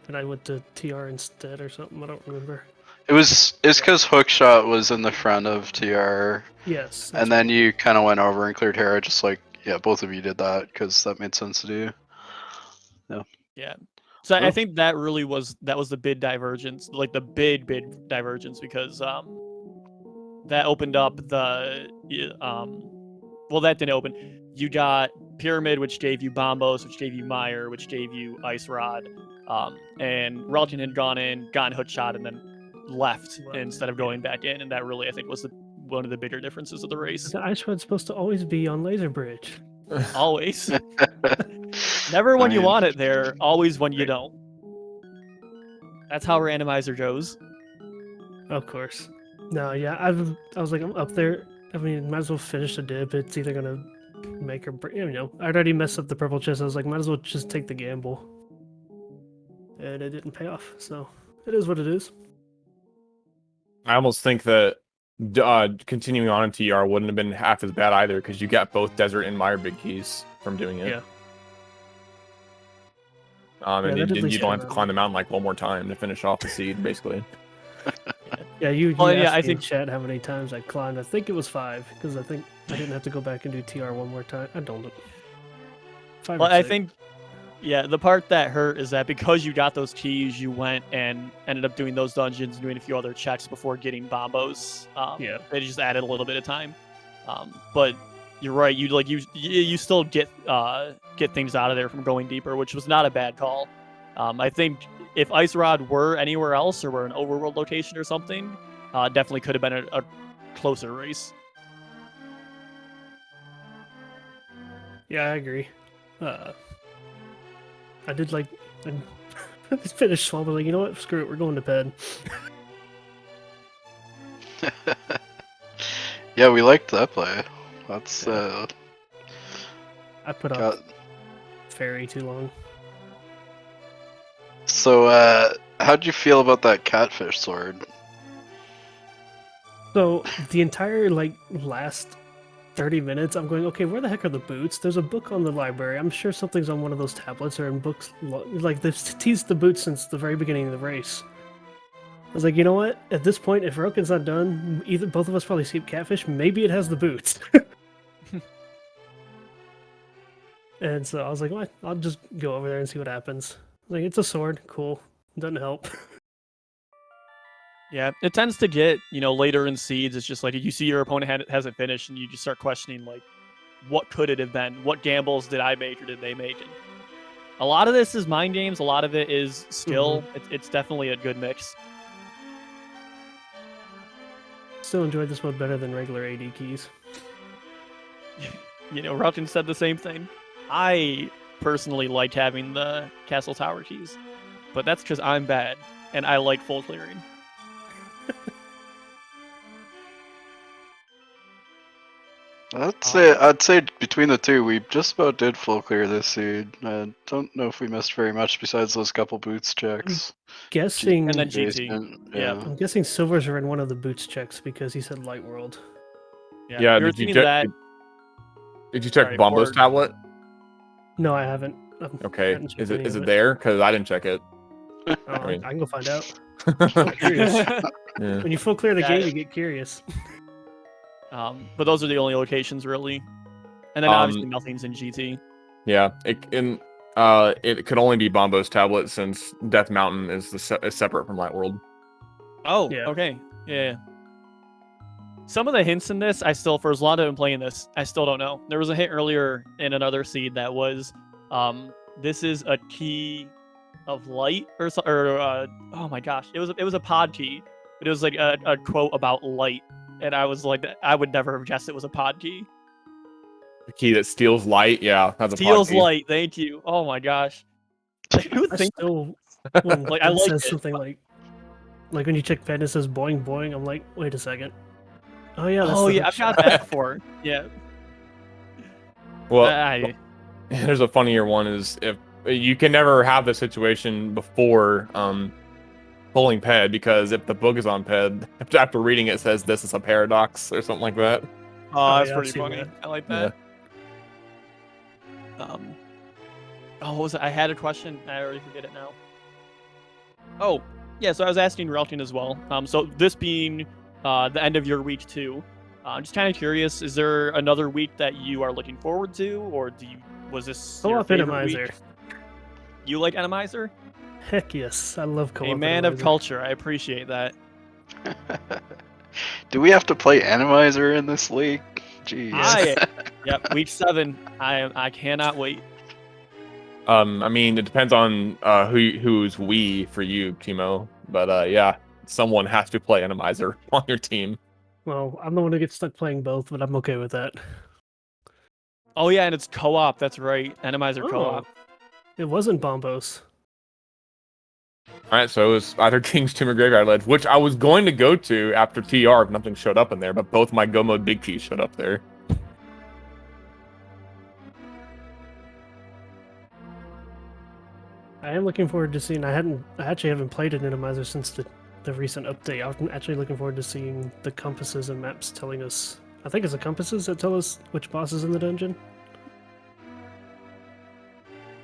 and I went to TR instead or something. I don't remember. It's because Hookshot was in the front of TR. Yes. And then you kind of went over and cleared Hera, just like, yeah, both of you did that because that made sense to do. Yeah. Yeah. So I think that really was the bid divergence, like the bid divergence, because that opened up the well, that didn't open. You got Pyramid, which gave you Bombos, which gave you Mire, which gave you Ice Rod, and Relton had gone in, gotten hook shot, and then left instead of going back in, and that really, I think, was one of the bigger differences of the race. The ice rod's supposed to always be on Laser Bridge. Always. Never when you want it there, always when you don't. That's how Randomizer goes. Of course. No, yeah, I was like, I'm up there. I mean, might as well finish the dip. It's either gonna make or break. You know, I'd already messed up the purple chest. I was like, might as well just take the gamble. And it didn't pay off. So it is what it is. I almost think that continuing on in TR wouldn't have been half as bad either, because you got both Desert and Mire big keys from doing it. Yeah. And that then at least you don't have to came out. climb the mountain like one more time to finish off the seed, basically. Yeah, you Well, yeah, asked I me in chat how many times I climbed. I think it was 5, because I think I didn't have to go back and do TR one more time. I don't know. 5 or Well, I 6. think, yeah, the part that hurt is that because you got those keys, you went and ended up doing those dungeons and doing a few other checks before getting Bombos. Yeah. They just added a little bit of time. But you're right. You still get things out of there from going deeper, which was not a bad call. I think if Ice Rod were anywhere else or were an overworld location or something, definitely could have been a closer race. Yeah, I agree. I did like I just finished Swamp. I was like, you know what? Screw it. We're going to bed. Yeah, we liked that play. That's I put got... off Fairy too long. So how'd you feel about that catfish sword? So the entire last 30 minutes, I'm going, okay, where the heck are the boots? There's a book on the library. I'm sure something's on one of those tablets or in books. Like, they've teased the boots since the very beginning of the race. I was like, you know what? At this point, if Roken's not done, either both of us probably skip catfish. Maybe it has the boots. And so I was like, well, I'll just go over there and see what happens. Like, it's a sword. Cool. Doesn't help. Yeah, it tends to get, later in seeds, it's just like you see your opponent hasn't finished and you just start questioning, like, what could it have been? What gambles did I make or did they make? And a lot of this is mind games. A lot of it is skill. It's definitely a good mix. Still enjoyed this one better than regular AD keys. Rautin said the same thing. I personally like having the castle tower keys, but that's because I'm bad and I like full clearing. I'd say between the two, we just about did full clear this seed. I don't know if we missed very much besides those couple boots checks. Guessing, And then GT. Basement, Yeah. I'm guessing Silvers are in one of the boots checks because he said Light World. Yeah, we were thinking that. Did you check Sorry, Bombo's Ford. tablet? No, I haven't. Okay, hadn't checked is any it of there? Because I didn't check it. Oh, I mean- I can go find out. I'm curious. Yeah. When you full clear the Yeah. game, you get curious. But those are the only locations really, and then obviously nothing's in GT. Yeah, it could only be Bombo's tablet since Death Mountain is separate from Light World. Oh, Yeah. okay, yeah. Some of the hints in this, I still, for as long as I've been playing this, I still don't know. There was a hint earlier in another seed that was, this is a key of light or oh my gosh, it was a pod key, but it was like a quote about light, and I was like, I would never have guessed it was a pod key. The key that steals light, yeah, that's a pod Steals key. light, thank you. Oh my gosh. Who I thinks? still, when Like, I it like says it, something like when you check Fed and it says boing boing, I'm like, wait a second. Oh yeah, that's Oh the yeah, I've got that before. Yeah. Well, there's a funnier one is if you can never have the situation before pulling PED, because if the book is on PED, after reading it says this is a paradox or something like that. Oh, that's yeah, I've pretty seen funny. that. I like that. What was it? I had a question. I already forget it now. Oh, yeah. So I was asking Relton as well. So this being the end of your week 2, I'm just kind of curious. Is there another week that you are looking forward to, or was this your Co-op favorite Randomizer. week? You like Randomizer? Heck yes, I love co-op. A man of Randomizer. culture. I appreciate that. Do we have to play Randomizer in this league? Jeez. Yep, week 7. I cannot wait. I mean, it depends on who's we for you, Timo. But yeah, someone has to play Randomizer on your team. Well, I'm the one who gets stuck playing both, but I'm okay with that. Oh yeah, and it's co-op. That's right, Randomizer co-op. It wasn't Bombos. All right, so it was either King's Tomb or Graveyard Ledge, which I was going to go to after TR if nothing showed up in there, but both my Go Mode Big Keys showed up there. I am looking forward to seeing. I actually haven't played an Randomizer since the recent update. I'm actually looking forward to seeing the compasses and maps telling us. I think it's the compasses that tell us which boss is in the dungeon.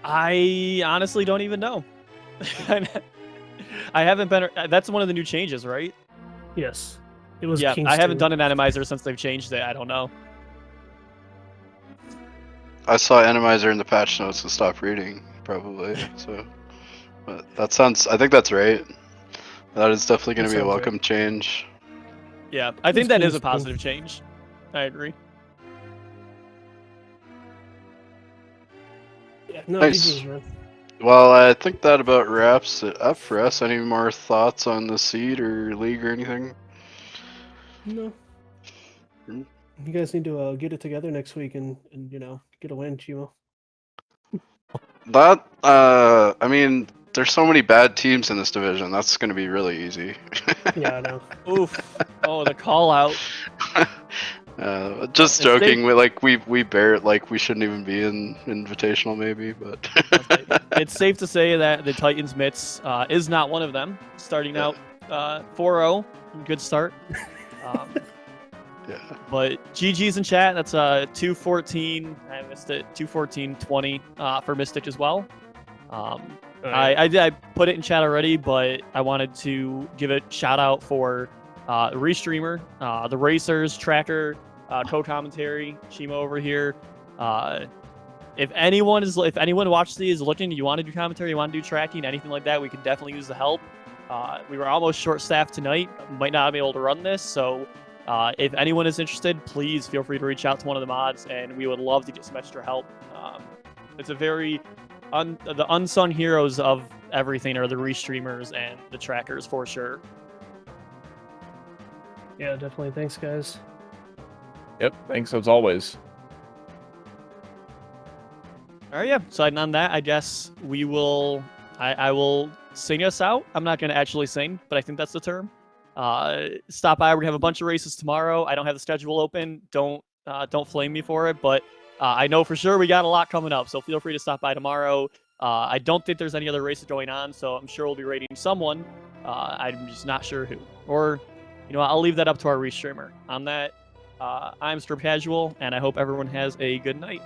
I honestly don't even know. I haven't been. That's one of the new changes, right? Yes, it was. Yeah, King's I haven't Tomb. done an Randomizer since they've changed it. I don't know. I saw Randomizer in the patch notes and stopped reading, probably. So, but that sounds. I think that's right. That is definitely going That to be a sounds right. welcome change. Yeah, I think It's that is King's a Tomb. positive change. I agree. Yeah, no, Nice. GG's, man. Well, I think that about wraps it up for us. Any more thoughts on the seed or league or anything? No. Hmm. You guys need to get it together next week and get a win, Chimo. That I mean, there's so many bad teams in this division. That's going to be really easy. Yeah, I know. Oof. Oh, the call out. Just It's joking. We bear it like we shouldn't even be in Invitational, maybe. But It's safe to say that the Titans Mitts is not one of them. Starting out 4-0, good start. Yeah. But GG's in chat. That's 214. I missed it. 214-20 for Mystic as well. I put it in chat already, but I wanted to give a shout out for Restreamer, the Racers, Tracker, co-commentary, Shima over here. If anyone watches these looking, you want to do commentary, you want to do tracking, anything like that, we could definitely use the help. We were almost short-staffed tonight, might not be able to run this, so if anyone is interested, please feel free to reach out to one of the mods, and we would love to get some extra help. It's a very the unsung heroes of everything are the restreamers and the trackers for sure. Yeah, definitely. Thanks, guys. Yep, thanks as always. All right, yeah. Siding on that, I guess we will. I will sing us out. I'm not going to actually sing, but I think that's the term. Stop by. We're gonna have a bunch of races tomorrow. I don't have the schedule open. Don't flame me for it, but I know for sure we got a lot coming up. So feel free to stop by tomorrow. I don't think there's any other races going on, so I'm sure we'll be rating someone. I'm just not sure who. Or, I'll leave that up to our restreamer. On that, I'm Strip Casual, and I hope everyone has a good night.